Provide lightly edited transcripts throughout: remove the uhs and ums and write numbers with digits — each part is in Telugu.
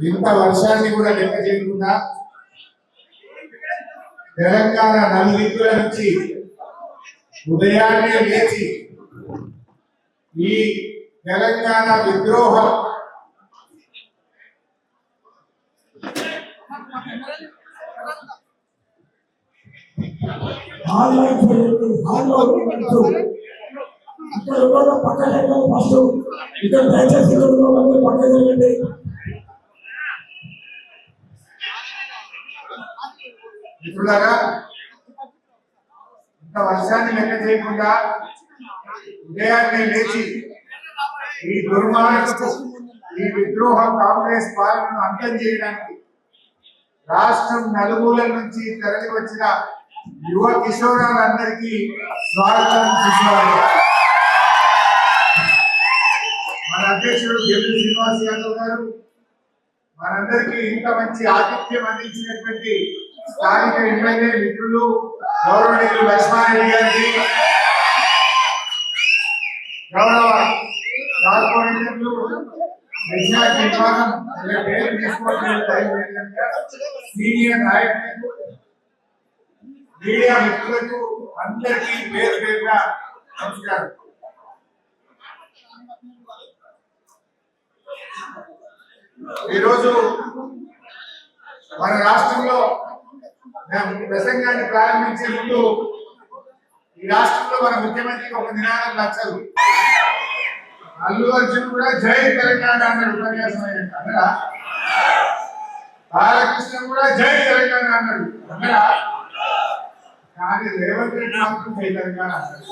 ఇంత వర్షాన్ని కూడా లెక్క చేయకుండా తెలంగాణ నలుదిక్కుల నుంచి ఉదయాన్నే లేచి ఈ తెలంగాణ విద్రోహం మిత్రులారా, ఇంత వర్షాన్ని లెక్క చేయకుండా ఉదయాన్నే లేచి ఈ దుర్మార్గపు ఈ విద్రోహ కాంగ్రెస్ పాలనను అంతం చేయడానికి రాష్ట్రం నలుమూలల నుంచి తరలి వచ్చిన యువ కిషోరాలందరికీ స్వాగతం. మన అధ్యక్షుడు గెల్లి శ్రీనివాస్ యాదవ్ గారు మనందరికీ ఇంత మంచి ఆతిథ్యం అందించినటువంటి స్థానిక ఎమ్మెల్యే మిత్రులు గౌరవనీయులు లక్ష్మారెడ్డి గారికి, గౌరవ కార్పొరేటర్లు విశాఖ విభాగం పేరు తీసుకోవడం సీనియర్ నాయకులకు, మీడియా మిత్రులకు అందరికీ పేరు పేరుగా నమస్కారం. ఈరోజు మన రాష్ట్రంలో ప్రసంగాన్ని ప్రారంభించే ముందు ఈ రాష్ట్రంలో మన ముఖ్యమంత్రికి ఒక నినాదం నచ్చదు. అల్లు అర్జున్ కూడా జై తెలంగాణ అన్నాడు ఉపన్యాసం అయ్యాక అన్నడా, బాలకృష్ణ కూడా జై తెలంగాణ అన్నాడు అన్నడా, కానీ రేవంత్ రెడ్డి మాత్రం జై తెలంగాణ అన్నాడు.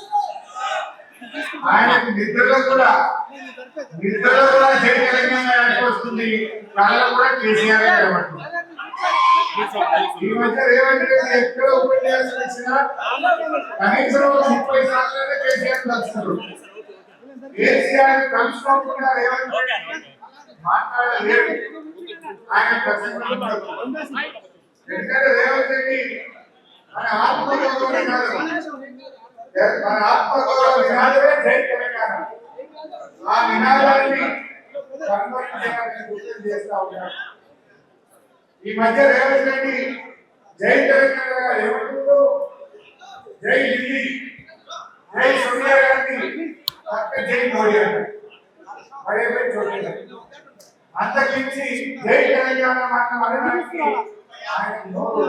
ఆయనకు నిద్రలో కూడా జై తెలంగాణ వస్తుంది, కాళ్ళలో కూడా కేసీఆర్ కనబడుతుంది. ఈ మధ్య రేవంత్ రెడ్డి ఎక్కడ ఉపన్యాసం ఇచ్చినా కనీసం 30 సార్లు కేసీఆర్ కలుస్తున్నారు. కేసీఆర్ కలుసుకోకుండా రేవంత్ రెడ్డి మాట్లాడలేడు. ఆయన ఎందుకంటే రేవంత్ రెడ్డి మన ఆత్మగౌరవ నినాదమే జై తెలంగాణ. ఆ నినాదాన్ని చేస్తా ఉన్నారు. ఈ మధ్య రేవంత్ రెడ్డి జై తెలంగాణ ఏమంటుందో, జై ఢిల్లీ, జై సోనియా గాంధీ, జై మోడీ అన్నారు. మరేమో చూడలేదు. అంతకించి జై తెలంగాణ మాత్రం అనడానికి ఆయన నోరు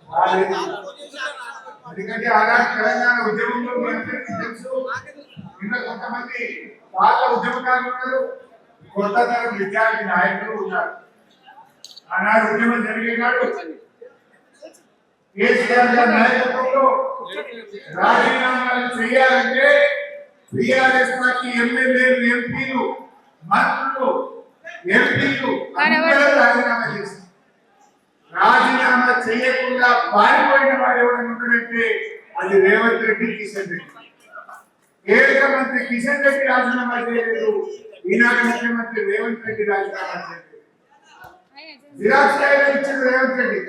రాలేదు. ఎందుకంటే ఆనాటి తెలంగాణ ఉద్యమంలో మీ అందరికీ తెలుసు, ఇంకా కొంతమంది పాత ఉద్యమకారులు ఉన్నారు, కొత్త తరం విద్యార్థి నాయకులు ఉన్నారు. ఆనాడు ఉద్యమం జరిగేనాడు కేసీఆర్ గారి నాయకత్వంలో రాజీనామాలు చేయాలంటే టీఆర్ఎస్ పార్టీ ఎమ్మెల్యేలు, ఎంపీలు, మంత్రులు, ఎంపీలు రాజీనామా చేశారు. రాజీనామా చేయకుండా పారిపోయిన వాడు ఎవరైనా ఉంటాడంటే అది రేవంత్ రెడ్డి, కిషన్ రెడ్డి. కేంద్ర మంత్రి కిషన్ రెడ్డి రాజీనామా చేయలేదు, ఈనాడు ముఖ్యమంత్రి రేవంత్ రెడ్డి రాజీనామా చేయలేదు. జిరాక్స్ కాయలు ఇచ్చిన రేవంత్ రెడ్డి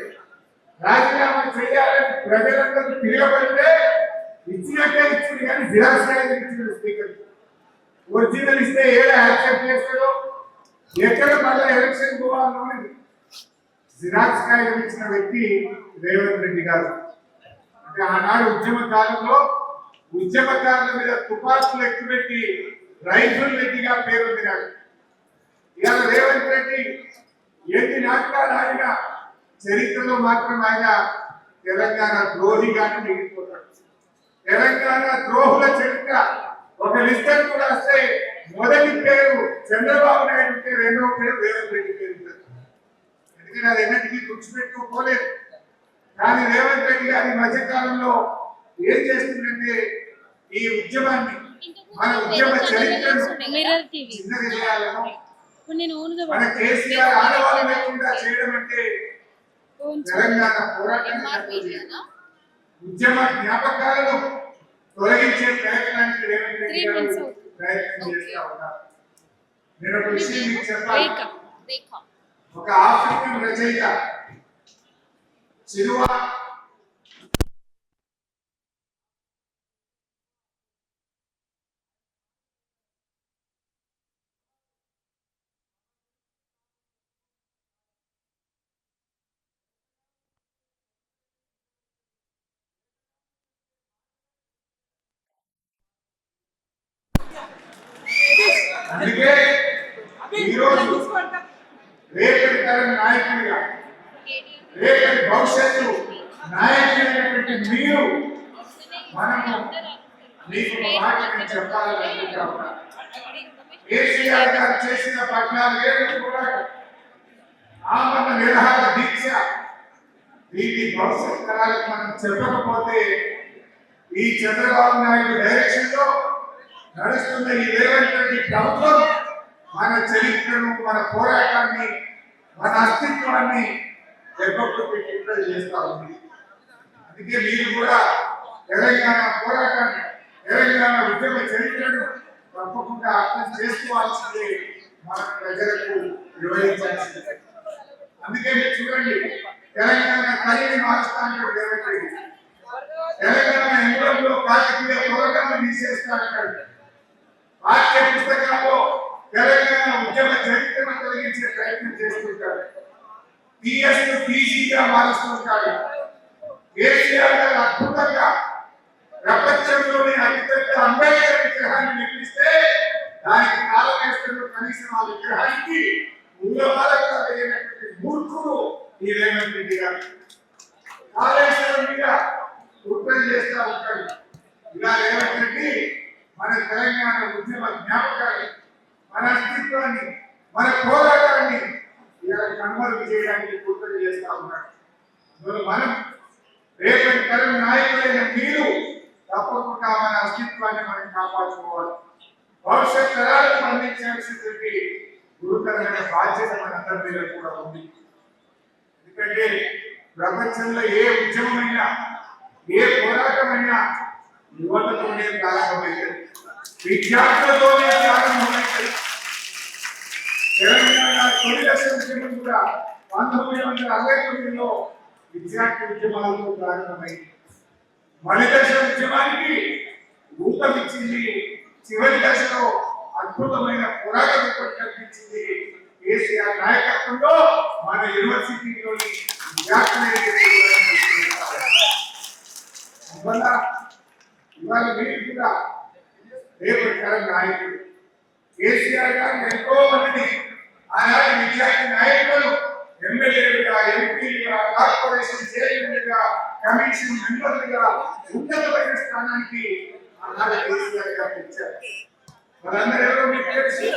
రాజీనామా చేయాలని ప్రజలందరూ తిరగబడితే ఇచ్చినట్టే ఇచ్చింది, కానీ జిరాక్స్ కాయలు ఇచ్చిన స్పీకర్. ఒరిజినల్ ఇస్తే ఏడ యాక్సెప్ట్ చేస్తాడో, ఎక్కడ మళ్ళీ ఎలక్షన్ పోవాలో జిరాక్స్ కాయలు ఇచ్చిన వ్యక్తి రేవంత్ రెడ్డి గారు. అంటే ఆనాడు ఉద్యమ కాలంలో ఉద్యమకారుల మీద తుపాకులు ఎక్కుపెట్టి రైతులు వ్యక్తిగా పేరొందినాడు. ఇవాళ రేవంత్ రెడ్డి ఎన్ని నాటకాలు ఆడినా చరిత్రలో మాత్రం ఆయన తెలంగాణ ద్రోహిగానే మిగిలిపోతాడు. తెలంగాణ ద్రోహుల చరిత్ర ఒక లిస్టర్ కూడా వస్తే మొదటి పేరు చంద్రబాబు నాయుడు ఉంటే రెండవ పేరు రేవంత్ రెడ్డి పేరు. ఎందుకంటే అది ఎన్నిటికీ తుడిచిపెట్టుకోలేదు. కానీ రేవంత్ రెడ్డి గారి మధ్యకాలంలో ఏం చేస్తుందంటే ఈ ఉద్యమాన్ని, మన ఉద్యమ చరిత్రను చిన్నది చేయాలను, మన కేసీఆర్ ఆడవాళ్ళు లేకుండా చేయడం అంటే తెలంగాణ పోరాటం ఉద్యమ జ్ఞాపకాలను తొలగించే ప్రయత్నానికి రేవంత్ రెడ్డి గారు ప్రయత్నం చేస్తా ఉన్నారు. నేను ఒక విషయం మీకు చెప్పాలి. ఒక ఆఫ్రికన్ రచయిత చిరువా రేపటి తరం నాయకుడిగా, రేపటి భవిష్యత్తు నాయకులైనటువంటి మీరు మనము మీకు ఒక మాట నేను చెప్పాలనుకుంటా ఉన్నా. కేసీఆర్ గారు చేసిన 14 ఏళ్ల పోరాటం, ఆమరణ నిరాహార దీక్ష, దీని భవిష్యత్ తరాలకు మనం చెప్పకపోతే ఈ చంద్రబాబు నాయుడు డైరెక్షన్ లో నడుస్తున్న ఈ రేవంత్ రెడ్డి ప్రభుత్వం మన చరిత్రను, మన పోరాటాన్ని, మన అస్తిత్వాన్ని దెబ్బకొట్టి కుట్రలు చేస్తా ఉంది. అందుకే మీరు కూడా తెలంగాణ పోరాటాన్ని, తెలంగాణ ఉద్యమ చరిత్రను తప్పకుండా అర్థం చేసుకోవాల్సిందే, మన ప్రజలకు వివరించాల్సిందే. అందుకే మీరు చూడండి, తెలంగాణ తల్లిని మారుస్తాను రేవంత్ రెడ్డి, తెలంగాణ ఎంగ్లంలో కాకతీయ పోరాటాన్ని తీసేస్తానంటాడు, పాఠ్య పుస్తకాల్లో తెలంగాణ ఉద్యమ చరిత్రను తొలగించే ప్రయత్నం చేస్తుంటాడు, టీఎస్ టీసీగా మారుస్తుంటాడు. కేసీఆర్ గారు అద్భుతంగా ప్రపంచంలోని అతిపెద్ద అంబేద్కర్ విగ్రహాన్ని నిర్మిస్తే దానికి కాలవేస్తున్న కనీసం ఆ విగ్రహానికి మూలమాలగా వేయనటువంటి మూర్ఖుడు ఈ రేవంత్ రెడ్డి గారు. కాళేశ్వరం మీద కుట్రలు చేస్తా ఉంటాడు. ఇలా రేవంత్ రెడ్డి మన తెలంగాణ ఉద్యమ జ్ఞాపకాన్ని, మన అస్తిత్వాన్ని, మన పోరాటాన్ని ఇలా కనుమరుగు చేయడానికి కుట్రలు చేస్తా ఉన్నాడు. మనం రేపటి తరం నాయకులైన మీరు తప్పకుండా మన అస్తిత్వాన్ని మనం కాపాడుకోవాలి. భవిష్యత్ తరాలకు అందించాల్సినటువంటి గురుతరమైన బాధ్యత మనందరి మీద కూడా ఉంది. ఎందుకంటే ప్రపంచంలో ఏ ఉద్యమమైనా, ఏ పోరాటమైనా యువతతోనే ప్రారంభమైంది, విద్యార్థులతోనే ప్రారంభమైంది. తెలంగాణ తొలి దశ ఉద్యమం కూడా 1969లో విద్యార్థి ఉద్యమాలతో ప్రారంభమైంది. మొదటి దశ ఉద్యమానికి ఊతమిచ్చింది, చివరి దశలో అద్భుతమైన పురాగతి కల్పించింది కేసీఆర్ నాయకత్వంలో మన యూనివర్సిటీలోని ఇవాళ మీరు కూడా రేపటి తరం నాయకుడు. కేసీఆర్ గారు ఎంతో మందిని ఆనాటి విద్యార్థి నాయకులు ఎమ్మెల్యేలుగా, ఎంపీలుగా, కార్పొరేషన్ చైర్మన్లుగా, కమిషన్ మెంబర్లుగా ఉన్నతమైన స్థానానికి ఆనాడు కేసీఆర్ గారు ఇచ్చారు. వాళ్ళందరూ ఎవరో మీకు తెలుసు,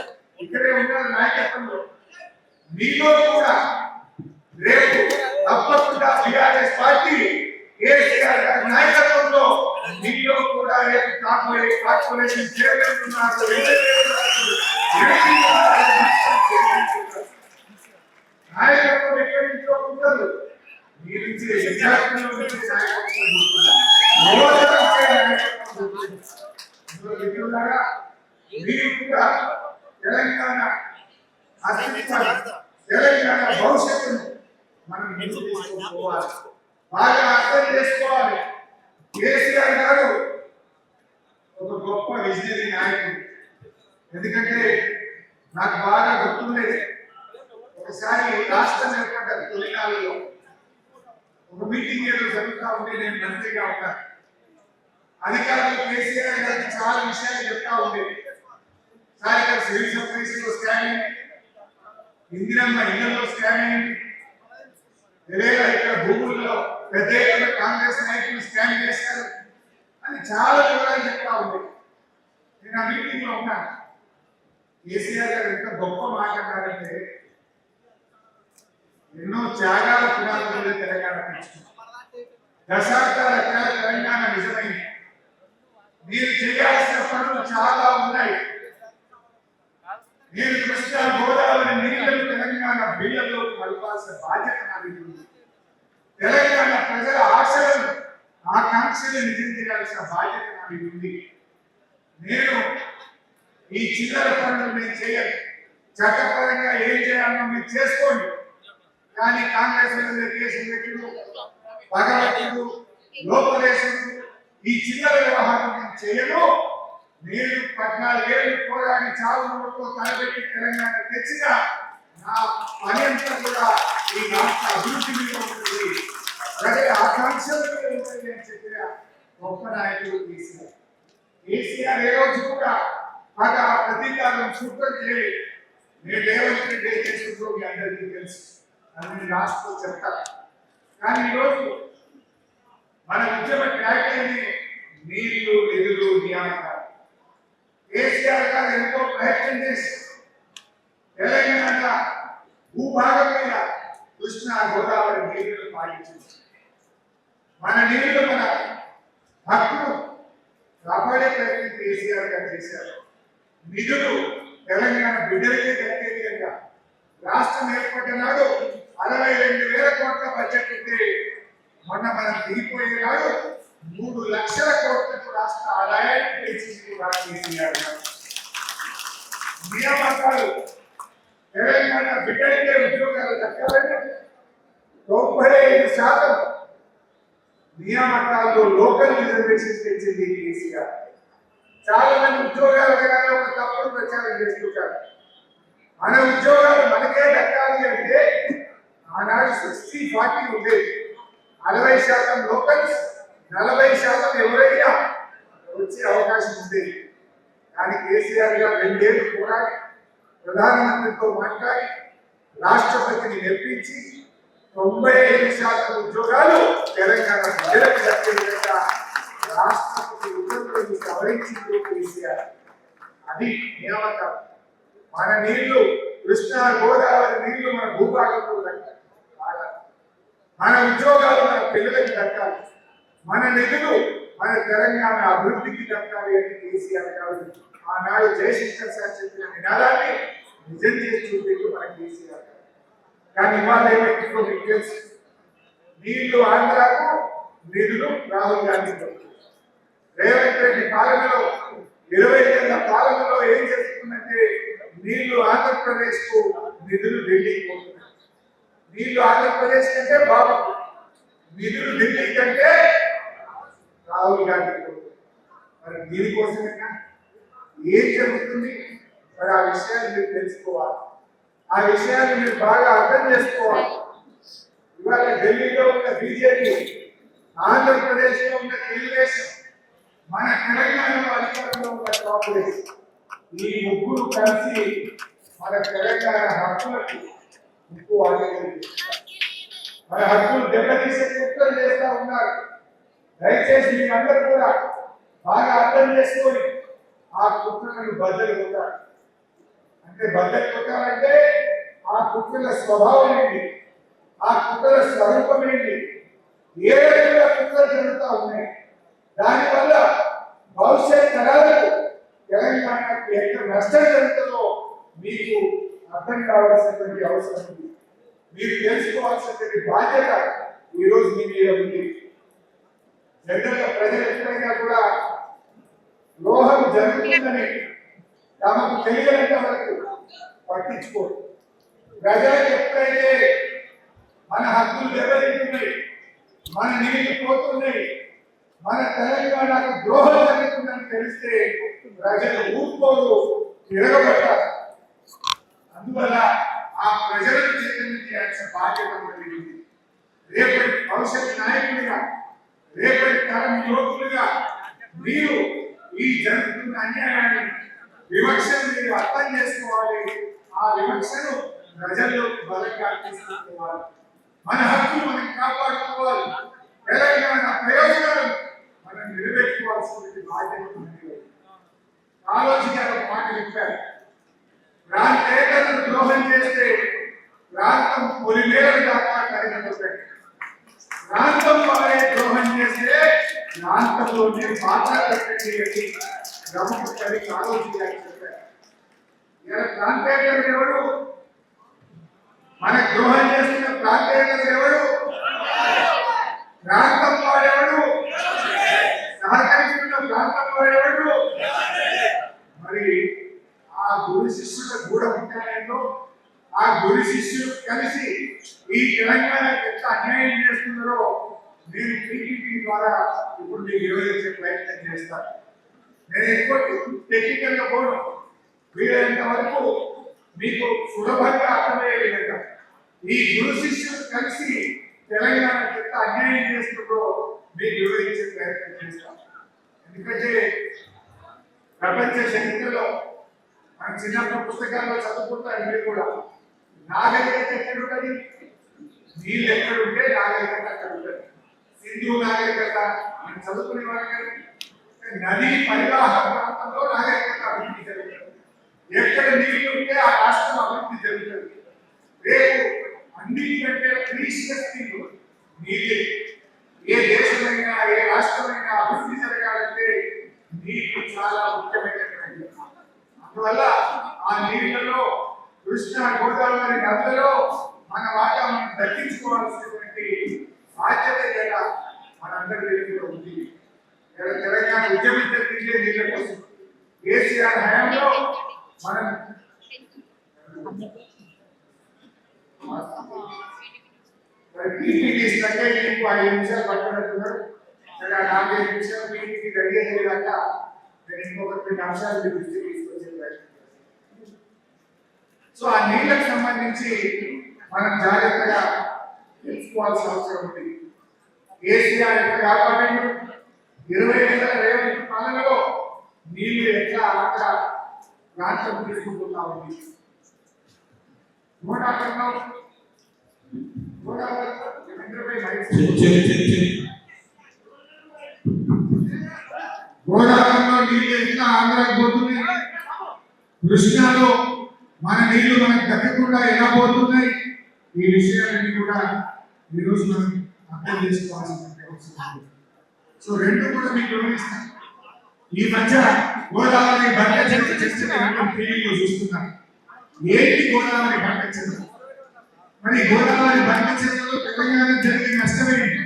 ఇక్కడే ఉన్నారు నాయకత్వంలో. మీలో కూడా రేపు తప్పకుండా టీఆర్ఎస్ పార్టీ కేసీఆర్ గారి నాయకత్వంలో మీలో కూడా రేపు కాబోయే కార్పొరేషన్ చైర్మన్ ఉన్నారు, నాయకత్వం ఎక్కడి నుంచో ఉండదు. మీరు ఇచ్చే విద్యార్థుల నుంచి నాయకత్వం మీరు కూడా తెలంగాణ అస్తిత్వాన్ని, తెలంగాణ భవిష్యత్తును మనం ముందుకు తీసుకోవాలి, బాగా అర్థం చేసుకోవాలి. కేసీఆర్ గారు ఒక గొప్ప విజనరీ నాయకుడు. ఎందుకంటే నాకు బాగా గుర్తుండేది, ఒకసారి రాష్ట్రం ఏర్పడ్డ తొలినాళ్ళలో ఒక మీటింగ్ ఏదో జరుగుతూ ఉంటే నేను మంత్రిగా ఉన్నాను. అధికారులు కేసీఆర్ గారికి చాలా విషయాలు చెప్తా ఉండేది. సార్ ఇక్కడ సివిల్ సప్లైస్లో స్కానింగ్, ఇందిరమ్మ ఇళ్లలో స్కానింగ్, ఇక్కడ భూముల్లో పెద్ద ఎత్తున కాంగ్రెస్ నాయకులు స్కాన్ చేశారు అని చాలా వివరాలు చెప్తా ఉండేది. నేను ఆ మీటింగ్ లో ఉన్నాను. కేసీఆర్ గారు ఎంత గొప్ప మాట అన్నారంటే, ఎన్నో త్యాగాల పునాదులు తెలంగాణ పెంచుకున్నారు, దశాబ్దాల తెలంగాణ నిజమైంది, మీరు చేయాల్సిన పనులు చాలా ఉన్నాయి, నేను కృష్ణా గోదావరి నీళ్లను తెలంగాణ బియ్యంలో కలపాల్సిన బాధ్యత నాది ఉంది, తెలంగాణ ప్రజల ఆశలను, ఆకాంక్షలు నిజం చేయాల్సిన బాధ్యత నాది ఉంది. నేను ఈ చిల్లర పనులు నేను చేయను, చట్టపరంగా ఏం చేయాలో మీరు చేసుకోండి, కానీ కాంగ్రెస్ కేసులు పెట్టుడు, భగవంతుడు, లోపలేశుడు, ఈ చిల్లర వ్యవహారం నేను చేయను. నేను 14 ఏళ్ళు పోరాడి చావుతో తలపెట్టి తెలంగాణ తెచ్చిన నా పని అంతా కూడా ఈ రాష్ట్ర అభివృద్ధి మీద ఉంటుంది, ప్రజల ఆకాంక్షల మీద ఉంటుంది అని చెప్పిన గొప్ప నాయకుడు కేసీఆర్. కేసీఆర్ ఏ రోజు కూడా పగ ప్రతీకారం శుభ్రం చేయలేదు. నేను రేవంత్ రెడ్డి ఏం చేస్తుందో మీ అందరికీ తెలుసు, అని రాష్ట్రంలో చెప్తాను. కానీ ఈరోజు మన ఉద్యమ ట్రాక్టర్ని నీళ్లు నిధులు నియామకాలు కేసీఆర్ గారు ఎంతో ప్రయత్నం చేసి తెలంగాణ భూభాగం మీద కృష్ణా గోదావరి నీళ్లను పాటించింది. మన నీళ్లు మన హక్కును కాపాడే ప్రయత్నం కేసీఆర్ గారు చేశారు. నిధులు తెలంగాణ బిడ్డలకే దక్కే విధంగా రాష్ట్రం ఏర్పడిన నాడు 62,000 కోట్ల బడ్జెట్ ఉంటే మొన్న మనం దిగిపోయే నాడు 3 లక్షల కోట్లకు రాష్ట్ర ఆదాయాన్ని పెంచింది కూడా కేసీఆర్ గారు. నియామకాలు తెలంగాణ బిడ్డలకే ఉద్యోగాలు దక్కాలంటే 95% నియామకాల్లో లోకల్ రిజర్వేషన్ పెంచింది కేసీఆర్. చాలా మంది ఉద్యోగాలు కానీ ఒక తప్పుడు ప్రచారం చేస్తుంటారు. మన ఉద్యోగాలు మనకే దక్కాలి అంటే ఆనాడు 60-40 ఉండేది. 60% లోకల్స్, 40% ఎవరైనా వచ్చే అవకాశం ఉండేది. కానీ కేసీఆర్ గారు 2 ఏళ్ళు పోరాడి ప్రధానమంత్రితో మాట్లాడి రాష్ట్రపతిని మెప్పించి 95% ఉద్యోగాలు తెలంగాణ ప్రజలకు దక్కే విధంగా రాష్ట్రపతి ఉత్తర్వులను సవరించింది కేసీఆర్. అది నియామకం. మన నీళ్లు కృష్ణా గోదావరి నీళ్లు మన భూభాగంలో దక్కాలి. మన ఉద్యోగాలు మన పిల్లలకి దక్కాలి. మన నిధులు మన తెలంగాణ అభివృద్ధికి దక్కాలి అని కేసీఆర్ గారు ఆనాడు జయశంకర్ సార్ చెప్పిన నినాదాన్ని నిజం చేసి చూపించు మన కేసీఆర్ గారు. కానీ ఇవాళ ఏమైందో మీకు తెలుసు. నీళ్లు ఆంధ్రాకు, నిధులు రాహుల్ గాంధీ. రేవంత్ రెడ్డి పాలనలో 20 ఏళ్ల పాలనలో ఏం జరుగుతుందంటే నీళ్లు ఆంధ్రప్రదేశ్ కు, నిధులు ఢిల్లీకి పోతున్నాయి. నీళ్లు ఆంధ్రప్రదేశ్ కంటే బాగుంది, నిధులు ఢిల్లీ కంటే రాహుల్ గాంధీ. మరి దీనికోసమైనా ఏం జరుగుతుంది? మరి ఆ విషయాన్ని మీరు తెలుసుకోవాలి. ఆ విషయాన్ని మీరు బాగా అర్థం చేసుకోవాలి. ఇవాళ ఢిల్లీలో ఉన్న బీజేపీ, ఆంధ్రప్రదేశ్ లో ఉన్న తెలుగుదేశం, మన తెలంగాణలో అధికారంలో ఉన్న కాంగ్రెస్, ఈ ముగ్గురు కలిసి మన తెలంగాణ హక్కులకు ముక్కు వాడగలిగి మన హక్కులు దెబ్బతీసే కుట్రలు చేస్తా ఉన్నారు. దయచేసి మీరందరూ కూడా బాగా అర్థం చేసుకొని ఆ కుట్రలను బద్దలు కొట్టాలి. అంటే బద్దలు కొట్టాలంటే ఆ కుట్రల స్వభావం ఏంటి, ఆ కుట్రల స్వరూపం ఏంటి, ఏ విధంగా కుట్రలు జరుగుతూ ఉన్నాయి, దానివల్ల భవిష్యత్ తరాలకు తెలంగాణకు ఎంత నష్టం జరుగుతుందో మీకు అర్థం కావాల్సినటువంటి అవసరం ఉంది. మీరు తెలుసుకోవాల్సినటువంటి బాధ్యత ఈరోజు మీ మీద ఉంది. జనరల్గా ప్రజలు ఎప్పుడైనా కూడా లోహం జరుగుతుందని తమకు తెలియనంత వరకు పట్టించుకోరు. ప్రజలకు ఎప్పుడైతే మన హక్కులు దెబ్బతింటున్నాయి, మన నీళ్లు పోతున్నాయి, మన తెలంగాణకు ద్రోహం జరుగుతుందని తెలిస్తే ప్రజలు ఊరుకోరు, తిరగబడ్డారు. అందువల్ల ఆ ప్రజలకు చైతన్యం చేయాల్సిన బాధ్యత మనది. రేపటి భవిష్యత్ నాయకులుగా, రేపటి తరం యువకులుగా మీరు ఈ జరుగుతున్న అన్యాయాన్ని, వివక్షను మీరు అర్థం చేసుకోవాలి. ఆ వివక్షను ప్రజల్లోకి బలంగా తీసుకుపోవాలి. మన హక్కులు మనం కాపాడుకోవాలి. తెలంగాణ ప్రయోజనాలు మనం నిలబెట్టుకోవాల్సిన బాధ్యత ఉంది. ఆలోచి గారు ఒక మాట చెప్పారు, ప్రాంతేతరను ద్రోహం చేస్తే ప్రాంతం పొలిమేర దాకా కరిగిపోతాయి, ప్రాంతం వారే ద్రోహం చేస్తే ప్రాంతంలో నేను మాట్లాడకండి అని ప్రముఖ కవి ఆలోచి గారు చెప్పారు. ఇలా ప్రాంతేతరుడు ఎవడు? మన ద్రోహం చేస్తున్న ప్రాంతేతరుడు ఎవడు? ప్రాంతం వాడెవడు? సహకరిస్తున్న ప్రాంతం వాడెవడు? మరి ఆ గురు శిష్యుల గూఢ ఉంటాయంలో ఆ గురు శిష్యులు కలిసి ఈ తెలంగాణకు ఎంత అన్యాయం చేస్తున్నారో నేను టీడీపీ ద్వారా ఇప్పుడు మీకు వివరించే ప్రయత్నం చేస్తాను. నేను ఎక్కువ టెక్నికల్ గా పోను, వీలైనంత వరకు మీకు సులభంగా అర్థమయ్యే విధంగా ఈ గురు శిష్యులు కలిసి తెలంగాణకు ఎంత అన్యాయం చేస్తున్నారో మీకు వివరించే ప్రయత్నం చేస్తాను. ఎందుకంటే ప్రపంచ చరిత్రలో మన చిన్నప్పుడు పుస్తకాల్లో చదువుకుంటారు మీరు కూడా. నాగరికత ఎక్కడుంటది? నీళ్ళు ఎక్కడుంటే నాగరికత అక్కడ ఉంటుంది. సింధు నాగరికత మనం చదువుకునే వాళ్ళకి నది పరివాహక ప్రాంతంలో నాగరికత అభివృద్ధి జరుగుతుంది. ఎక్కడ నీళ్ళు ఉంటే ఆ రాష్ట్రం అభివృద్ధి జరుగుతుంది. రేపు అన్నిటికంటే ప్రీషియస్ థింగ్ నీళ్ళే. ఏ దేశమైనా ఏ రాష్ట్రమైనా అభివృద్ధి జరగాలంటే నీరు చాలా ముఖ్యమైనటువంటి. అందువల్ల ఆ నీళ్లలో కృష్ణా గోదావరి నదులలో మన వాటా మనం దక్కించుకోవాల్సినటువంటి బాధ్యత కూడా మనందరి దగ్గర ఉంది. తెలంగాణ ఉద్యమించే నీళ్ళ కోసం కేసీఆర్ హయాంలో మనం అంటే మీకు 5 నిమిషాలు పట్టుకున్నట్టున్నారు. సరే ఆ 4 నిమిషాలు మీకు రెడీ అయ్యేదాకా నేను ఇంకొక 2 అంశాలు మీ దృష్టికి తీసుకొచ్చే ప్రయత్నం చేస్తాను. సో ఆ నీళ్ళకు సంబంధించి మనం జాగ్రత్తగా తెలుసుకోవాల్సిన అవసరం ఉంది. కేసీఆర్ ఎట్లా కాపాడండి, 20 ఏళ్ల రేవంత్ పాలనలో నీళ్లు ఎట్లా అక్కడ ప్రాంతం తీసుకుంటున్నా ఉంది. గోదావరిలో నీళ్లు ఎట్లా ఆంధ్రాకి పోతున్నాయి, కృష్ణాలో మన నీళ్లు మనకు దక్కకుండా ఎలా పోతున్నాయి, ఈ విషయాలన్నీ కూడా ఈరోజు మనం అర్థం చేసుకోవాల్సిన అవసరం ఉంది. సో రెండు కూడా మీకు వివరిస్తాను. ఈ మధ్య గోదావరి బండ చెరువు చూస్తున్నాం. ఏంటి గోదావరి బండ చెరువు? మరి గోదావరి బండ చెరువులో తెలంగాణ జరిగే నష్టమేంటి?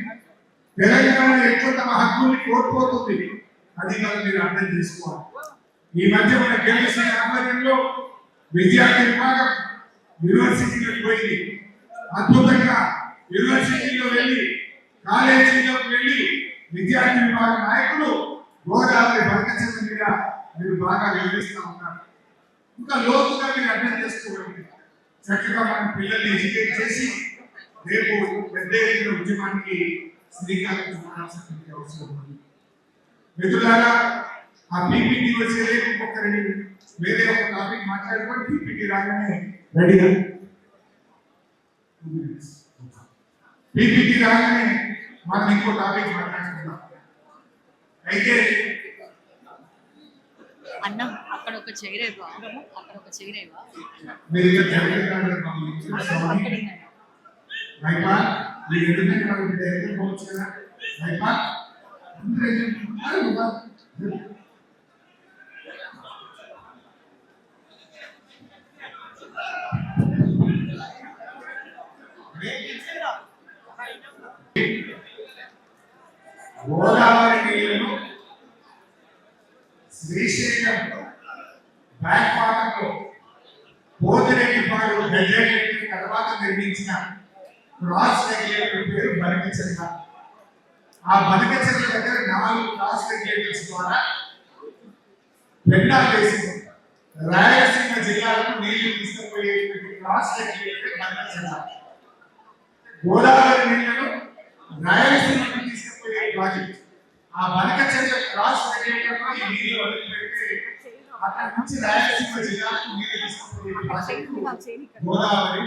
తెలంగాణ ఎక్కువ తమ హక్కుల్ని కోల్పోతుంది. అది మనం మీరు అర్థం చేసుకోవాలి. ఈ మధ్య మన కేంద్ర ఆధ్వర్యంలో విద్యార్థి విభాగం యూనివర్సిటీలకు పోయింది. అద్భుతంగా యూనివర్సిటీలో వెళ్ళి కాలేజీలోకి వెళ్ళి విద్యార్థి విభాగ నాయకులు గోదావరి బండ చెరువు మీద మీరు బాగా వివరిస్తూ ఉన్నారు. ఇంకా లోతుగా మీరు అర్థం చేసుకోవాలి. చక్కగా మన పిల్లల్ని ఎడ్యుకేట్ చేసి రేపు పెద్ద ఎత్తున ఉద్యమానికి శ్రీకారం చుట్టాల్సిన అవసరం ఉంది. మిత్రులారా, ఆ పీపీటీ వచ్చేది ఇంకొక వేరే ఒక టాపిక్ మాట్లాడుకొని పీపీటీ రాగానే రెడీగా పీపీటీ రాగానే మనం ఇంకో టాపిక్ మాట్లాడుకుందాం. అయితే అన్న అక్కడ ఒక చైరేవా, అక్కడ ఒక చైరేవా మీరు రైపా మీరు ఎందుకంటే మనకి డైరెక్ట్ పోవచ్చు కదా. రైపా గోదావరి నీళ్లను శ్రీశైలం బ్యాక్ వాటర్లో పోతిరెడ్డిపాడు గడ్డెట్టి తర్వాత నిర్మించిన క్రాస్ రెగ్యులేటర్ పేరు బనకచెర్ల. ఆ బనకచెర్ల దగ్గర 4 క్రాస్ రెగ్యులేటర్స్ ద్వారా పెండా వేసింది. రాయలసీమ జిల్లాలకు నీళ్లు తీసుకుపోయే క్రాస్ రెగ్యులేటర్ బనకచెర్ల. గోదావరి నీళ్లను రాయలసీమకు తీసుకుపోయే ప్రాజెక్ట్. ఆ బనకచెర్ల క్రాస్ రెగ్యులేటర్లో ఈ నీళ్లు వదిలిపెడితే అక్కడ నుంచి రాయలసీమ జిల్లాకు నీళ్లు తీసుకుపోయే ప్రాజెక్ట్ గోదావరి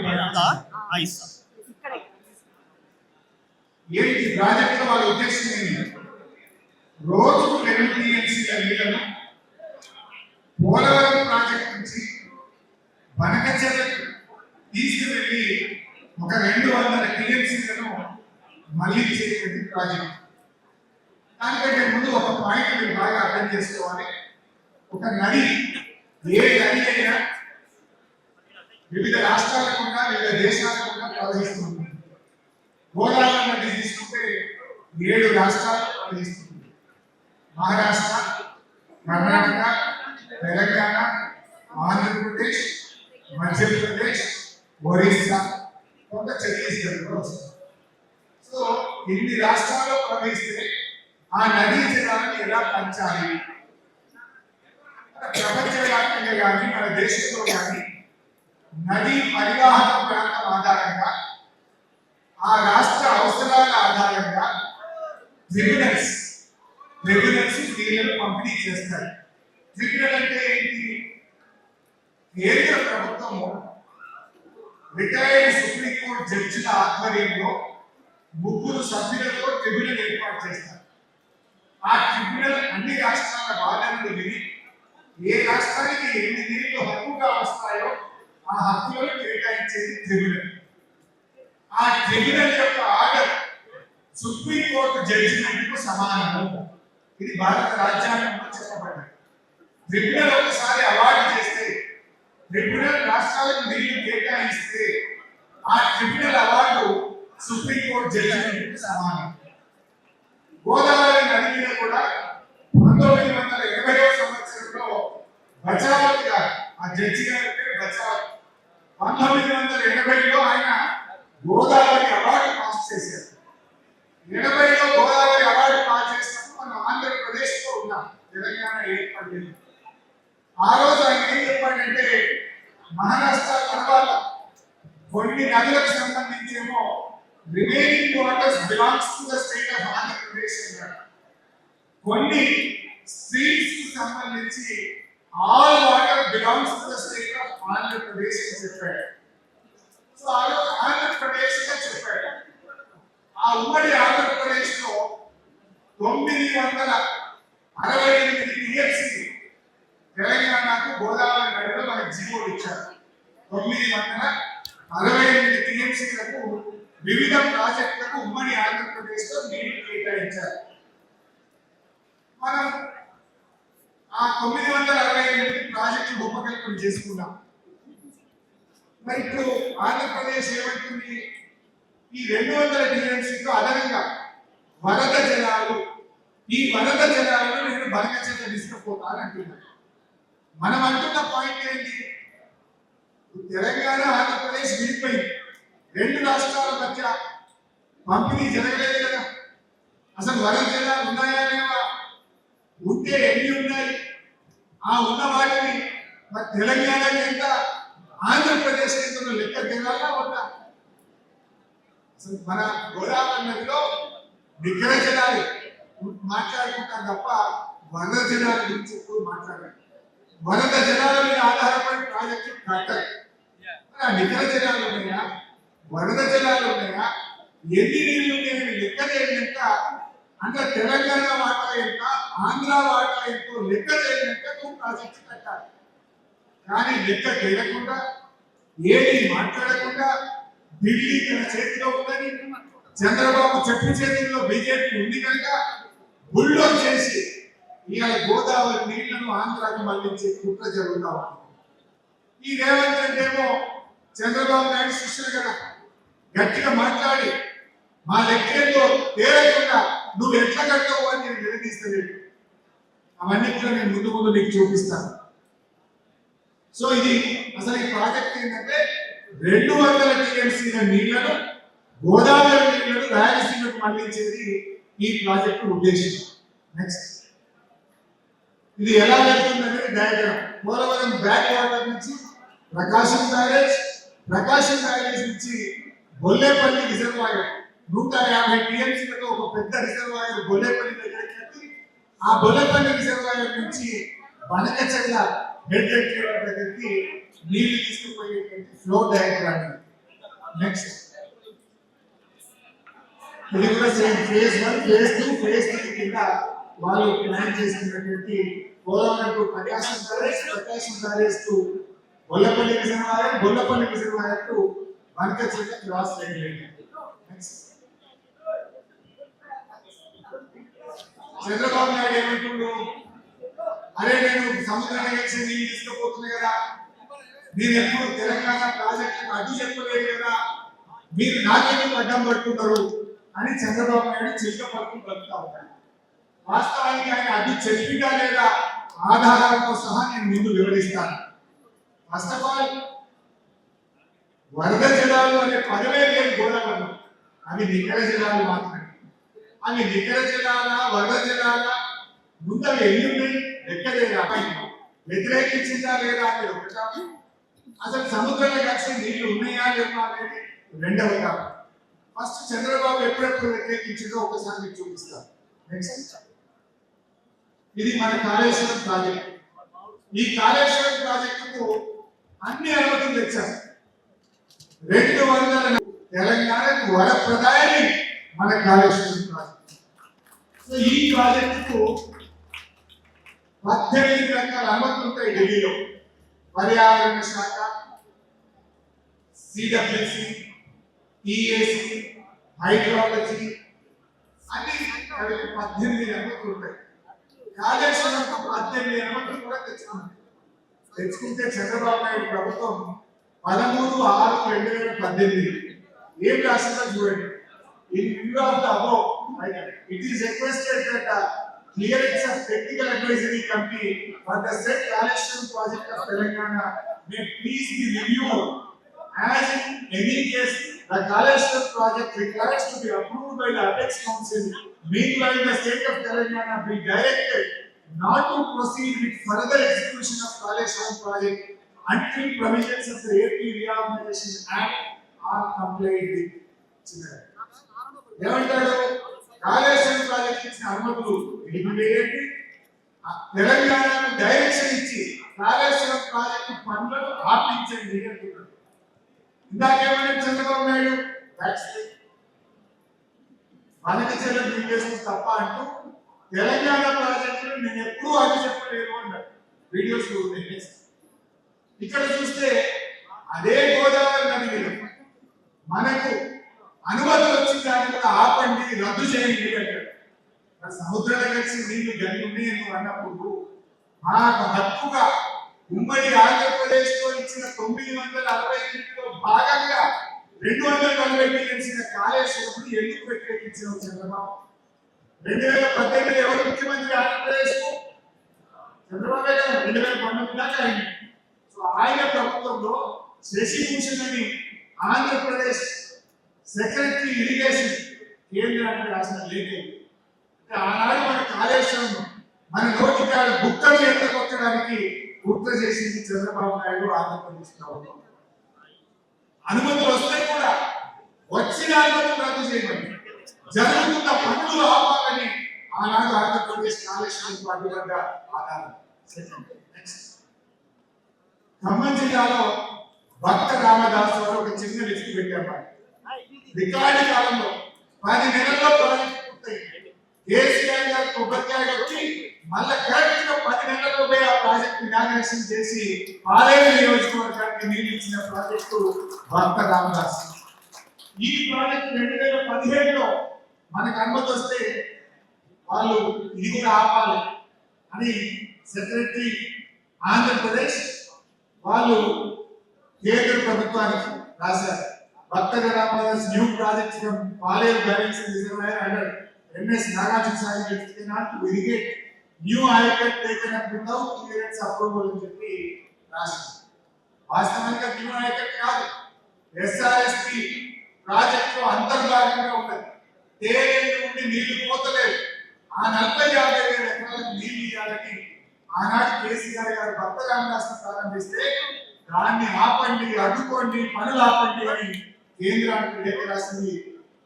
ఏంటి ప్రాజెక్టు వాళ్ళ ఉద్దేశం ఏంటి? రోజుకు 2 టీఎంసీల నీళ్లను పోలవరం ప్రాజెక్ట్ నుంచి బనకచెర్లకు తీసుకువెళ్ళి ఒక 200 టీఎంసీలను మళ్ళీ చేసేది ప్రాజెక్ట్. దానికంటే ముందు ఒక పాయింట్ మీరు బాగా అర్థం చేసుకోవాలి. ఒక నది, ఏ నది అయినా వివిధ రాష్ట్రాలకు కూడా వివిధ దేశాలకు కూడా ప్రవహిస్తుంది. గోదావరి నది తీసుకుంటే 7 రాష్ట్రాలు ప్రవహిస్తుంది. మహారాష్ట్ర, కర్ణాటక, తెలంగాణ, ఆంధ్రప్రదేశ్, మధ్యప్రదేశ్, ఒరిస్సా, కొంత ఛత్తీస్గఢ్ కూడా వస్తుంది. సో ఇన్ని రాష్ట్రాల్లో ప్రవహిస్తే ఆ నదీ జలాన్ని ఎలా పంచాలి? ప్రపంచవ్యాప్తంగా కానీ మన దేశంలో కానీ నదీ పరివాహక ప్రాంతం ఆధారంగా ఆ రాష్ట్ర అవసరాల ఆధారంగా ట్రిబ్యునల్స్ నీళ్లను పంపిణీ చేస్తారు. ట్రిబ్యునల్ అంటే ఏంటి? కేంద్ర ప్రభుత్వము రిటైర్డ్ సుప్రీంకోర్టు జడ్జిల ఆధ్వర్యంలో 3 సభ్యులతో ట్రిబ్యునల్ ఏర్పాటు చేస్తారు. ఆ ట్రిబ్యునల్ అన్ని రాష్ట్రాల బాధ్యతలు విని ఏ రాష్ట్రానికి ఎన్ని నీళ్లు హక్కుగా వస్తాయో ఆ హక్కులను కేటాయించేది ట్రిబ్యునల్. ఆ ట్రిబ్యునల్ యొక్క ఆర్డర్ సుప్రీంకోర్టు జడ్జిమెంట్కు సమానము. ఇది భారత రాజ్యాంగంలో చెప్పబడింది. ట్రిబ్యునల్ ఒకసారి అవార్డు చేస్తే, ట్రిబ్యునల్ రాష్ట్రాలకు నీళ్లు కేటాయిస్తే ఆ ట్రిబ్యునల్ అవార్డు సుప్రీంకోర్టు జడ్జిమెంట్కు సమానం. గోదావరి నది మీద కూడా 1980వ సంవత్సరంలో బచావత్ గారు, ఆ జడ్జి గారి పేరు బచావత్, 1980లో ఆయన గోదావరి అవార్డు పాస్ చేశారు. 80లో గోదావరి అవార్డు పాస్ చేసినప్పుడు మనం ఆంధ్రప్రదేశ్ లో ఉన్నాం, తెలంగాణ ఏర్పడింది. ఆ రోజు ఆయన ఏం చెప్పాడంటే, మహారాష్ట్ర తర్వాత కొన్ని నదులకు సంబంధించేమో remaining waters belongs to the state of Andhra Pradesh అన్నాడు. కొన్ని స్ట్రీమ్స్ కు సంబంధించి all water belongs to the state of Andhra Pradesh అని చెప్పాడు. సో ఆ రోజు ఆంధ్రప్రదేశ్ గా చెప్పాడు. ఆ ఉమ్మడి ఆంధ్రప్రదేశ్ లో 968 టీఎంసీ తెలంగాణకు గోదావరి నదిలో మనకు జీవోలు ఇచ్చారు. 968 టీఎంసీలకు వివిధ ప్రాజెక్టులకు ఉమ్మడి ఆంధ్రప్రదేశ్ లో నీళ్లు కేటాయించారు. మనం ఆ 968 ప్రాజెక్టులు రూపకల్పన చేసుకున్నాం. మరి ఇప్పుడు ఆంధ్రప్రదేశ్ ఏమంటుంది, ఈ 200 టీఎంసీతో అదనంగా వరద జలాలు, ఈ వరద జలాలను నేను బనకచెర్ల తీసుకుపోతాను అంటున్నాను. మనం అంటున్న పాయింట్ ఏంటి, తెలంగాణ ఆంధ్రప్రదేశ్ విడిపోయింది, 2 రాష్ట్రాల మధ్య పంపిణీ జరగలేదు కదా. అసలు వరద జలాలు ఉన్నాయా లేవా, ఉంటే ఎన్ని ఉన్నాయి, ఆ ఉన్న వాటిని మరి తెలంగాణకి ఎంత, ఆంధ్రప్రదేశ్ ఎంత లెక్క తినాలా వద్దా? అసలు మన గోదావరి నదిలో నికర జలాలు మాట్లాడుకుంటాం తప్ప వరద జలాల గురించి ఎప్పుడు మాట్లాడాలి. వరద జలాల మీద ఆధారపడి ప్రాజెక్టు కట్టాలి. నికర జలాలు ఉన్నాయా, వరద జలాలు ఉన్నాయా, ఎన్ని నీళ్లు ఉన్నాయని లెక్క చేయలేక, అంటే తెలంగాణ వాటా ఎంత, ఆంధ్ర వాటా ఎంతో లెక్క చేయలేక నువ్వు ప్రాజెక్టు కట్టాలి. కానీ లెక్క చేయకుండా, ఏది మాట్లాడకుండా, ఢిల్లీ తన చేతిలో ఉందని, చంద్రబాబు చెప్పు చేతుల్లో బీజేపీ ఉంది కనుక బుల్డోజ్ చేసి ఇవాళ గోదావరి నీళ్లను ఆంధ్రాకి మళ్లించే కుట్ర జరుగుతా ఉంది. ఈ రేవంత్ రెడ్డి ఏమో చంద్రబాబు నాయుడు శిష్యులు కదా, గట్టిగా మాట్లాడి మా లెక్కలో తేలకుండా నువ్వు ఎట్లా కట్టవు అని నేను నిలదీస్తలేదు. అవన్నీ కూడా నేను ముందు నీకు చూపిస్తాను. సో ఇది అసలు ఈ ప్రాజెక్ట్ ఏంటంటే 200 టీఎంసీల నీళ్లను, గోదావరి నీళ్లను రాయలసీమకు మళ్లించేది ఈ ప్రాజెక్టు ఉద్దేశం. నెక్స్ట్ ఇది ఎలా వెళ్తుందనేది డయాగ్రామ్. పోలవరం బ్యాక్ వాటర్ నుంచి ప్రకాశం బ్యారేజ్, ప్రకాశం బ్యారేజ్ నుంచి బొల్లేపల్లి రిజర్వాయర్ 150 టీఎంసీలతో ఒక పెద్ద రిజర్వాయర్ బొల్లేపల్లి దగ్గర కట్టి, ఆ బొల్లేపల్లి రిజర్వాయర్ నుంచి బనకచెర్ల హెడ్ దగ్గరికి నీళ్లు తీసుకుపోయేటువంటి ఫ్లో డయాగ్రామ్. నెక్స్ట్ ఇది కూడా సేమ్ ఫేజ్ 1, ఫేజ్ 2, ఫేజ్ 3 కింద వాళ్ళు ప్లాన్ చేసినటువంటి Polavaram to Prakasam barrage, Prakasam barrage to Bollapalli reservoir, Bollapalli reservoir to Banakacherla cross regulator. Next Chandrababu Naidu ఏమంటుండు, అరే నేను సముద్రాన్ని కలిసి నీళ్ళు తీసుకుపోతుంది కదా, మీరు ఎప్పుడు తెలంగాణ ప్రాజెక్టులకు అడ్డు చెప్పలేదు కదా, మీరు నాకెందుకు అడ్డం పట్టుకుంటారు అని చంద్రబాబు నాయుడు చిలుక పట్టుకుని బతుకుతా ఉంటాడు. వాస్తవానికి ఆయన అడ్డు చెప్పిగా లేదా ఆధారాలతో సహా నేను ముందు వివరిస్తాను. ఫస్ట్ ఆఫ్ ఆల్ వరద జలాలు అనే పదవే లేదు గోదావరిలో, అవి నికర జలాలు మాత్రమే. అవి నికర జలాల, వరద జలాల ముందు అవి ఎన్ని ఉన్నాయి లెక్కలేదా, వ్యతిరేకించిందా లేదా అనేది ఒకటా, అసలు సముద్రంలో కలిసి నీళ్లు ఉన్నాయా లేవా అనేది రెండవ కారణం. ఫస్ట్ చంద్రబాబు ఎప్పుడెప్పుడు వ్యతిరేకించిందో ఒకసారి మీకు చూపిస్తాను. నెక్స్ట్ ఇది మన కాళేశ్వరం ప్రాజెక్ట్. ఈ కాళేశ్వరం ప్రాజెక్టుకు అన్ని అనుమతులు తెచ్చాం. 200 తెలంగాణకు వరప్రదాయని మన కాళేశ్వరం ప్రాజెక్ట్. సో ఈ ప్రాజెక్టుకు 18 రకాల అనుమతులు ఉంటాయి ఢిల్లీలో. పర్యావరణ శాఖ, సిడబ్ల్యూసి, టిఏసి, హైడ్రాలజీ అన్ని 18 అనుమతులు ఉంటాయి. కాళేశ్వరంకు 18 అనుమతులు కూడా తెచ్చుకుంటే చంద్రబాబు నాయుడు ప్రభుత్వం 13/6/2018 ఏం రాసిందో చూడండి. In view of the above, it is requested that clearance of technical advisory committee for the said Kaleshwaram project of Telangana may please be reviewed. As in any case, the Kaleshwaram project requires to be approved by the Apex Council. Meanwhile, the state of Telangana be directed not to proceed with further execution of Kaleshwaram project until provisions of the AP Reorganization Act are complied with. ఏమంటాడు? కాళేశ్వరం ప్రాజెక్ట్ ఇచ్చిన అనుమతులు నిలిపివేయండి, తెలంగాణకు డైరెక్షన్ ఇచ్చి కాళేశ్వరం ప్రాజెక్టు పనులను ఆపించండి అంటున్నాడు. ఇందాకేమైనా చంద్రబాబు నాయుడు మనకి చెల్లెలు వీడియోస్ తప్ప అంటూ తెలంగాణ ప్రాజెక్టులు నేను ఎప్పుడూ అది చెప్పలేదు అన్నాడు. వీడియోస్ ఇక్కడ చూస్తే అదే గోదావరి నది మీద మనకు అనుమతులు వచ్చిన దాన్ని కూడా ఆపండి, రద్దు చేయండి అంటాడు. సముద్రంలో కలిసి నీళ్లు గల్లి అన్నప్పుడు మాకు హక్కుగా ఉమ్మడి ఆంధ్రప్రదేశ్ లో ఇచ్చిన 960 భాగంగా 240 మిలియన్ల కాళేశ్వరం ఎందుకు వ్యతిరేకించిన చంద్రబాబు? 2018 ఎవరు ముఖ్యమంత్రి ఆంధ్రప్రదేశ్ కు? చంద్రబాబు గారు 2019 దాకా అయింది. సో ఆయన ప్రభుత్వంలో శశిభూషణ్ అని ఆంధ్రప్రదేశ్ సెక్రటరీ ఇరిగేషన్ కేంద్రానికి రాసిన లేఖ. ఆనాడు మన కాళేశ్వరం మన నోటికాడ బుక్కలు ఎత్తకొట్టడానికి కుట్ర చేసింది చంద్రబాబు నాయుడు ఆంధ్రప్రదేశ్ ప్రభుత్వం. అనుమతులు వస్తే కూడా వచ్చిన అనుమతులు రద్దు చేయమని, జరుగుతున్న పనులు ఆపాలని ఆనాడు ఆంధ్రప్రదేశ్ కాళేశ్వరం పార్టీ వద్ద ఆధారం. ఖమ్మం జిల్లాలో భక్త రామదాస్ వారు ఒక చిన్న లిస్ట్ పెట్టారు. రికార్డు కాలంలో 10 నెలల్లో ప్రాజెక్ట్ పూర్తయింది. కేసీఆర్ గారు కొబ్బరికాయలు వచ్చి మళ్ళా కరెక్ట్ గా 10 నెలల్లో పోయి ఆ ప్రాజెక్ట్ ఇనాగ్రేషన్ చేసి పాలేరు నియోజకవర్గానికి నీళ్ళు ఇచ్చిన ప్రాజెక్టు భక్త రామదాస్. ఈ ప్రాజెక్ట్ 2017లో మనకు అనుమతి వస్తే వాళ్ళు ఇది కూడా ఆపాలి అని సెక్రటరీ ఆంధ్రప్రదేశ్ వాళ్ళు కేంద్ర ప్రభుత్వానికి రాశారు. Bhakta Ramadas new project from Paleru balance reservoir under MS Nagarjuna Sagar cannot irrigate new adequate taken up without clearance approval అని చెప్పి రాశారు. వాస్తవానికి న్యూ adequate కాదు, SRSP ప్రాజెక్ట్ లో అంతర్భాగంగా ఉంటుంది. తేలింది ఉండి నీళ్లు పోతలేదు. ఆ 40-50 వేల ఎకరాలకు నీళ్లు ఇవ్వాలని ఆనాడు కేసీఆర్ గారు భక్త రామదాస్ ప్రారంభిస్తే దాన్ని ఆపండి, అడ్డుకోండి, పనులు ఆపండి అని కేంద్రానికి లేఖ రాసింది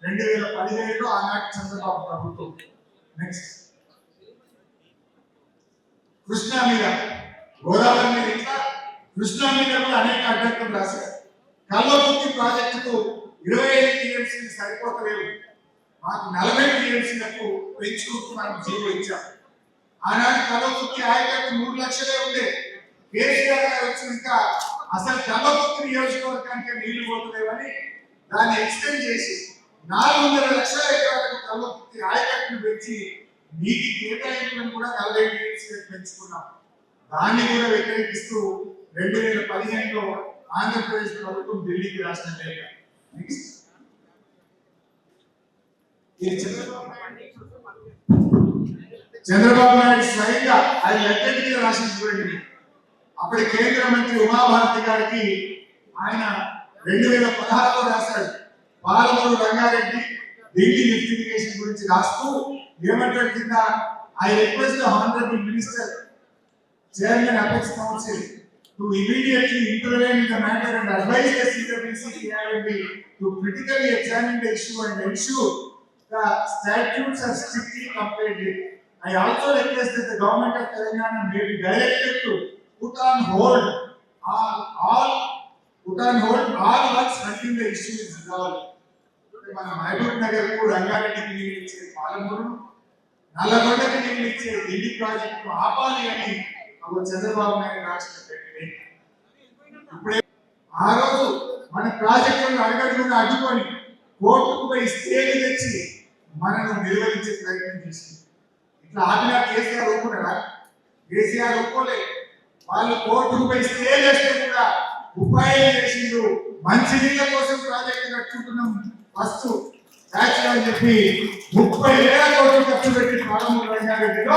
2017లో ఆనాటి చంద్రబాబు ప్రభుత్వం. నెక్స్ట్ కృష్ణా మీద, గోదావరి మీద, ఇట్లా కృష్ణా మీద కూడా అనేక అడ్డంకులు రాశారు. కల్వకుర్తి ప్రాజెక్టుకు 25 టీఎంసీ సరిపోతలేవు, మాకు 40 టీఎంసీలకు పెంచుకుంటూ మనం జీవో ఇచ్చాం. ఆనాటి కల్వకుర్తి ఆయకట్టు 3 లక్షలే ఉండే. కేసీఆర్ గారు వచ్చినాక అసలు కల్వకుర్తి నియోజకవర్గానికి నీళ్లు పోతలేవని దాన్ని ఎక్స్టెండ్ చేసి 400 లక్షల ఎకరాలకు కల్వకుర్తి ఆయకట్టును పెంచి నీటి కేటాయింపులను కూడా 40 టీఎంసీలకు పెంచుకున్నాం. దాన్ని కూడా వ్యతిరేకిస్తూ 2015లో ఆంధ్రప్రదేశ్ ప్రభుత్వం ఢిల్లీకి రాసిన లేఖ. చంద్రబాబు నాయుడు స్వయంగా అది లెక్కటిగా రాసిన చూడండి. అప్పటి కేంద్ర మంత్రి ఉమాభారతి గారికి ఆయన 2016లో రాశాడు. పాలమూరు రంగారెడ్డి ఢిల్లీ లిఫ్టిఫికేషన్ గురించి రాస్తూ ఏమంటాడు కింద, I request the honourable minister chairman apex council to immediately intervene in the matter and advise the CWC PRB to critically examine the issue and ensure the statutes are strictly complied with. I also request that the government of Telangana may be directed to put on hold all put on hold all works until the issue is resolved. మన మహబూబ్ నగర్ కు రంగారెడ్డికి నీళ్ళు ఇచ్చే పాలమూరు, నల్లగొండకి నీళ్ళు ఇచ్చే ఢిల్లీ ప్రాజెక్టు ఆపాలి అని ఒక చంద్రబాబు నాయుడు రాష్ట్ర పెట్టింది. ఇప్పుడే ఆ రోజు మన ప్రాజెక్టులను అడగడుగున అడ్డుకొని కోర్టుకు పోయి స్టేలు తెచ్చి మనను నిర్వహించే ప్రయత్నం చేసింది. ఇట్లా ఆపినా కేసీఆర్ ఒప్పుకున్నాడా? కేసీఆర్ ఒప్పుకోలేదు. వాళ్ళు కోర్టుకు పోయి స్టే చేస్తే కూడా ఉపాయం చేసిండు. మంచి నీళ్ళ కోసం ప్రాజెక్టు కట్టుకుంటున్నాం ఫస్ట్ ట్యాక్స్ అని చెప్పి 30,000 కోట్లు ఖర్చు పెట్టి పాలమూరు రంగారెడ్డిలో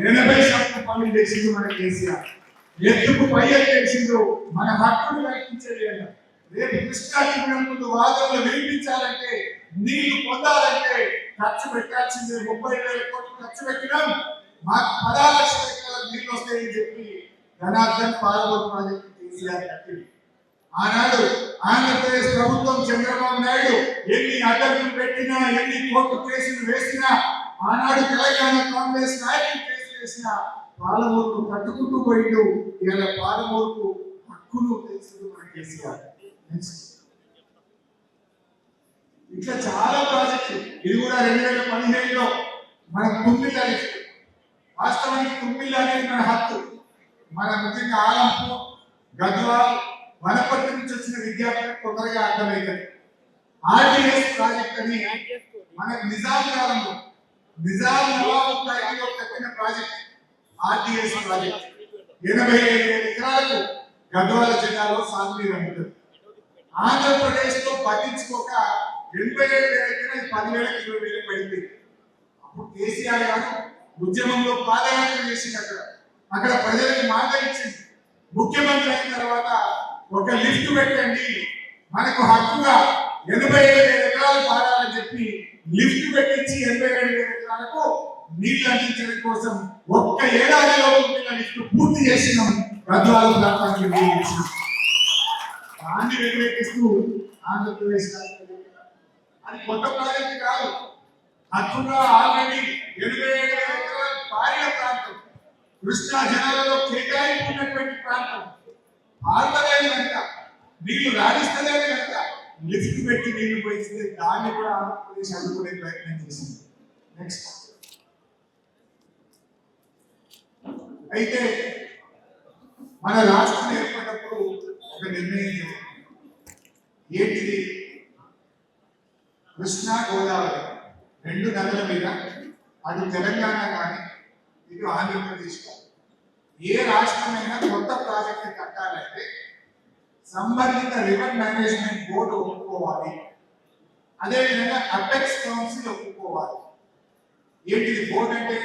80% పనులు చేసిండు మన కేసీఆర్. ఎత్తుకు పై చేసిండు. మన హక్కును రక్షించేది కదా. రేపు కృష్ణా ట్రిబ్యునల్ ముందు వాదనలు వినిపించాలంటే, నీళ్లు పొందాలంటే ఖర్చు పెట్టాల్సిందే. 30,000 కోట్లు ఖర్చు పెట్టినాం, మాకు 16 లక్షల ఎకరాల నీళ్లు వస్తాయని చెప్పి ధనార్దన్ పాలమూరు ప్రాజెక్టు కేసీఆర్ కట్టింది. ఆనాడు ఆంధ్రప్రదేశ్ ప్రభుత్వం చంద్రబాబు నాయుడు ఎన్ని అడ్డంకులు పెట్టినా, ఎన్ని కోర్టు కేసులు వేసినా, ఆనాడు తెలంగాణ కాంగ్రెస్ నాయకులు కేసులు వేసినా పాలమూరుకు కట్టుకుంటూ పోయిండు. ఇలా పాలమూరుకు హక్కును తెలుసు మన కేసీఆర్. ఇట్లా చాలా ప్రాజెక్టులు. ఇది కూడా 2017లో మన తుమ్మిళ్ళ లిస్టు. వాస్తవానికి తుమ్మిళ్ళ అనేది మన హక్కు. మన ముఖ్యంగా ఆలంపు, గద్వాల్, వనపర్తి నుంచి వచ్చిన విద్యార్థులకు తొందరగా అర్థమవుతుంది. ఆర్టీఎస్ ప్రాజెక్ట్ అని మనకు నిజాం కాలంలో నిజాం నవాబు టైంలో కట్టిన ప్రాజెక్ట్ ఆర్టీఎస్ ప్రాజెక్ట్ 85,000 ఎకరాలకు గద్వాల జిల్లాలో సాగునీరు అందుతుంది. ఆంధ్రప్రదేశ్ లో పట్టించుకోక 87,000 ఎకరాలు 10,000 కిలోమీటర్లు పడింది. అప్పుడు కేసీఆర్ గారు ఉద్యమంలో పాదయాత్ర చేసింది. అక్కడ ప్రజలకు మాట ఇచ్చింది. ముఖ్యమంత్రి అయిన తర్వాత ఒక లిఫ్ట్ పెట్టండి, మనకు హక్కుగా 87,000 ఎకరాలు పాడాలని చెప్పి లిఫ్ట్ పెట్టించి 87,000 ఎకరాలకు నీళ్లు అందించడం కోసం ఒక్క ఏడాదిలో లిఫ్ట్ పూర్తి చేసినాం. గద్వాల ప్రాంతానికి నీళ్ళు ఇచ్చినాం. దాన్ని వ్యతిరేకిస్తూ ఆంధ్రప్రదేశ్ అది కొత్త ప్రాజెక్టు కాదు. హక్కుగా ఆల్రెడీ 87,000 ఎకరాలు పారిన ప్రాంతం, కృష్ణా జలాలలో కేటాయింపు ఉన్నటువంటి ప్రాంతం. ఆల్రెడీ కనుక నీళ్లు రాణిస్తలేదు కనుక లిఫ్ట్ పెట్టి నీళ్లు పోయిస్తే దాన్ని కూడా ఆంధ్రప్రదేశ్ అడ్డుకునే ప్రయత్నం చేసింది. నెక్స్ట్ అయితే మన రాష్ట్రం ఏర్పడినప్పుడు ఒక నిర్ణయం జరిగింది. ఏంటిది? కృష్ణా గోదావరి 2 నదుల మీద అటు తెలంగాణ కానీ ఇటు ఆంధ్రప్రదేశ్ కానీ ఏ రాష్ట్రమైనా కొత్త ప్రాజెక్టు కట్టాలంటే సంబంధిత రివర్ మేనేజ్మెంట్ బోర్డు ఒప్పుకోవాలి. అదేవిధంగా అపెక్స్ కౌన్సిల్ ఒప్పుకోవాలి. ఏంటిది బోర్డు అంటే?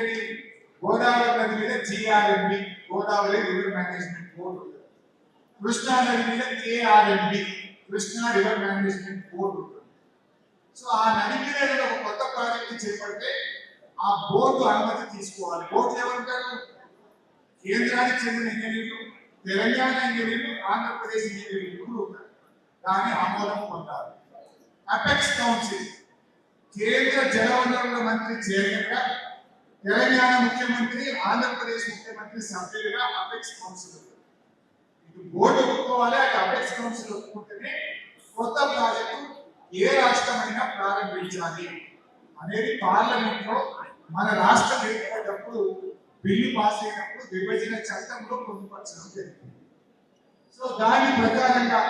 గోదావరి నది మీద GRMB Godavari river management board, Krishna నది మీద KRMB Krishna river management board. So ఆ నది మీద ఒక కొత్త ప్రాజెక్టు చేపడితే ఆ బోర్డు అనుమతి తీసుకోవాలి. బోర్డు ఏమంటారు? కేంద్రానికి చెందిన ఇంజనీర్లు, తెలంగాణ ఇంజనీర్లు, ఆంధ్రప్రదేశ్ ఇంజనీర్లు దాన్ని ఆమోదం పొందాలి. అపెక్స్ కౌన్సిల్ కేంద్ర జలవనరుల మంత్రి చైర్మన్ గా, తెలంగాణ ముఖ్యమంత్రి, ఆంధ్రప్రదేశ్ ముఖ్యమంత్రి సభ్యులుగా అపెక్స్ కౌన్సిల్. ఇటు బోర్డు ఒప్పుకోవాలి, అటు అపెక్స్ కౌన్సిల్ ఒప్పుకుంటేనే కొత్త ప్రాజెక్టు ఏ రాష్ట్రమైనా ప్రారంభించాలి అనేది పార్లమెంట్ లో మన రాష్ట్రం ఏర్పడినప్పుడు బిల్లు పాస్ అయినప్పుడు విభజన చట్టంలో పొందుపరచడం జరిగింది. సో దాని ప్రకారంగా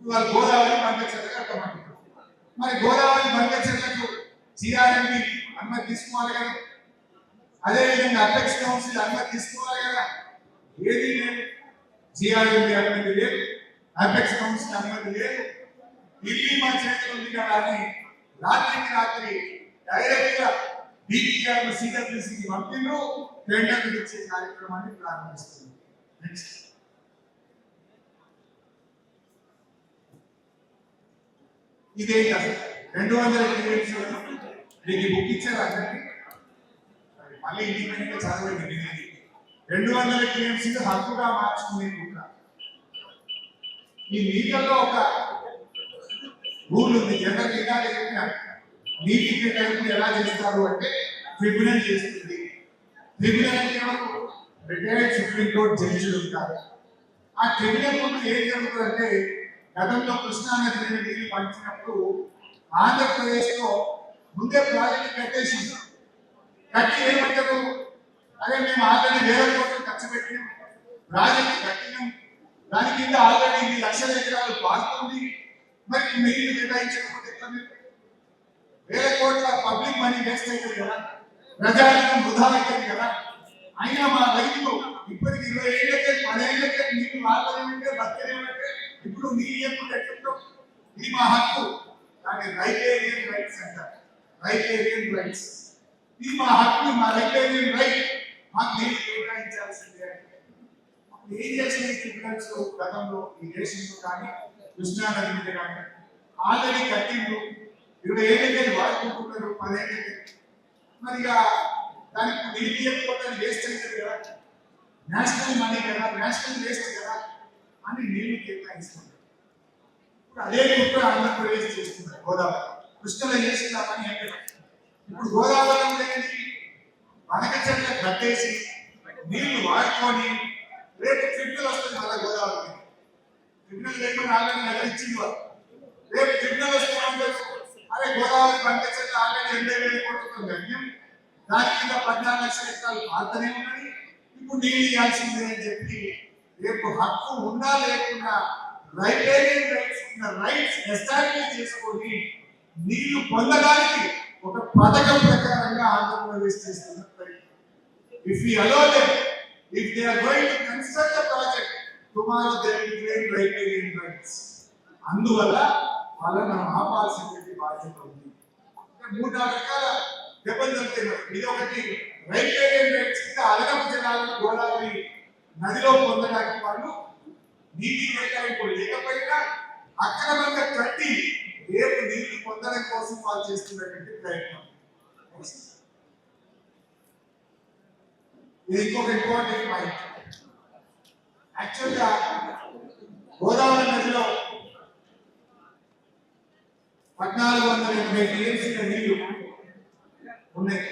వాళ్ళు గోదావరి బంకచెర్ల కట్టమంటున్నారు. మరి గోదావరి బంకచెర్లకు GRMB అనుమతి తీసుకోవాలి కదా, అదేవిధంగా అపెక్స్ కౌన్సిల్ అనుమతి తీసుకోవాలి కదా. ఏది లేదు. GRMB అనుమతి లేదు, అపెక్స్ కౌన్సిల్ అనుమతి లేదు. ఢిల్లీ మా చేతిలో ఉంది కదా అని రాత్రికి రాత్రి డైరెక్ట్ గా DPR CWCకి పంపిణీ టెండర్లు ఇచ్చే కార్యక్రమాన్ని ప్రారంభిస్తుంది. నెక్స్ట్ ఇదేంటి అసలు 200 టీఎంసీ దీనికి బుక్ ఇచ్చారు అందరికి. మళ్ళీ ఇండిపెండెంట్ చదవండి. 200 టీఎంసీలు హక్కుగా మార్చుకునే కుట్ర. ఈ నీళ్ళలో ఒక రూల్ ఉంది. జనరల్ ఇలాగే చెప్పినారు. నీటి కేటాయింపు ఎలా చేస్తారు అంటే ట్రిబ్యునల్ చేస్తుంది. ట్రిబ్యునల్ అంటే రిటైర్డ్ సుప్రీం కోర్టు జడ్జిలు ఉంటారు. ఆ ట్రిబ్యునల్ ముందు ఏం జరుగుతుందంటే గతంలో కృష్ణా నది నీళ్లు పంచినప్పుడు ఆంధ్రప్రదేశ్ లో ముందే ప్రాజెక్ట్ కట్టేసింది. కట్టి ఏమంటారు, అదే మేము ఆల్రెడీ వేల కోట్లు ఖర్చు పెట్టినాం, ప్రాజెక్ట్ కట్టినాం, దాని కింద ఆల్రెడీ 2 లక్షల ఎకరాలు పారుతుంది, మరి నీళ్లు కేటాయించకపోతే ఎట్లా? మీరు వేల కోట్ల పబ్లిక్ మనీ వేస్ట్ అవుతుంది కదా, ప్రజాధనం వృధా అవుతుంది కదా. అయినా మా రైతులు ఇప్పటికి 20 ఏళ్ళకే 10 ఏళ్ళకే నీళ్లు వాడలేమంటే బతకలేమంటే ఇప్పుడు నీళ్ళు ఎప్పుడు ఎట్లుంటాం? ఇది మా హక్కు. దాన్ని రైటేరియన్ రైట్స్ అంటారు. రైటేరియన్ రైట్స్ ఇది మా హక్కు, మా రైటేరియన్ రైట్. మాకు నీళ్ళు కేటాయించాల్సిందే. ఏం చేసిన ట్రిబ్యునల్స్ గతంలో ఈ దేశంలో కానీ కృష్ణా నది మీద కానీ ఆల్రెడీ కట్టిండ్రు, 20 ఏళ్ళకే వాడుకుంటున్నారు, 10 ఏళ్ళకే. మరి దానికి నీళ్ళు ఇవ్వకపోతే వేస్ట్ అవుతుంది కదా, నేషనల్ మనీ కదా, నేషనల్ వేస్ట్ కదా అని నీళ్లు కేటాయిస్తున్నారు. ఇప్పుడు అదే కుట్ర ఆంధ్రప్రదేశ్ చేస్తున్నారు. గోదావరి కృష్ణలో చేసిన పని ఏంటంటే ఇప్పుడు గోదావరి అనేది వనక చెట్ల కట్టేసి నీళ్లు వాడుకొని రేపు ట్రిబ్యునల్ వస్తుంది. మళ్ళీ గోదావరికి ట్రిబ్యునల్ లేకుండా ఆల్రెడీ నగరించింది వాళ్ళు. రేపు ట్రిబ్యునల్ వస్తే అదే గోదావరి వనక చెట్లు ఆల్రెడీ 80,000 కోట్లతో గమ్యం, దాని కింద 14 లక్షల ఎకరాలు పారుతూనే ఉన్నాయి. ఇప్పుడు నీళ్ళు ఇవ్వాల్సిందే అని చెప్పి రేపు హక్కు ఉన్నా లేకుండా రైటేరియన్ రైట్స్ ఉన్న రైట్స్ ఎస్టాబ్లిష్ చేసుకొని నీళ్లు పొందడానికి ఒక పథకం ప్రకారంగా ఆంధ్రప్రదేశ్ చేస్తున్న ప్రయత్నం. If we allow them, if they are going to construct a project, tomorrow they will claim riparian rights. అందువల్ల వాళ్ళని ఆపాల్సినటువంటి బాధ్యత ఉంది. 3-4 రకాల దెబ్బలు జరుగుతున్నాయి. ఇది ఒకటి, రైటేరియన్ రైట్స్ కింద అదనపు జలాలను గోదావరి నదిలో పొందడానికి వాళ్ళు నీటి కేటాయింపు లేకపోయినా అక్రమంగా కట్టి రేపు నీళ్లు పొందడం కోసం వాళ్ళు చేస్తున్నటువంటి ప్రయత్నం. ఇది ఇంకొక ఇంపార్టెంట్ పాయింట్. యాక్చువల్గా గోదావరి నదిలో 1480 టీఎంసీల నీళ్లు ఉన్నాయి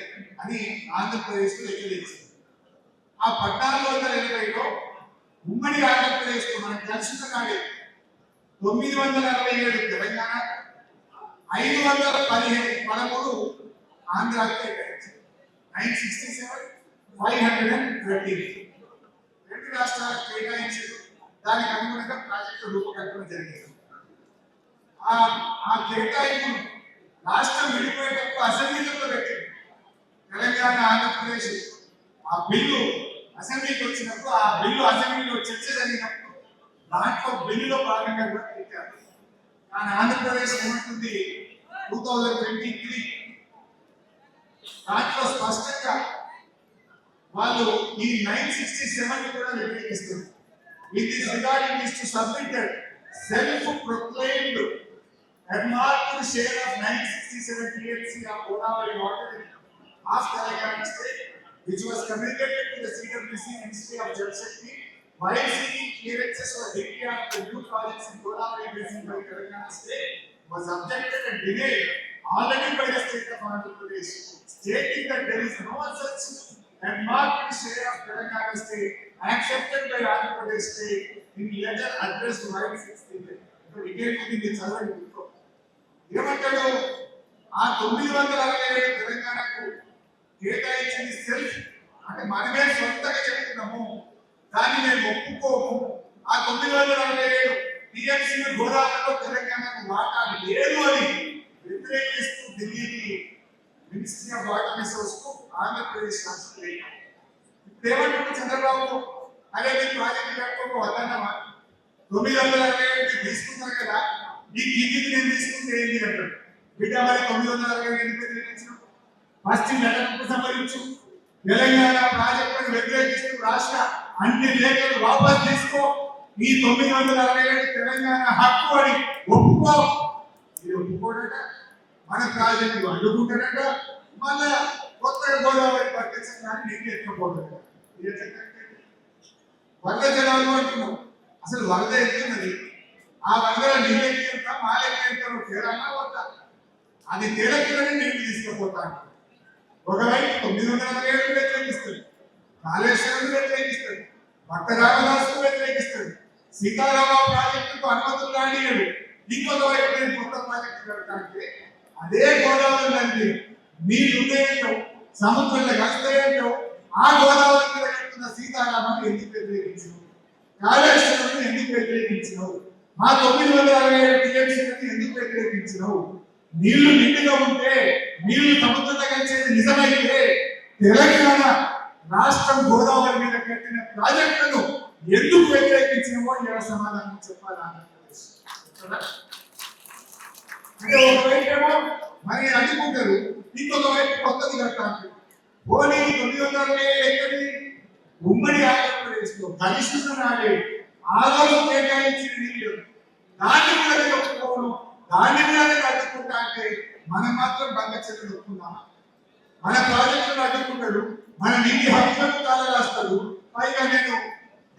అని ఆంధ్రప్రదేశ్ లో లెక్క తెలిసింది. ఆ 1480లో ఉమ్మడి ఆంధ్రప్రదేశ్ లో మనకు తెలిసిన కాడే 967 తెలంగాణ, 513 ఆంధ్రాకి కేటాయించారు. 967, 513 రెండు రాష్ట్రాలకు కేటాయించారు. దానికి అనుగుణంగా ప్రాజెక్టు రూపకల్పన జరిగింది. ఆ కేటాయింపు రాష్ట్రం విడిపోయేటప్పుడు అసెంబ్లీలో పెట్టింది. తెలంగాణ ఆంధ్రప్రదేశ్ ఆ బిల్లు అసెంబ్లీకి వచ్చినప్పుడు, ఆ బిల్లు అసెంబ్లీలో చర్చ జరిగినప్పుడు దాంట్లో బిల్లులో భాగంగా కూడా పెట్టారు. కానీ ఆంధ్రప్రదేశ్ ఏమంటుంది 2023 దాంట్లో స్పష్టంగా వాళ్ళు ఈ 967 కూడా వ్యతిరేకిస్తారు. With this regard, it is to submitted self-proclaimed earmarked share of 967 TMC of Godavari water of Telangana state, which was communicated to the CWC Ministry of Jal Shakti while seeking clearances for DPR of the new projects in Godavari basin by Telangana state, was objected and denied already by the state of Andhra Pradesh, stating that there is no such earmarked share of Telangana state accepted by Andhra Pradesh state in letter addressed to White 16. So again, ఇది చదవండి. ఏమంటాడు, ఆ 967 తెలంగాణకు కేటాయించింది సెల్ఫ్ అంటే మనమే సొంతంగా చెప్తున్నాము, దాన్ని మేము ఒప్పుకోము. ఆ 967 టీఎంసీలు గోదావరిలో తెలంగాణకు వాటా లేదు అని వ్యతిరేకిస్తూ ఢిల్లీకి మినిస్ట్రీ ఆఫ్ వాటర్ రిసోర్స్ కు ఆంధ్రప్రదేశ్ రాష్ట్రం ఇప్పుడు ఏమంటున్నారు చంద్రబాబు, అదే మీరు ప్రాజెక్టు కట్టుకోకు వద్దన్నమా, 967 తీసుకున్నారు కదా, ఈ కిందికి నేను తీసుకుంటే ఏంటి అంటాడు. బిడ్డ మరి 968 ఫస్ట్ లెటర్ సంబంధించు తెలంగాణ ప్రాజెక్టును వ్యతిరేకిస్తూ రాష్ట్ర అన్ని లేఖలు వాపస్ తీసుకో, ఈ 967 తెలంగాణ హక్కు అని ఒప్పుకో. ఇది ఒప్పుకోడట, మన ప్రాజెక్టు అడ్డుకుంటాడట, మళ్ళా కొత్తగా గోదావరి పట్టించడానికి నీకు ఎత్తుకోడట. వరద జలాలు అంటున్నాం, అసలు వరద ఎత్తున్నది, ఆ వరదలో నీళ్ళు ఎక్కింటా మాలెక్క ఎత్తాను తేడానా వద్దా, అది తేలకిందని నీళ్ళు తీసుకుపోతాను. ఒకవైపు 967 వ్యతిరేకిస్తుంది, కాళేశ్వరం వ్యతిరేకిస్తుంది, భక్త రామదాసు వ్యతిరేకిస్తుంది, సీతారామ ప్రాజెక్టుకు అనుమతులు రానియడు. ఇంకొక వైపు నేను కొత్త ప్రాజెక్టు కడతానంటే అదే గోదావరి నది నీళ్లు ఉన్నాయంటో సముద్రంలో కలుస్తాయంటో ఆ గోదావరి మీద కడుతున్న సీతారామను ఎందుకు వ్యతిరేకించవు? కాళేశ్వరం ఎందుకు వ్యతిరేకించవు? మా 967 టీఎంసీలను ఎందుకు వ్యతిరేకించవు? నీళ్లు నిండుగా ఉంటే నీళ్లు సముద్రంలో కలిసేది నిజమైతే తెలంగాణ రాష్ట్రం గోదావరి మీద కట్టిన ప్రాజెక్టులను ఎందుకు వ్యతిరేకించినవో ఎలా సమాధానం చెప్పాలి ఆంధ్రప్రదేశ్? అంటే ఒకవైపు ఏమో మరి అనుకుంటారు, ఇంకొక వైపు కొత్తది కట్టాలి. పోనీ 900 ఎక్కడి ఉమ్మడి ఆంధ్రప్రదేశ్ లో కలిసిన నాడే ఆ రోజు కేటాయించిన నీళ్లు దాన్ని కూడా ఒప్పుకోవడం, దాన్ని కూడా అడ్డుకుంటా అంటే మనం మాత్రం బంగచెట్లు ఒప్పుకున్నామా? మన ప్రాజెక్టులు అడ్డుకుంటాడు, మన నీటి హక్కులను కాలరాస్తాడు, పైగా నేను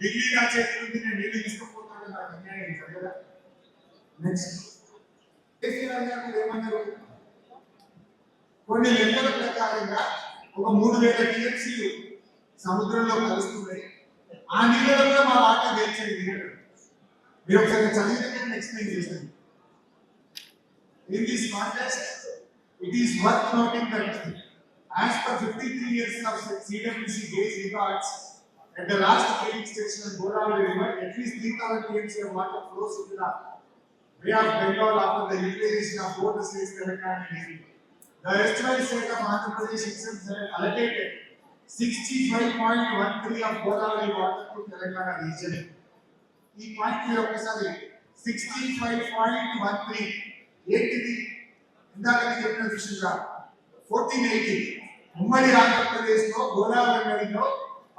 ఢిల్లీ నా చేతి నుంచి నేను నీళ్లు తీసుకుపోతాను, నాకు అన్యాయం కదా. నెక్స్ట్ కేసీఆర్ గారు ఏమన్నారు? కొన్ని లెక్కల ప్రకారంగా ఒక 3000 టీఎంసీలు సముద్రంలో కలుస్తున్నాయి, ఆ నీళ్ళలో మా వాటా తెచ్చేది. మీరు ఒకసారి చదివితే నేను ఎక్స్ప్లెయిన్ చేస్తాను. In this context, it is worth noting that as per 53 years of CWC base records, at the last filling station of Godavari River, at least 3000 TMC of water flows into the Bay of Bengal after the utilization of both the states Telangana and AP. The estimated state of Andhra Pradesh itself has allocated 65.13 of Godavari water to Telangana region. ఈ పాయింట్ మీరు ఒకసారి 65.13 ఏంటిది? ఇందాక చెప్పిన విషయంగా 1480 ఉమ్మడి ఆంధ్రప్రదేశ్ లో గోదావరి నదిలో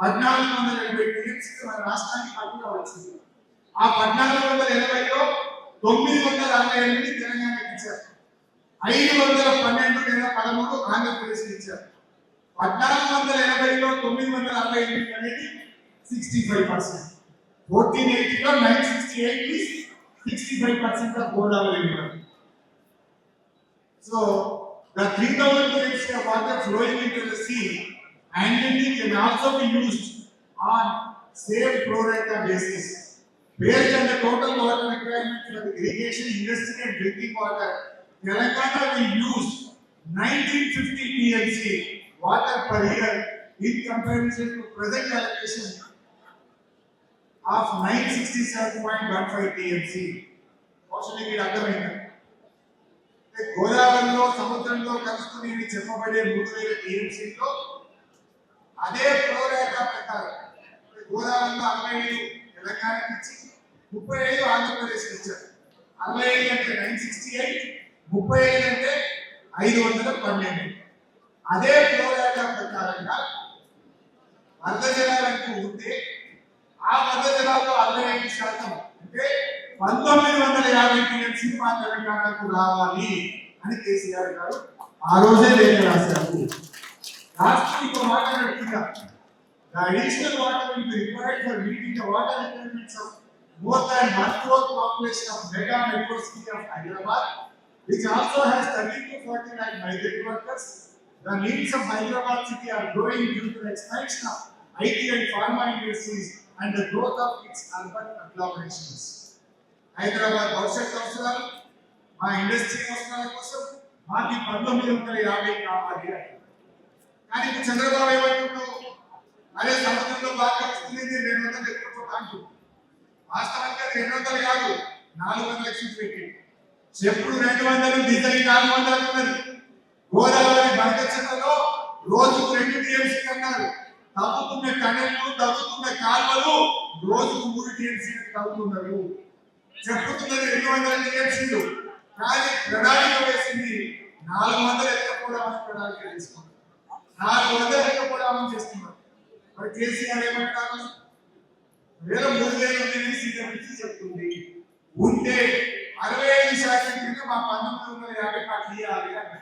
1480 టీఎంసీ మన రాష్ట్రానికి హక్కుగా వచ్చింది. ఆ 1480లో 968 తెలంగాణకి ఇచ్చారు, 512 లేదా 13 ఆంధ్రప్రదేశ్ ఇచ్చారు. 1480లో 968 అనేది 65%. 1480లో 968 is 65% of Godavari River. So the 3000 TMC of water flowing into the sea annually can also be used on same pro rata basis. Based on the total water requirement for the irrigation, industry and drinking water, Telangana will use 1950 TMC water per year in comparison to present allocation of 967.15 TMC. Actually, it అర్థమైంది. గోదావరిలో సముద్రంలో కలుసుకుని చెప్పబడే 3000 టీఎంసీలో అదే ప్రోరేటా ప్రకారం గోదావరిలో 65 తెలంగాణకి ఇచ్చి 35 ఆంధ్రప్రదేశ్కి ఇచ్చారు. 65 అంటే 968, 35 అంటే 512. అదే ప్రోరేటా ప్రకారంగా వరద జలాలకు ఉంటే ఆ వరద జలాల్లో 65% అంటే 1950 టీఎంసీ మా తెలంగాణకు రావాలి అని కేసీఆర్ గారు ఆ రోజే లేఖ రాశారు. రాష్ట్రం ఇంకో మాట నడుపుతున్నా, the additional water will be required for meeting the water requirements of more than 1 crore population of mega metro city of Hyderabad, which also has 30 to 40 lakh migrant workers. The needs of Hyderabad city are growing due to the expansion of IT and pharma industries and the growth of its urban agglomerations. Hyderabad భవిష్యత్ అవసరాలు, మా ఇండస్ట్రీ అవసరాల కోసం మాకు 1950 కావాలి. కానీ ఇప్పుడు చంద్రబాబు ఏమంటున్నాడు? అదే సముద్రంలో బాగా వస్తుంది 200 ఎక్కువ. వాస్తవానికి 200 కాదు, 400 లక్షలు పెట్టి చెప్పుడు 200, డీజిల్ 400 ఉన్నది. గోదావరి బంకచెట్లలో రోజుకు 2 టీఎంసీ అన్నారు. తవ్వుతున్న టనెళ్ళు, తవ్వుతున్న కాలువలు రోజుకు 3 టీఎంసీ తవ్వుతున్నారు. చెప్పుతున్నది 200 టీఎంసీలు, కానీ ప్రణాళిక వేసింది 400 ఎక్కకపోవడానికి ప్రణాళిక వేసుకున్నారు. 400 ఎక్కకపోవడానికి చేస్తున్నారు. మరి కేసీఆర్ ఏమంటారు? 3000 ఉందని సీఎంసీ చెప్తుంది. ఉంటే 65% కింద మా 1950 కోట్లు ఇవ్వాలి అంటే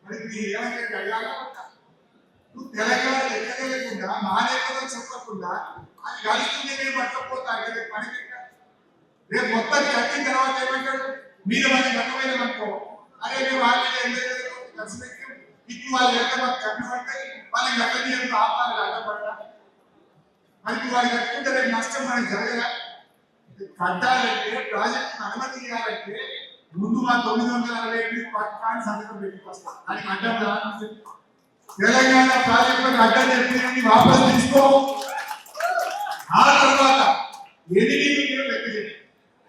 మరి మీరు ఏమంటే అడగాలా? నువ్వు తెలంగాణ ఎక్కగలేకుండా మా లెక్కలో చెప్పకుండా అది కలుస్తుంది నేను పట్టకపోతా పనికి. రేపు మొత్తం కట్టిన తర్వాత ఏమంటాడు? మీరు వాళ్ళకి రకమైన అనుకో, అరే మేము వాళ్ళకి ఖర్చు పెట్టాం, ఇప్పుడు వాళ్ళు ఎంత మాకు కట్టు పడతాయి, వాళ్ళకి గత ఆపాలి అడ్డపడ్డా, మనకి వాళ్ళు కట్టుకుంటే రేపు నష్టం మనకి జరగదా? కట్టాలంటే ప్రాజెక్ట్ అనుమతి ఇవ్వాలంటే ముందు మా 968 పక్కాన్ని సంతకం పెట్టుకొస్తాం. దానికి అడ్డం రాదు. తెలంగాణ ప్రాజెక్టులకు అడ్డం చెప్పి వాపస్ తీసుకో. ఆ తర్వాత 8 లెక్క చెప్పి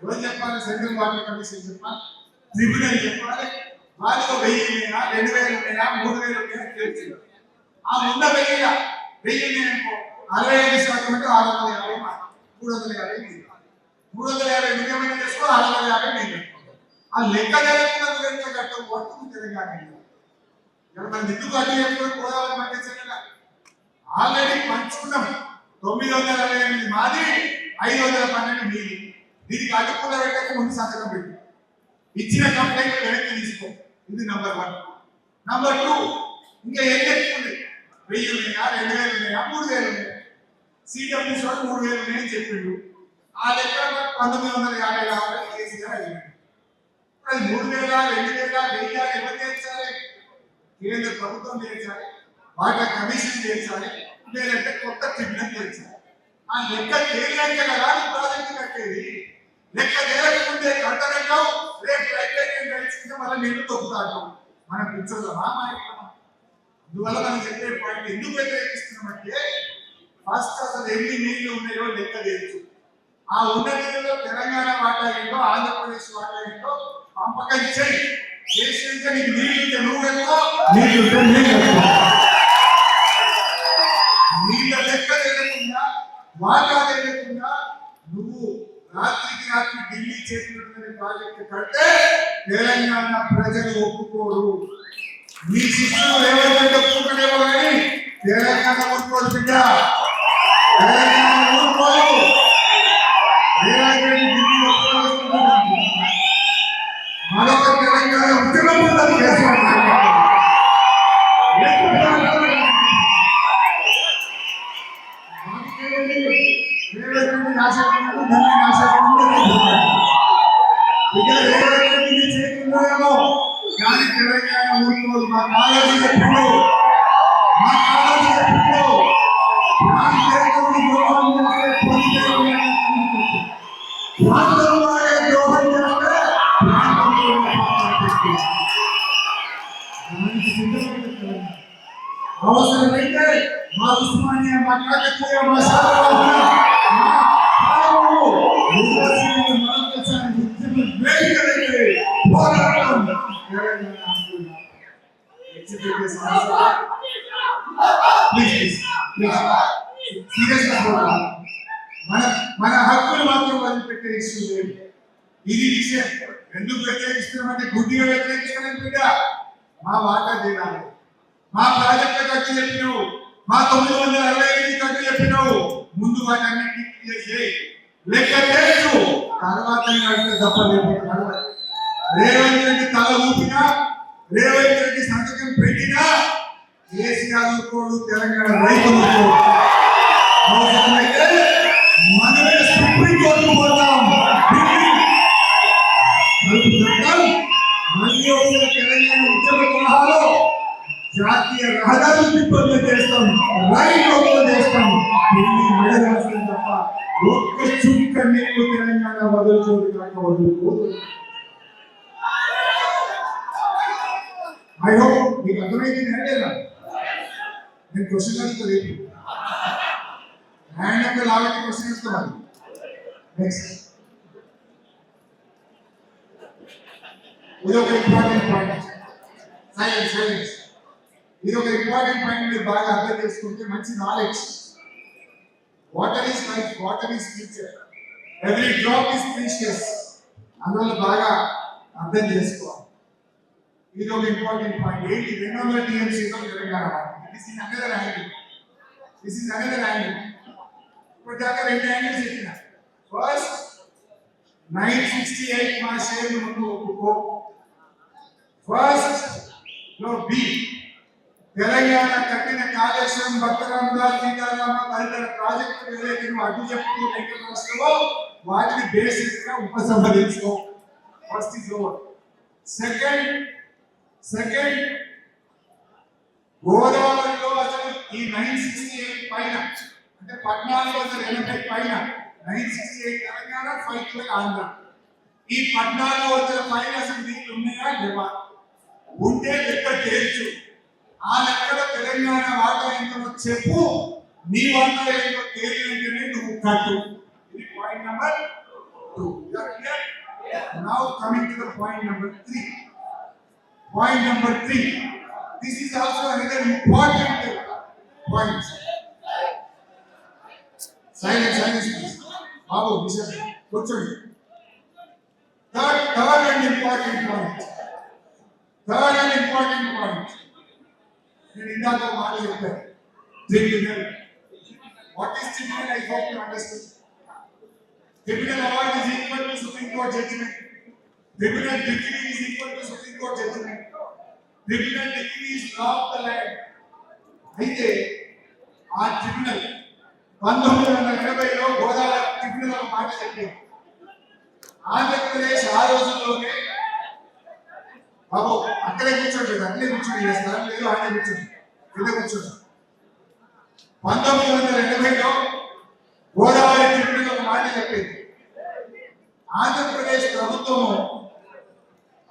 ఎవరు చెప్పాలి? సెంట్రల్ వాటర్ కమిషన్ చెప్పాలి, ట్రిబ్యునల్ చెప్పాలి. వాటిలో 1000 ఉన్నాయా, 2000 ఉన్నాయా, 3000 ఉన్నాయా తెలిసింది. ఆ ఉన్న 1000 ఉన్నాయనుకో 65% అంటే 650 మాట 350 350 నిజమైన చేసుకో 650 నేను ఆ లెక్క జరగకుండా గురించి కట్టకపోతే తెలంగాణ మన ఎందుకు అడ్డు చెప్పుకొని గోదావరి పట్టించగా ఆల్రెడీ పంచుకున్నాం. 968 మాది, 512 మీది. దీనికి అడ్డుకున్న పెట్టక ముందు సంతకం పెట్టి ఇచ్చిన కంప్లైంట్ వెనక్కి తీసుకో. ఇది నంబర్ 1. నంబర్ 2 ఇంకా ఏం చెప్తుంది? 1000 ఉన్నాయా, 2000 ఉన్నాయా, 3000 ఉన్నాయా? సిడబ్ల్యూ సార్ 3000 ఉన్నాయని చెప్పిండు. ఆ లెక్క 1950 కేసీఆర్ అడిగాడు. అది 3000, 2000, 1000 ఎవరు చేర్చాలి? కేంద్ర ప్రభుత్వం చేర్చాలి, వాటర్ కమిషన్ చేర్చాలి, లేదంటే కొత్త ట్రిబ్యునల్ చేర్చాలి. ఆ లెక్క తేలియాక కదా ప్రాజెక్టు కట్టేది. లెక్క తేలకుంటే కట్టడంటావు, రేపు రైల్వే కలిసింటే మళ్ళీ నీళ్లు తొక్కుతాడు. మనం పిచ్చోళ్ళమా? అందువల్ల మనం చెప్పే పాయింట్ ఎందుకు వ్యతిరేకిస్తున్నామంటే ఫస్ట్ అసలు ఎన్ని నీళ్లు ఉన్నాయో లెక్క తెలుసు. ఆ ఉన్న నీళ్ళలో తెలంగాణ వాటా ఏంటో, ఆంధ్రప్రదేశ్ వాటా ఏంటో పంపకం చేయి. చేసినాక నీకు నీళ్ళు నువ్వు వెళ్తావు, నీళ్ళ లెక్క తెలియకుండా, వాటా తెలియకుండా నువ్వు రాత్రికి రాత్రి ఢిల్లీ చేసినటువంటి ప్రాజెక్టు కడితే తెలంగాణ ప్రజలు ఒప్పుకోరు. మీ శిష్యులు ఏమైనా ఒప్పుకునేవో కానీ తెలంగాణ ఊరుకోదు బిడ్డ. తెలంగాణ ఊరుకోదు. మరొక తెలంగాణ ఉద్యమం చేస్తాం. కానీ తెలంగాణ ఊరుకోదు. మా కాలేజీ చెప్పిండు, మా కాలేజీ చెప్పిండు అవసరమైతే మా ఉస్మానియా, మా కాకతీయ, మా మన హక్కులు మాత్రం వదిలిపెట్టే ఇష్యూ లేదు. ఇది విషయం. ఎందుకు వ్యతిరేకిస్తున్నామంటే గుడ్డిగా వ్యతిరేకించడం బిడ్డ. మా వాటా చేయాలి. మా ప్రాజెక్టు ఖర్చు చెప్పినావు, మా 965 ఖర్చు చెప్పినావు. ముందు వాటన్నింటినీ క్లియర్ చేయి, లెక్క తెలుసు. తర్వాత తప్పలేకపోతున్నాడు. రేవంత్ రెడ్డి తల ఊపినా, రేవంత్ రెడ్డి సంతకం పెట్టినా కేసీఆర్ ఊరుకోడు, తెలంగాణ రైతులు అవసరమైతే మనమే సుప్రీంకోర్టు పోతాం. మళ్ళీ వచ్చిన తెలంగాణ ఉద్యమ తరహాలో జాతీయ రహదారులు తిప్పలు చేస్తాం, రైలు చేస్తాం. మెడరాస్తాం తప్ప ఒక్క చుక్క నీళ్ళు తెలంగాణ వదులుకోదు కాక వదులుకోదు. ఐ హోప్ మీకు అర్థమైంది. లేదా నేను క్వశ్చన్ అడుగుతుంది హ్యాండ్ లాగట్టి క్వశ్చన్ ఇస్తున్నాను. నెక్స్ట్ ఇది ఒక ఇంపార్టెంట్ పాయింట్. సైలెన్స్. ఇది ఒక ఇంపార్టెంట్ పాయింట్. మీరు బాగా అర్థం చేసుకుంటే మంచి knowledge. Water is life, water is future, every drop is precious. అందువల్ల బాగా అర్థం చేసుకోవాలి. ఇది ఒక ఇంపార్టెంట్ పాయింట్. ఏంటి? 200 టీఎంసీతో Telangana. This is another angle. ఇప్పుడు దాకా 2 యాంగిల్స్ చెప్పిన. ఫస్ట్ 968 మా షేర్లు ముందు ఒప్పుకో. ఫస్ట్ లో బి తెలంగాణ కట్టిన కాళేశ్వరం, భక్తరామదాస్, సీతారామ తదితర ప్రాజెక్టులు ఏదైతే నువ్వు అడ్డు చెప్తూ వస్తావో వాటిని బేసిక్ గా ఉపసంహరించుకో. First is over. సెకండ్ గోదావరిలో అసలు ఈ 968 పైన అంటే 1480 పైన 968 తెలంగాణ 512 ఆంధ్ర. ఈ 1400 పైన అసలు నీళ్ళు ఉన్నాయా లేవా? ఉంటే లెక్క తేల్చు. ఆ లెక్కలో తెలంగాణ వాటా ఎంతో చెప్పు, నీ వాటా ఎంతో తేలింటేనే నువ్వు కట్టు. ఇది point number 2. Now coming to the point number 3. Point number 3. This is also another important point. Silence, please. Babu, listen. కూర్చోండి. Third and important point. నేను ఇందాక మాట చెప్పాను. Tribunal. What is tribunal? I hope you understand. Tribunal award is equal to Supreme Court judgment. Tribunal decree is equal to Supreme Court judgment. Tribunal decree is law of the land. అయితే ఆ ట్రిబ్యునల్ 1980లో గోదావరి ట్రిబ్యునల్ మాట చెప్పింది. ఆంధ్రప్రదేశ్ ఆ రోజుల్లోనే బాబు అక్కడే కూర్చోండి, అక్కడే కూర్చొని చేస్తారు లేదు, ఆయన కూర్చోండి, కింద కూర్చోండి. 1980లో గోదావరి ట్రిబ్యునల్ ఒక మాట చెప్పింది. ఆంధ్రప్రదేశ్ ప్రభుత్వం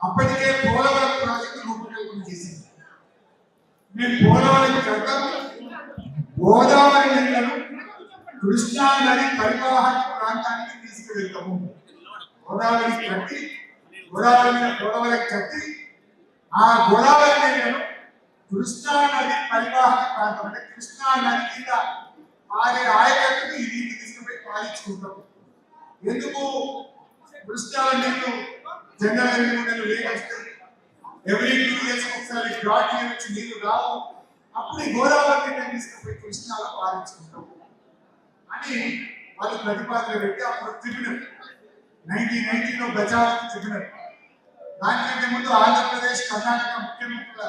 అప్పటికే పోలవరం ప్రాజెక్టు రూపకల్పన చేసింది. మేము పోలవరం కడతాం, గోదావరి నీళ్లను కృష్ణా నది పరివాహక ప్రాంతానికి తీసుకువెళ్తాము. గోదావరి కట్టి ఆ గోదావరి నీళ్లను కృష్ణా నది పరివాహక ప్రాంతం అంటే కృష్ణా నది కింద పారే ఆయకట్టుకు ఈ నీళ్లు తీసుకుపోయి పాలించుకుంటాం. ఎందుకు? కృష్ణా నీళ్లు జనరల్ లేకొస్తాయి, ఎవ్రీ 2 years ఒకసారి డ్రాట్ వచ్చి నీళ్లు రావు, అప్పుడు ఈ గోదావరి నీళ్ళని తీసుకుపోయి కృష్ణాలో పాలించుకుంటాం అని వాళ్ళు ప్రతిపాదన పెట్టి అప్పుడు ట్రిబ్యునల్ 1990లో బచావ్ ట్రిబ్యునల్. దానికంటే ముందు ఆంధ్రప్రదేశ్ కర్ణాటక ముఖ్యమంత్రుల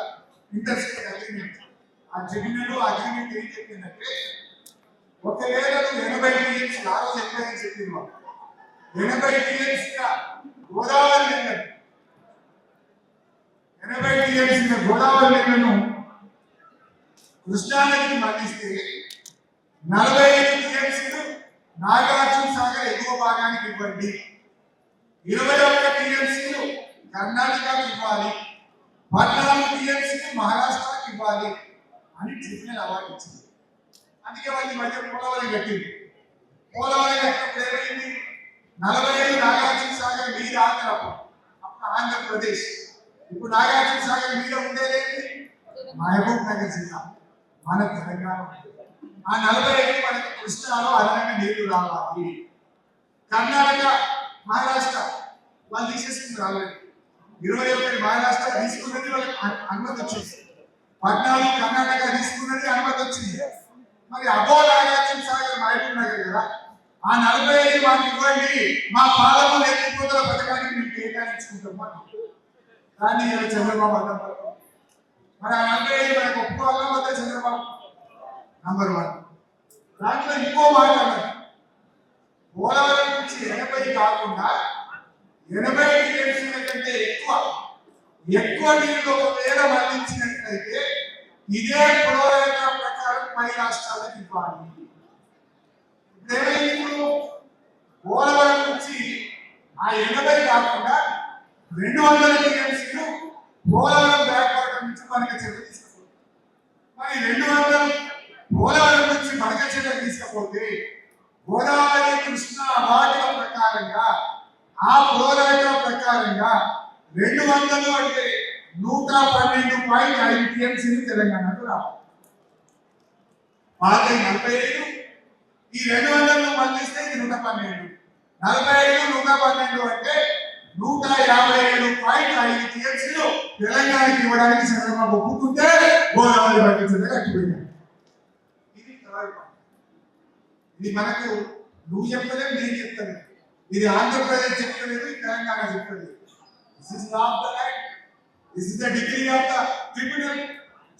ఇంటర్స్టేట్ అగ్రిమెంట్. ఆ ట్రిబ్యునల్ అగ్రిమెంట్ ఏం చెప్పిందంటే, ఒకవేళ 80 TMC ఆ రోజు ఎప్పుడైనా చెప్పింది వాళ్ళు 80 TMC గోదావరి నీళ్ళను 80 TMC గోదావరి నీళ్లను కృష్ణానదికి మళ్లిస్తే 45 TMCలు నాగార్జున సాగర్ ఎగువ భాగానికి ఇవ్వండి, 21 TMCలు కర్ణాటకకి ఇవ్వాలి, 14 TMCలు మహారాష్ట్రకి ఇవ్వాలి అని ట్రిబ్యునల్ అవార్డు ఇచ్చింది. అందుకే వాళ్ళ మధ్య పోలవరం కట్టింది. పోలవరం కట్టినప్పుడు ఏమైంది? 45 నాగార్జున సాగర్ మీద అప్పుడు ఆంధ్రప్రదేశ్. ఇప్పుడు నాగార్జున సాగర్ మీద ఉండేదేంటి? మహబూబ్ నగర్ జిల్లా, మన తెలంగాణ. ఆ 45 మనకి కృష్ణాలో అదనంగా నీళ్లు రావాలి. కర్ణాటక మహారాష్ట్ర వాళ్ళు తీసేసుకుని రాలేదు. 21 మహారాష్ట్ర తీసుకున్నది వాళ్ళకి అనుమతి వచ్చింది, 14 కర్ణాటక తీసుకున్నది అనుమతి వచ్చింది. మరి అబో నాగార్జున సాగర్ మహబూబ్ నగర్ కదా, ఆ 45 మాకు ఇవ్వండి, మా పాలము లేకపోతే పథకానికి మేము కేటాయించుకుంటాం. కానీ చంద్రబాబు అర్థం పడతాం. మరి ఆ 45 మనకు ఒప్పుకోవాలా వద్ద? చంద్రబాబు నంబర్ 1. దాంట్లో ఇంకో మాట అన్నది, పోలవరం నుంచి 80 కాకుండా 80 TMCల కంటే ఎక్కువ నీళ్లు ఒకవేళ మళ్లించినట్లయితే ఇదే ప్రణాళిక ప్రకారం పై రాష్ట్రాలకు ఇవ్వాలి. ఇప్పుడు పోలవరం నుంచి ఆ 80 కాకుండా 200 TMCలు పోలవరం బ్యాక్వాటర్ నుంచి మనకి చెట్టు తీసుకుపోతుంది. మరి 200 పోలవరం నుంచి మనకి చెట్టు తీసుకపోతే గోదావరి కృష్ణా వాటిల ప్రకారంగా ఆ ప్రణాళిక ప్రకారంగా 200 అంటే 112.5 TMCలు తెలంగాణకు రావాలి. 45 ఈ 200 మళ్ళిస్తే 112, 45 112 అంటే 157.5 TMCలు తెలంగాణకి ఇవ్వడానికి చంద్రబాబు ఒప్పుకుంటే గోదావరి పట్టించే కట్టిపోయింది. ఇది మనకు నువ్వు చెప్పలేదు, నేను చెప్తాను. ఇది Andhra Pradesh చెప్తలేదు, Telangana చెప్తలేదు. This is law of the land. This is the decree of the tribunal.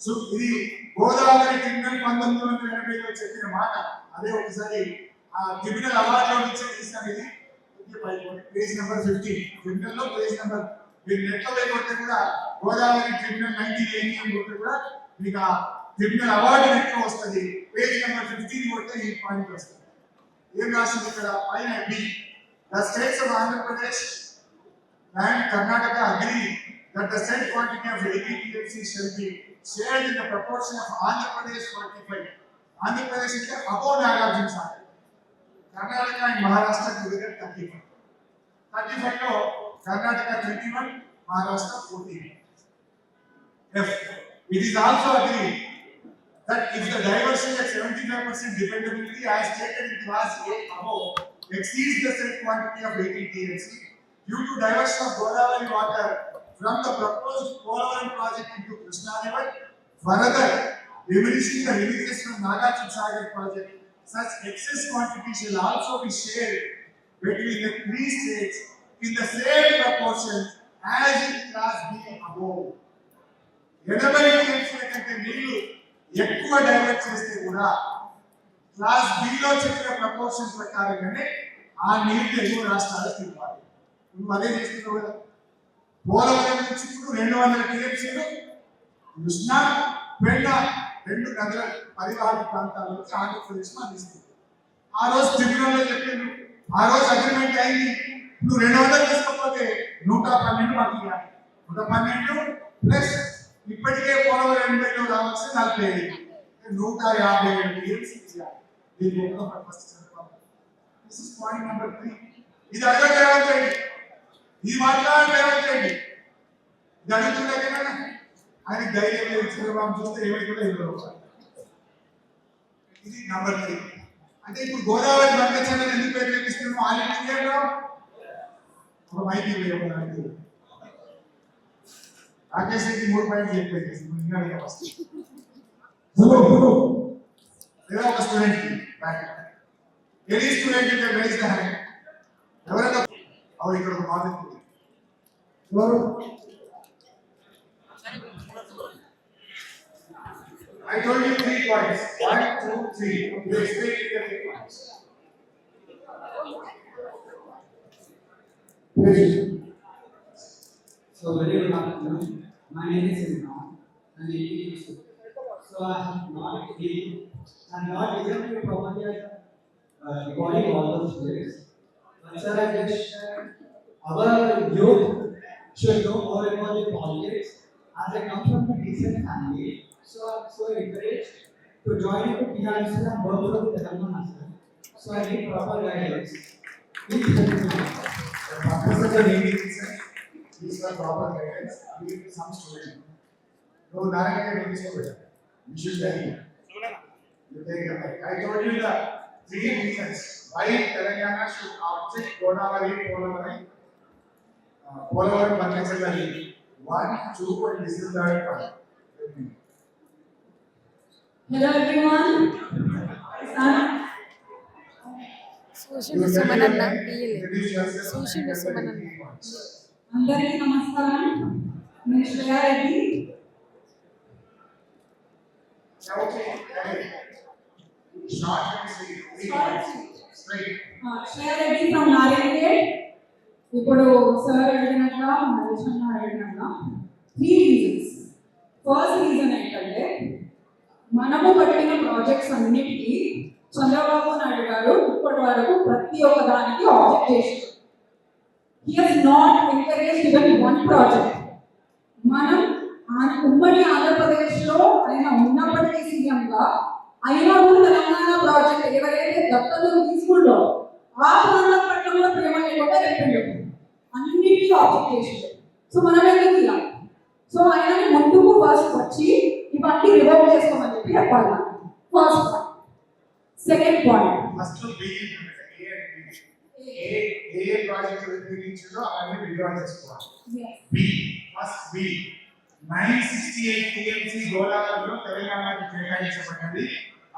So ఇది గోదావరి ట్రిబ్యునల్ 1980లో చెప్పిన మాట. అదే ఒకసారి ఆ ట్రిబ్యునల్ అవార్డులో ఇచ్చే తీసాను. ఇది పేజ్ నెంబర్ 50 ట్రిబ్యునల్ లో పేజ్ నెంబర్ మీరు నెట్లో కొడితే కూడా గోదావరి ట్రిబ్యునల్ 1980 అని కొడితే కూడా మీకు ఆ ట్రిబ్యునల్ అవార్డు నెట్లో వస్తుంది. పేజ్ నెంబర్ 50 కొడితే ఈ పాయింట్ వస్తుంది. ఏం రాసింది ఇక్కడ పైన be the states of Andhra Pradesh and Karnataka agree that the said quantity of 80 TMC shall be shared in the proportion of Andhra Pradesh 45. Andhra Pradesh is above Nagarjuna Sagar. Karnataka and Maharashtra together 35. 35 lo Karnataka 21, Maharashtra 14. F. It is also agreed that if the diversity at 75% dependability as taken in class A above exceeds the said quantity of 80 TMC due to diversion of Godavari water from the proposed Polavaram project into Krishna River, further diminishing the releases from Nagarjuna Sagar project, such excess quantity shall also be shared between the three states in the same proportion as in class B above. 80 TMC కంటే నీళ్లు ఎక్కువ డైవర్ట్ చేస్తే కూడా క్లాస్ బి లో చెప్పిన ప్రపోర్షన్ ప్రకారంగానే ఆ నీళ్లు ఎగువ రాష్ట్రాలకు ఇవ్వాలి. నువ్వు అదే చేస్తున్నావు కదా. పోలవరం నుంచి ఇప్పుడు 200 టీఎంసీలు కృష్ణా పెళ్ళ రెండు నదుల పరివాహక ప్రాంతాలకు ఆంధ్రప్రదేశ్ అందిస్తుంది. ఆ రోజు ట్రిబ్యునల్లో చెప్పిండు, ఆ రోజు అగ్రిమెంట్ అయింది. నువ్వు 200 తీసుకోకపోతే 112 మాకు ఇవ్వాలి. 112 ప్లస్ ఇప్పటికే పోలవరం 80లో రావాల్సిన 45 157 టీఎంసీ ఇవ్వాలి. దీని ఒక పర్పస్ చెప్పాలి. This is point number 3. ఇది అడగలేదు, ఇది మాట్లాడలేదు, ఇది అడుగుతున్నా ఆయన ధైర్యం లేదు. చంద్రబాబు చూస్తే ఏమైతుందో ఏదో. ఇది నెంబర్ 3. అంటే ఇప్పుడు గోదావరి బంకచంద్రని ఎందుకు వ్యతిరేకిస్తున్నాము? ఆలోచించారు ఒక మైకి వేయడానికి రాకేష్ రెడ్డి 3 పాయింట్లు చెప్పేది లేదా ఒక student any student raise the hand. ఎవరైనా అవును ఇక్కడ ఒక మాట ఎవరు? I told you 3 points. 1, 2, 3. You explain the 3 points. So very good afternoon. My name is Imran and so I am not able to properly recording all those lyrics. But sir, I wish our youth should know more about the politics as I come from a decent family. So I'm so encouraged to join into TRC and work for the Telangana. So I need proper guidance. Please help me. The purpose of the meeting is for proper guidance. We need some student. No, Narayana is good. You should tell me. You take it. I told you the 3 reasons why Telangana should object Godavari, Polavaram, Bankachandari. 1, 2, and this is the point. Hello everyone. సూషిని సుమనన్న పిఎల్ సూషిని సుమనన్న అందరికీ నమస్కారం. నేను శ్రేయా రెడ్డి. శ్రేయా రెడ్డి ఫ్రమ్ నారాయణగేట్. ఇప్పుడు సార్ అడిగినట్లా మహేష్ అన్న అడిగినట్లా 3 రీజన్స్. ఫస్ట్ రీజన్ ఏంటంటే మనము కట్టిన ప్రాజెక్ట్స్ అన్నిటికీ చంద్రబాబు నాయుడు గారు ఇప్పటి వరకు ప్రతి ఒక్క దానికి ఆబ్జెక్ట్ చేశారు. He has not encouraged even 1 project. మనం ఉమ్మడి ఆంధ్రప్రదేశ్లో ఆయన ఉన్నప్పటికీ సీఎంగా అయినా కూడా తెలంగాణ ప్రాజెక్ట్ ఎవరైతే దత్తతలు తీసుకుంటో ఆ ప్రాంతం పట్ల కూడా ప్రేమ లేకుండా చెప్పిండు, అన్నిటికీ ఆబ్జెక్ట్ చేశారు. సో మనం ఎందుకు ఇలా? సో ఆయనని ముందుకు ఫస్ట్ వచ్చి ఇవన్నీ రివోక్ చేసుకోమని చెప్పి చెప్పాలి. First point. Second point first బి ఏ ప్రాజెక్ట్ వ్యతిరేకించిందో అవన్నీ విడ్రా చేసుకోవాలి. బి ఫస్ట్ బి 968 టీఎంసీ గోదావరిలో తెలంగాణకు కేటాయించబడ్డది.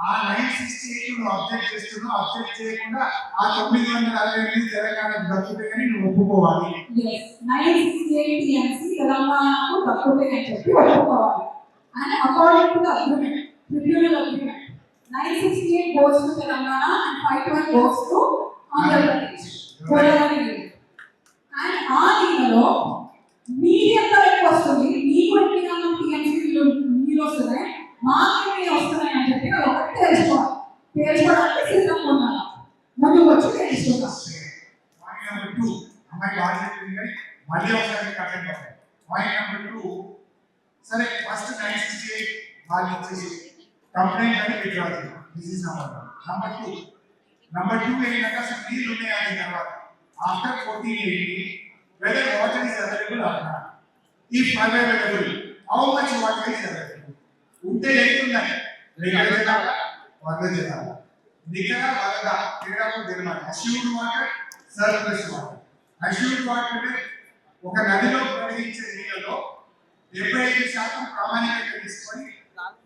ఆ 968 నువ్వు అబ్జెక్ట్ చేస్తున్నావు. అబ్జెక్ట్ చేయకుండా ఆ 968 తెలంగాణకు దక్కుతాయని నువ్వు ఒప్పుకోవాలి. 968 టీఎంసీ తెలంగాణకు దక్కుతాయని చెప్పి ఒప్పుకోవాలి. And according to the agreement, tribunal agreement, 968 goes to Telangana and 512 goes to Andhra Pradesh. Godavari River. And ఆ నీళ్ళలో మీకు ఎంత ఎక్కువ వస్తుంది, మీకు ఎన్ని గంటల టీఎంసీ నీళ్ళు వస్తున్నాయి, మాకు ఎన్ని వస్తున్నాయి అని చెప్పి ఒకటి తెలుసుకోవాలి. తెలుసుకోవడానికి సిద్ధంగా ఉండాలి. ముందు సరే ఫస్ట్ 968 వాళ్ళు ఇచ్చేసి కంప్లైంట్ అని విత్డ్రా చేయాలి. దిస్ ఇస్ నంబర్ 2 ఏంటంటే అసలు నీళ్ళు ఉన్నాయా దీని తర్వాత after 1480 whether water is available or not. If available how much water is available. ఉంటే ఎంత ఉండాలి, నికర జలాల వరద జలాల, నికర వరద తేడా నిర్మాణం. Assured water, surplus water. Assured water అంటే ఒక నదిలో ప్రవహించే నీళ్ళలో 75% ప్రామాణికంగా తీసుకొని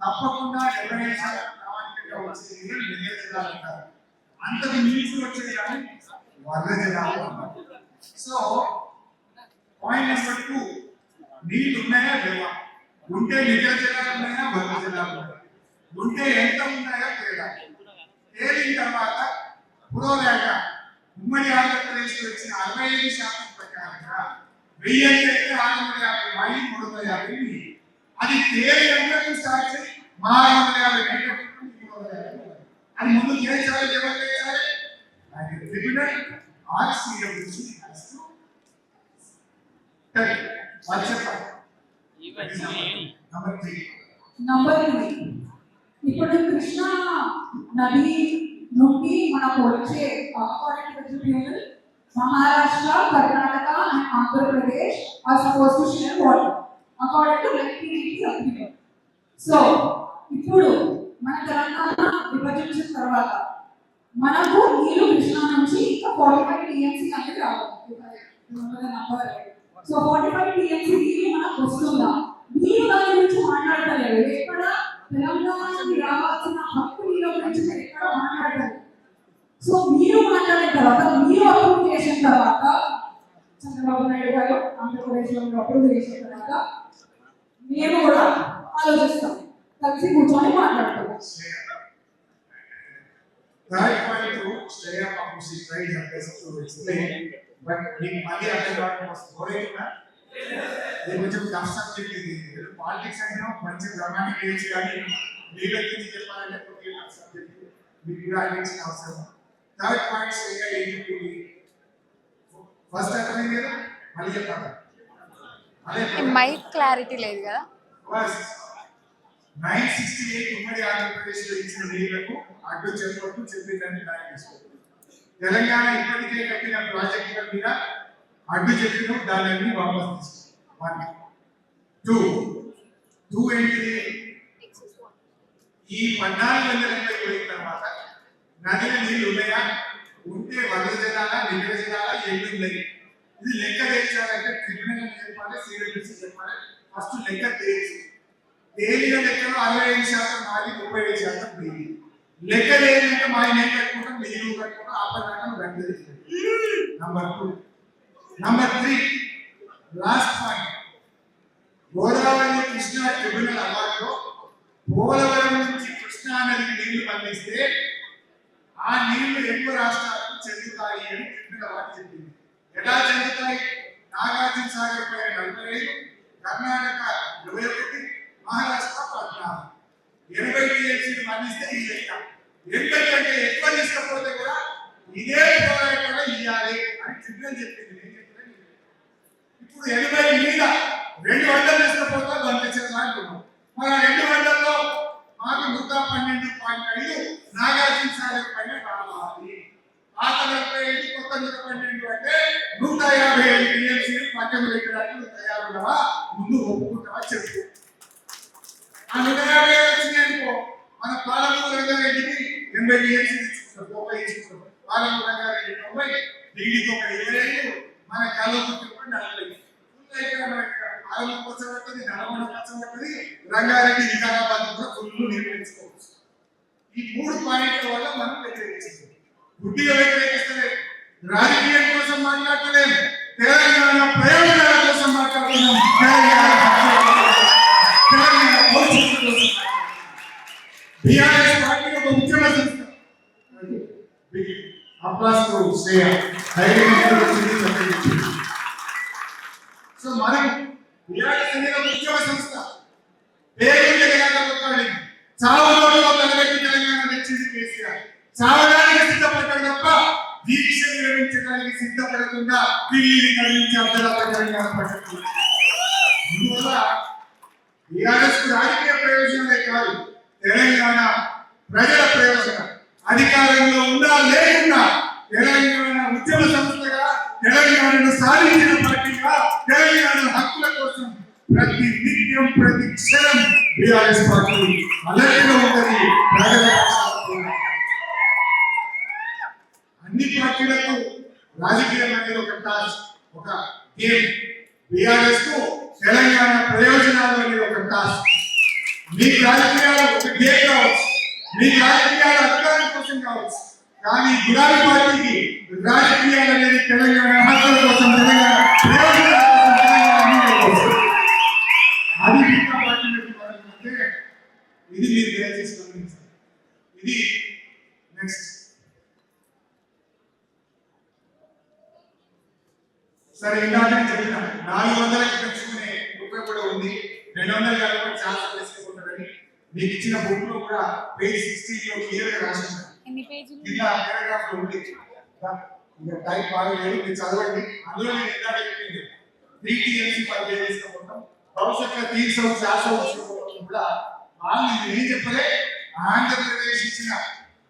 తప్పకుండా 75% ప్రామాణికంగా వచ్చే నీళ్ళు నికర జలాలు అంటారు. అంతకు మించి వచ్చేది కానీ వరద జలాలు అంటారు. సో పాయింట్ నెంబర్ 2, నీళ్ళు ఉన్నాయా లేవా, ఉంటే నికర జలాలు ఉన్నాయా వరద జలాలు ఉన్నాయా, ఉంటే ఎంత ఉన్నాయో తేలాలి. తేలిన తర్వాత పురోలేఖ ఉమ్మడి ఆంధ్రప్రదేశ్ వచ్చిన 65% ప్రకారంగా 1650 మైలు 350 అది తేలినందుకు స్టార్ట్ చేసి 650 మీటర్లు అది ముందు చేయాలి. ఎవరు చేయాలి? అది ట్రిబ్యునల్ ఆర్సీఎంసీ నంబర్ 3, ఇప్పుడు కృష్ణా నది నుండి మనకు వచ్చే tribunal Maharashtra, Karnataka and Andhra Pradesh are suppose to share water according to 1980 agreement. So ఇప్పుడు మన తెలంగాణ విభజించిన తర్వాత మనకు నీరు కృష్ణా నుంచి ఇంకా 45 టీఎంసీ అనేది రావాలి. సో 45 టీఎంసీ నీరు మనకు వస్తుందా? మీరు దాని గురించి మాట్లాడలేదు. ఎక్కడ తెలంగాణకి రావాల్సిన హక్కు నీళ్ళ గురించి ఎక్కడ మాట్లాడలేదు. సో మీరు మాట్లాడిన తర్వాత, మీరు అప్రూవ్ చేసిన తర్వాత, చంద్రబాబు నాయుడు గారు ఆంధ్రప్రదేశ్లో అప్రూవ్ చేసిన తర్వాత మేము కూడా ఆలోచిస్తాం, కలిసి కూర్చొని మాట్లాడతాం. Right point to stay up on she tried her best to explain, but he money other got was boring na. They కొంచెం tough subject ఇది. Politics అంటే మంచి dramatic age కానీ లీగల్ థింగ్స్ చెప్పాలంటే కొంచెం tough subject. మీకు కూడా అడిగించిన అవసరం. Third point say ఏంటి? ఫస్ట్ అర్థం కదా మళ్ళీ చెప్పాలి. అదే మైక్ క్లారిటీ లేదు కదా. ఫస్ట్ 968 ఉమ్మడి ఆంధ్రప్రదేశ్లో ఇచ్చిన నీళ్లకు అడ్డు చెప్పొద్దు, చెప్పిందని తెలంగాణ ఇప్పటికే కట్టిన ప్రాజెక్టుల మీద అడ్డు చెప్పిన దాన్ని వాపస్ తీసుకోవాలి. 2 ఏంటిది? ఈ 1480 పోయిన తర్వాత నదిలో నీళ్ళు ఉన్నాయా, ఉంటే వరద జలాల, నికర జలాల ఎన్ని ఉన్నాయి, ఇది లెక్క తెచ్చారంటే ట్రిబ్యునల్ చెప్పాలి, సిడబ్ల్యూసీ చెప్పాలి. ఫస్ట్ లెక్క తెచ్చి తేలిన లెక్కలో 65% మాది, 35% మీది. లెక్క లేదంటే మా ఏం కట్టుకుంటాం, మీరు కట్టుకుంటాం, ఆపదాన్ని రెండు. Number 2. Number 3 last point, Godavari Krishna tribunal అవార్డులో పోలవరం నుంచి కృష్ణా నదికి నీళ్లు పంపిస్తే ఆ నీళ్లు ఎక్కువ రాష్ట్రాలకు చెందుతాయి అని ట్రిబ్యునల్ అవార్డు చెప్పింది. ఎలా చెందుతాయి? నాగార్జున సాగర్ పైన 45, కర్ణాటక 21, మహారాష్ట్ర 14. 80 టీఎంసీలు పండిస్తే ఈ లెక్క. ఎందుకంటే ఎక్కువ తీసుకపోతే కూడా ఇదే పోరాటంలో ఇవ్వాలి అని ట్రిబ్యునల్ చెప్పింది. ఇప్పుడు 80 మీద 200 తీసుకపోతే 100 అంటున్నాం. మన 200లో మాకు 112.5 నాగార్జున సాగర్ పైన కావాలి. పాత 75, కొత్త 112 అంటే 155 టీఎంసీలు పక్కన పెట్టడానికి నువ్వు తయారున్నావా, ముందు ఒప్పుకుంటావా చెప్పు. ఆ 150 వచ్చినాయనుకో, మన పాలమూరు రంగారెడ్డికి 80 టీఎంసీ ఇచ్చుకుంటాం, 30 ఇచ్చుకుంటాం. పాలమూరు రంగారెడ్డి 90, ఢిల్లీకి ఒక 25, మన కాలువకి 40. రంగారెడ్డి, వికారాబాద్ కూడా ఫుల్ నిర్వహించుకోవచ్చు. ఈ 3 పాయింట్ల వల్ల మనం వ్యతిరేకిస్తాం. గుడ్డిగా వ్యతిరేకిస్తలేదు, రాజకీయం కోసం మాట్లాడలేదు, తెలంగాణ ప్రయోజనాల కోసం మాట్లాడుతున్నాం. బీఆర్ఎస్ పార్టీ ఒక ఉద్యమ సంస్థ. సో మనం బీఆర్ఎస్ అనేది ఒక ఉద్యమ సంస్థ. పేరు తెలియకపోతాడు, చావులో తలబెట్టి తెలంగాణ తెచ్చింది కేసీఆర్. చావడానికి సిద్ధపడ్డాడు తప్ప దీక్ష నిర్వహించడానికి సిద్ధపడకుండా ఢిల్లీని కదిలించి అర్ధరాత్రి తెలంగాణ పట్టింది. అందువల్ల టీఆర్ఎస్ రాజకీయ ప్రయోజనాలే కాదు, తెలంగాణ ప్రజల ప్రయోజనం. అధికారంలో ఉన్నా లేకున్నా తెలంగాణ ఉద్యమ సంస్థగా, తెలంగాణను సాధించిన పార్టీగా, తెలంగాణ హక్కుల కోసం ప్రతి నిత్యం ప్రతి క్షణం టీఆర్ఎస్ పార్టీ అలర్ట్గా ఉంటది. ప్రజల అన్ని పార్టీలకు రాజకీయం అనేది ఒక టాస్క్, ఒక గేమ్. టీఆర్ఎస్ కు తెలంగాణ ప్రయోజనాలు అనేది ఒక టాస్క్. మీ రాజకీయాలు ఒక గేమ్ కావచ్చు, మీ రాజకీయాలు అధికారం కోసం కావచ్చు, కానీ గులాబీ పార్టీకి రాజకీయాలు అనేది తెలంగాణ హక్కుల కోసం, తెలంగాణ ప్రయోజనాల కోసం, తెలంగాణ కోసం. అది మిగతా పార్టీలకు అంటే ఇది మీరు దయచేసి గమనించాలి. ఇది నెక్స్ట్. సరే, ఇందాక చెప్పిన 400కి పెంచుకునే బుక్ కూడా ఉంది. 200 కాబట్టి చాలా తీసుకుంటారని మీకు ఇచ్చిన బుక్ లో కూడా పేజ్ 16 లో క్లియర్ గా రాసి ఉంది. ఎన్ని పేజీలు? ఇలా పారాగ్రాఫ్ లో ఉంది. ఇంకా టైప్ బాగా లేదు, మీరు చదవండి. అందులో నేను ఇందాక చెప్పింది 3TMC పై తీసుకుంటాం. భవిష్యత్తులో తీర్చడం శాసనం కూడా వాళ్ళు ఏం చెప్పలే, ఆంధ్రప్రదేశ్ ఇచ్చిన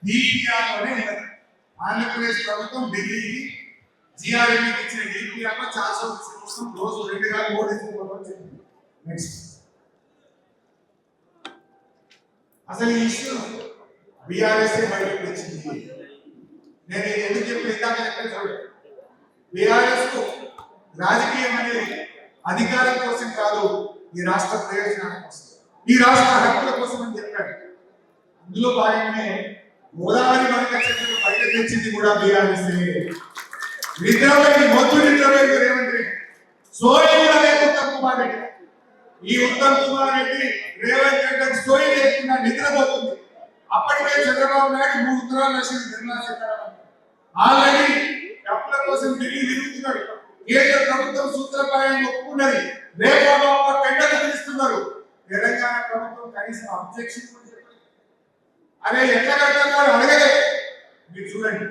DPR లోనే ఉన్నది. ఆంధ్రప్రదేశ్ ప్రభుత్వం ఢిల్లీకి GRM ఇచ్చిన DPR లో శాసనం కోసం రోజు 2 గారు 3 తీసుకోవడం చెప్పింది. నెక్స్ట్, అసలు ఈ ఇష్యూ BRS బయటకు వచ్చింది. నేను ఎందుకు చెప్పి ఇందాక చెప్పాను, BRS కు రాజకీయం అనేది అధికారం కోసం కాదు, ఈ రాష్ట్ర ప్రయోజనాల కోసం, ఈ రాష్ట్ర హక్కుల కోసం అని చెప్పాడు. అందులో భాగంగానే గోదావరి వర్గ చట్టం బయట తెచ్చింది కూడా BRS. నిద్రపోయి మొద్దు నిద్రపోయి రేవంత్ రెడ్డి, సోయి కూడా లేదు ఉత్తమ్ కుమార్ రెడ్డి. ఈ ఉత్తమ్ కుమార్ రెడ్డి రేవంత్ రెడ్డి సోయి లేకుండా నిద్రపోతుంది. అప్పటికే చంద్రబాబు నాయుడు 3 ఉత్తరాలు రాసింది నిర్మలా సీతారామన్. ఆల్రెడీ డబ్బుల కోసం ఢిల్లీ తిరుగుతున్నాడు. కేంద్ర ప్రభుత్వం సూత్రప్రాయంగా ఒప్పుకున్నది. రేపు టెండర్లు పిలుస్తున్నారు. తెలంగాణ ప్రభుత్వం కనీసం అబ్జెక్షన్ కూడా చెప్పలేదు. అదే ఎట్లా కట్టాలో అడగలేదు. మీరు చూడండి,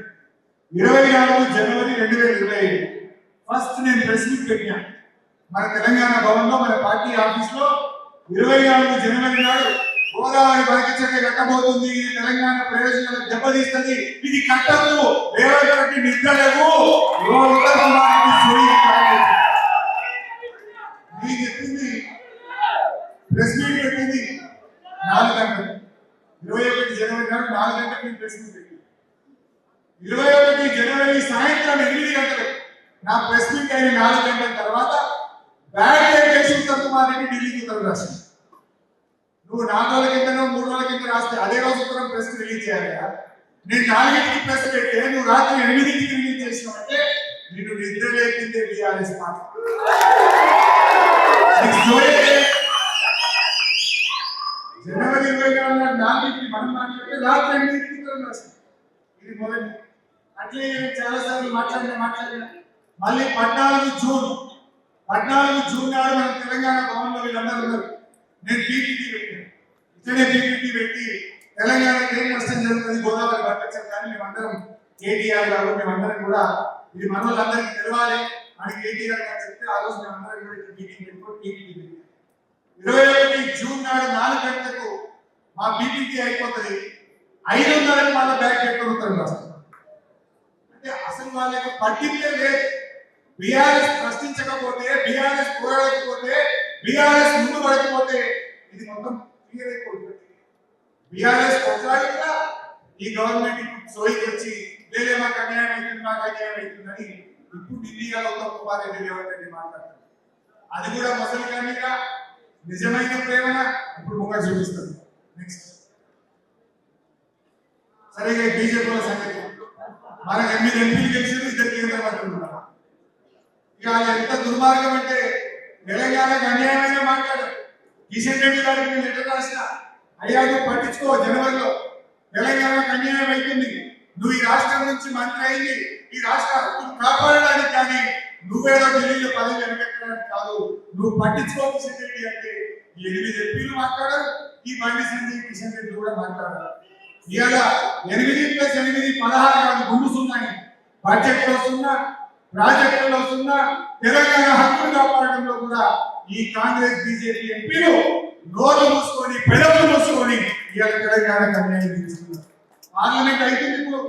24 జనవరి 2025 ఫస్ట్ నేను ప్రెస్ మీట్ పెట్టినా మన తెలంగాణ భవన్ లో, మన పార్టీ ఆఫీస్ లో. 24 జనవరి నాడు గోదావరి బలికించే కట్టబోతుంది, ఇది తెలంగాణ ప్రయోజనాలకు దెబ్బతీస్తుంది, ఇది కట్టదు, రేవంత్ రెడ్డి నిద్రలేవు, చెప్పింది. ప్రెస్ మీట్ పెట్టింది 4 గంటలకు. 21 జనవరి నాడు 4 గంటలకు నేను ప్రెస్ మీట్ పెట్టింది. 21 జనవరి సాయంత్రం 8 గంటలకు నా ప్రెస్ మీట్ అయిన 4 గంటల తర్వాత బ్యాడ్ లైట్ చేసి ఉత్తమ్ కుమార్ రెడ్డి ఢిల్లీకి ఉత్తరం రాసింది. నువ్వు 4 రోజుల కిందనో 3 రోజుల కింద రాస్తే అదే రోజు ఉత్తరం ప్రెస్ రిలీజ్ చేయాలి. నేను 4కి ప్రెస్ పెడితే నువ్వు రాత్రి 8కి రిలీజ్ చేసినావంటే నిన్ను నిద్ర లేపిందే BRS పార్టీ. జనవరి 24 4కి మనం మాట్లాడితే రాత్రి 8కి ఉత్తరం రాసింది. ఇది మొదటి. అట్లే చాలా సార్లు మాట్లాడినా మళ్ళీ 14 జూన్ నాడు మనం తెలంగాణ భవన్ లో వీళ్ళందరూ ఉన్నారు. నేను PPT పెట్టాను. ఇతనే PPT పెట్టి తెలంగాణకి ఏం నష్టం జరుగుతుంది గోదావరి బట్టచ్చం కానీ మేమందరం KTR గారు మేమందరం కూడా ఇది మన వాళ్ళందరికీ తెలవాలి అని KTR గారు చెప్తే ఆ రోజు మేమందరం కూడా మీటింగ్ పెట్టుకొని PPT పెట్టాం. 21 జూన్ నాడు 4 గంటలకు మా PPT అయిపోతుంది. 5:30కి వాళ్ళ బ్యాగ్ పెట్టుకుని ఉత్తరం రాస్తారు. అంటే అసలు వాళ్ళకి పట్టింపే లేదు. BRS ప్రశ్నించకపోతే, BRS పోరాడకపోతే, BRS ముందు పడకపోతే ఇది మొత్తం క్లియర్ అయిపోతుంది. BRS కొట్లాడినా ఈ గవర్నమెంట్ సోయికి వచ్చి లేదే మాకు అన్యాయం అవుతుంది, మాకు అన్యాయం అవుతుందని ఇప్పుడు ఢిల్లీలో ఉత్తమ్ కుమార్ రెడ్డి రేవంత్ రెడ్డి మాట్లాడతారు. అది కూడా మొదలు కానీ నిజమైన ప్రేమ ఇప్పుడు ముఖం చూపిస్తుంది. నెక్స్ట్, సరే బీజేపీ సంగతి మనకు 8 ఎంపీలు గెలిచారు, 2 కేంద్ర మంత్రులు ఉన్నారు. ఇక ఎంత దుర్మార్గం అంటే తెలంగాణకు అన్యాయమైన మాట్లాడారు. కిషన్ రెడ్డి గారికి నేను లెటర్ రాసిన, అయ్యా నువ్వు పట్టించుకో, జనవరిలో తెలంగాణకు అన్యాయం అవుతుంది, నువ్వు ఈ రాష్ట్రం నుంచి మంత్రి అయింది ఈ రాష్ట్ర హక్కులు కాపాడడానికి, కానీ నువ్వేదో ఢిల్లీలో పదవి వెనకెట్టడానికి కాదు, నువ్వు పట్టించుకో కిషన్ రెడ్డి అంటే 8 ఎంపీలు మాట్లాడారు. ఈ బండి సంజయ్ కిషన్ రెడ్డి కూడా మాట్లాడారు. ఇవాళ 8+8 16 గుండు సున్నాయి. బడ్జెట్ లో సున్నా, ప్రాజెక్టులో సున్నా, తెలంగాణ హక్కులు కాపాడడంలో కూడా ఈ కాంగ్రెస్ బీజేపీ ఎంపీలు నోరు మూసుకొని పెదవులు మూసుకొని ఇవాళ తెలంగాణ అన్యాయం చేస్తున్నారు. పార్లమెంట్ అయిపోయింది. ఇప్పుడు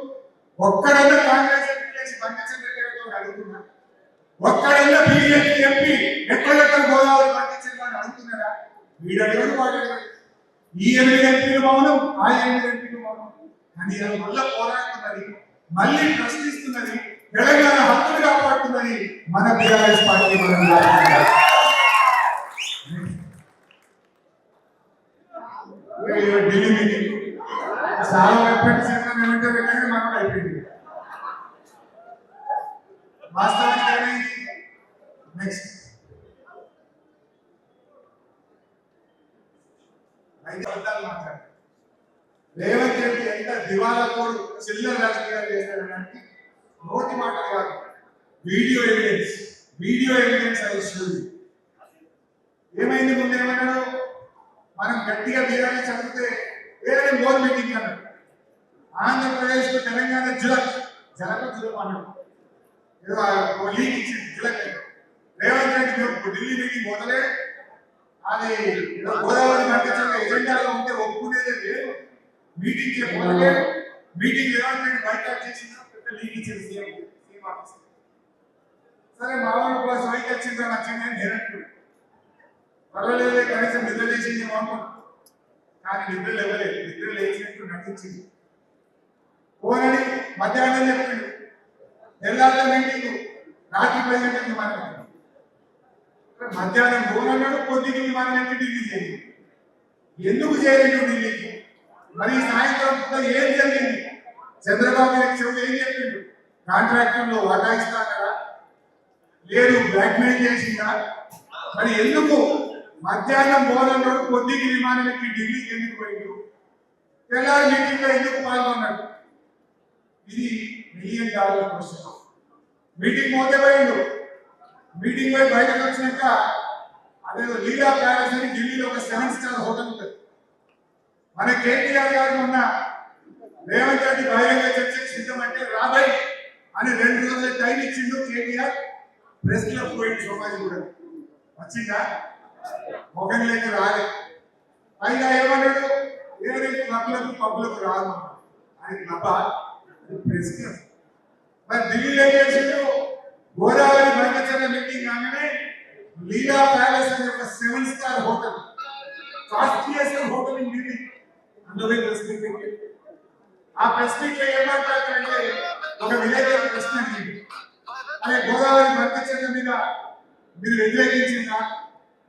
ఒక్కడన్నా కాంగ్రెస్ ఎంపీ చేసి పంకచంద్ర గారితో అడుగుతున్నారు. ఒక్కడన్నా బీజేపీ ఎంపీ ఎక్కడెక్కడ గోదావరి పండించాలని అడుగుతున్నారా? వీడెవరు వాడేవాడు? ఈ 8 ఎంపీలు మౌనం, ఆ 8 ఎంపీలు మౌనం. కానీ అది మళ్ళీ పోరాడుతున్నది, మళ్ళీ ప్రశ్నిస్తున్నది, తెలంగాణ హక్కులు కాపాడుతున్నది మన బీఆర్ఎస్ పార్టీ. ఢిల్లీ మీటింగ్ చాలా వెంకట ఏమంటే వెంటనే మనం అయిపోయింది. వాస్తవానికి ఏమైంది? నెక్స్ట్ 5 అబద్ధాలు మాట్లాడారు. రేవంత్ రెడ్డి ఎంత దివాలా కోడు చిల్లర రాజకీయాలు చేశారని నోటి మాటలు కాదు, వీడియో ఎవిడెన్స్ అది ఇస్తుంది. ఏమైంది? ముందు ఏమన్నాడు? మనం గట్టిగా బీఆర్ఎస్ చదివితే వేరే మోర్ మీటింగ్ అన్నాడు. ఆంధ్రప్రదేశ్ కు తెలంగాణ జులక్ అన్నాడు. ఏదో లీగ్ ఇచ్చింది జులక్. రేవంత్ రెడ్డి ఢిల్లీ మీటింగ్ మొదలే అది గోదావరి పండించిన ఎజెండాలో ఉంటే ఒప్పుకునేదే లేదు. మీటింగ్ చెప్పలేదు. మీటింగ్ రేవంత్ రెడ్డి బైకాట్ చేసిన పెద్ద లీగ్ ఇచ్చింది సీఎం ఆఫీస్. సరే మామూలు కోసం బైక్ వచ్చిందో నచ్చింది అని నేనంటు పర్వాలేదు, కనీసం నిద్ర లేచింది మామూలు. కానీ నిద్ర లేవలేదు, నిద్ర లేచినట్టు నటించింది. పోనని మధ్యాహ్నం చెప్పిండు, తెల్లారి మీటింగ్ రాత్రి ప్రజెంట్ విమానం. మధ్యాహ్నం పోనన్నాడు, పొద్దుకి విమానం అంటే ఢిల్లీ చేయండి. ఎందుకు చేయలేదు ఢిల్లీకి? మరి సాయంత్రం ఏం జరిగింది? చంద్రబాబు చెవులు ఏం చెప్పిండు? కాంట్రాక్టర్లో వాటా ఇస్తారా? లేదు బ్లాక్మెయిల్ చేసిందా? మరి ఎందుకు మధ్యాహ్నం పోనన్నాడు, పొద్దుకి విమానం ఎక్కి ఢిల్లీకి ఎందుకు పోయిండు? తెల్లారి మీటింగ్ లో ఎందుకు పాల్గొన్నాడు? ఇది $1 మిలియన్ క్వశ్చన్. మీటింగ్ పోతే పోయిండు. మీటింగ్ పోయి బయటకు వచ్చినాక అదేదో లీలా ప్యాలెస్ అని ఢిల్లీలో ఒక 7 స్టార్ హోటల్ ఉంటుంది. మన కేటీఆర్ గారు మొన్న రేవంత్ రెడ్డి బహిరంగ చర్చకు సిద్ధమంటే రాబాయ్ అని 2 రోజులు టైం ఇచ్చిండు. కేటీఆర్ ప్రెస్ క్లబ్ పోయింది, సోమాజీ కూడా వచ్చిందా? మొగన్ లేక రాలే. పైగా ఏమన్నాడు? వేరే క్లబ్లకు పబ్లకు రాదు అని. Club press club. మరి ఢిల్లీలో ఏం చేసిండు? గోదావరి బంకచర్ల మీటింగ్ కాగానే లీలా ప్యాలెస్ అనే ఒక 7 star hotel, costliest hotel in Delhi, అందులో ప్రెస్ మీట్ పెట్టారు. ఆ ప్రెస్ మీట్ లో ఏం మాట్లాడతారంటే ఒక విలేకరు ప్రశ్న అడిగింది, అదే గోదావరి బంకచర్ల మీద మీరు వ్యతిరేకించిందా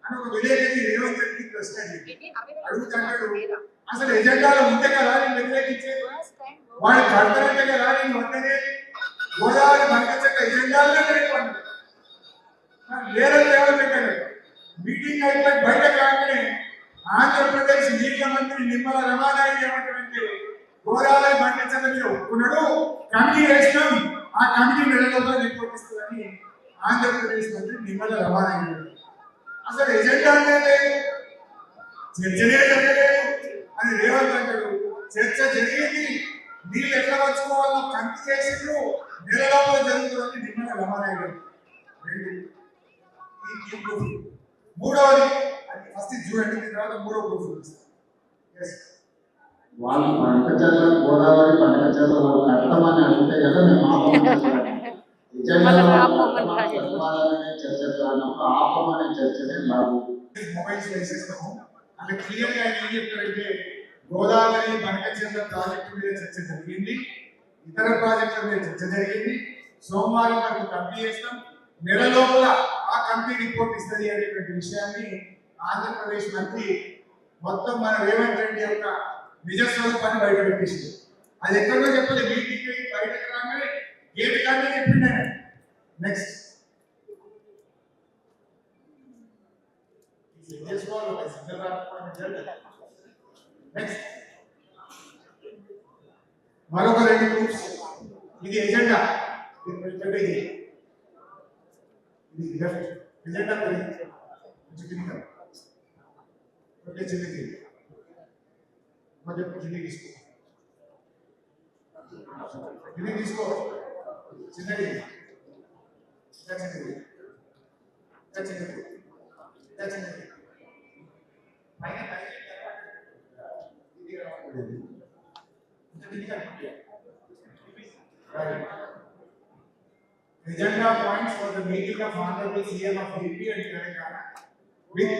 అని ఒక విలేకరి రేవంత్ రెడ్డి ప్రశ్న అడిగింది. అడుగుతాడు, అసలు ఎజెండాలో ఉంటే కదా నేను వ్యతిరేకించేది, వాడు కడతారంటే కదా నేను వద్దనే గోదావరి బంకచర్ల ఎజెండాలో వేరే రేవంత్ మీటింగ్ అయిపోయి బయట కాగానే ఆంధ్రప్రదేశ్ నీళ్ల మంత్రి నిమ్మల రమానాయుడు ఏమంటారంటే గోదావరి బంకచర్ల మీద ఒప్పుకున్నాడు, కమిటీ వేసినాం, ఆ కమిటీ నెలలోగా రిపోర్ట్ ఇస్తుందని ఆంధ్రప్రదేశ్ మంత్రి నిమ్మల రమానాయుడు. అసలు ఎజెండా లేదు, చర్చనే జరగలేదు అని రేవంత్ అంటాడు. చర్చ జరిగింది, నీళ్ళు ఎట్లా వచ్చుకోవాలో కమిటీ చేసిండ్రు, నెలలోగా జరుగుతుందని నిమ్మల రమానాయుడు. మూడవది ఫస్ట్ చూడండి, తర్వాత మూడో ప్రూఫ్. వాళ్ళు పంటచర్ల గోదావరి పంటచర్ల వాళ్ళు కట్టమని అడిగితే కదా మేము చర్చ ఆపమనే చర్చనే బాబు. మొబైల్స్ వేసేస్తాము అంటే క్లియర్ గా ఏం చెప్తారంటే గోదావరి బంకచర్ల ప్రాజెక్టు మీద చర్చ జరిగింది, ఇతర ప్రాజెక్టుల మీద చర్చ జరిగింది, సోమవారం వరకు కమిటీ చేస్తాం, నెల లోపల ఆ కమిటీ రిపోర్ట్ ఇస్తుంది అనేటువంటి విషయాన్ని ఆంధ్రప్రదేశ్ మంత్రి మొత్తం మన రేవంత్ రెడ్డి యొక్క నిజస్వరూపాన్ని బయట పెట్టేసింది. అది ఎక్కడో చెప్పలేదు, మీటింగ్ బయటకు రాగానే గేట్ కానీ చెప్పిండే. నెక్స్ట్ మరొక 2 ప్రూఫ్స్. ఇది ఎజెండా, ఇది లెఫ్ట్ ఎజెండా చిన్నది తీసుకో, చిన్నది చిన్నది పైన Right. Agenda points for the meeting of Honorable CM of AP and Telangana with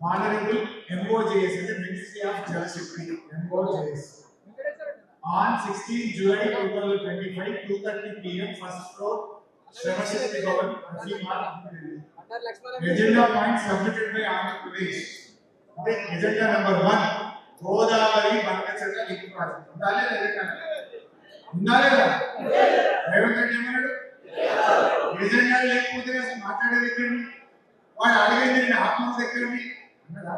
Honorable MOJS, the Ministry of Jal Shakti, MOJS. On 16 July 2025, 2:30 p.m. first floor, Shravashakti Bhavan, Hasimar. Agenda points submitted by Andhra Pradesh. Agenda number 1, Godavari Bankachatta Link Project. ఉండాలేదా? Revanth Reddy ఏమన్నాడు? ఎజెండా లేకపోతే అసలు మాట్లాడేది ఎక్కడి? వాడు అడిగేది నేను ఆత్మహత్య ఎక్కడి అన్నాడా?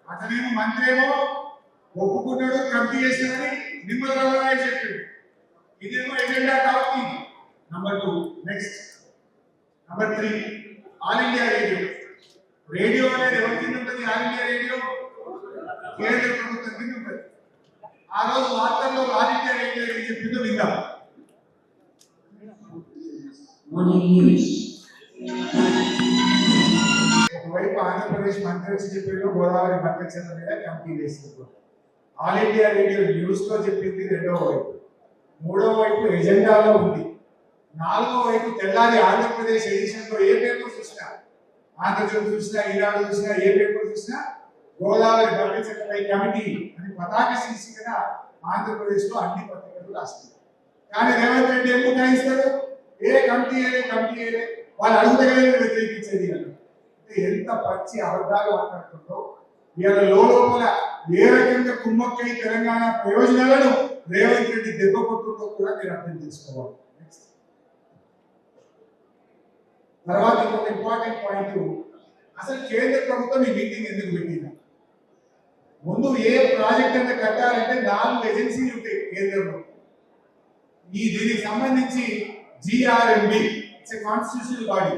అతనేమో మంత్రి ఏమో ఒప్పుకున్నాడు, కమిటీ చేసినాడని నిమ్మలరావు చెప్పాడు. ఇదేమో agenda topic. Number 2. Next number 3, all India radio. Radio అనేది ఎవరి కింద ఉంటుంది? ఆల్ ఇండియా రేడియో కేంద్ర ప్రభుత్వం కింద ఉంటుంది. ఆ రోజు వార్తల్లో ఆల్ ఇండియా రేడియో ఏం చెప్పిందో విందాం. ఒకవైపు ఆంధ్రప్రదేశ్ మంత్రి వచ్చి చెప్పాడు గోదావరి బంకచంద్ర మీద కమిటీ వేసింది. ఆల్ ఇండియా రేడియో న్యూస్ లో చెప్పింది రెండవ వైపు. మూడవ వైపు ఎజెండాలో ఉంది. నాలుగో వైపు తెల్లారి ఆంధ్రప్రదేశ్ ఎడిషన్ లో ఏ పేపర్ చూసినా, ఆంధ్రజ్యోతి చూసినా, ఈనాడు చూసినా, ఏ పేపర్ చూసినా గోదావరి బంకచంద్రపై కమిటీ అని పతాక శీర్షికన ఆంధ్రప్రదేశ్ లో అన్ని పత్రికలు రాస్తుంది. కానీ రేవంత్ రెడ్డి ఏం ఉటాయిస్తాడు? ఏ కమిటీ అయ్యే వాళ్ళు అడుగుతగానే వ్యతిరేకించేది అని. ఎంత పచ్చి అబద్ధాలు మాట్లాడుతుందో, ఇవాళ లోపల ఏ రకంగా కుమ్మక్కై తెలంగాణ ప్రయోజనాలను రేవంత్ రెడ్డి దెబ్బ కొట్టుందో కూడా మీరు అర్థం చేసుకోవాలి. తర్వాత ఇంకొక ఇంపార్టెంట్ పాయింట్, అసలు కేంద్ర ప్రభుత్వం ఈ మీటింగ్ ఎందుకు పెట్టింది? ముందు ఏ ప్రాజెక్ట్ అంతా కట్టాలంటే 4 ఏజెన్సీలు ఉంటాయి కేంద్రంలో. దీనికి సంబంధించి GRMB, it's a constitutional body.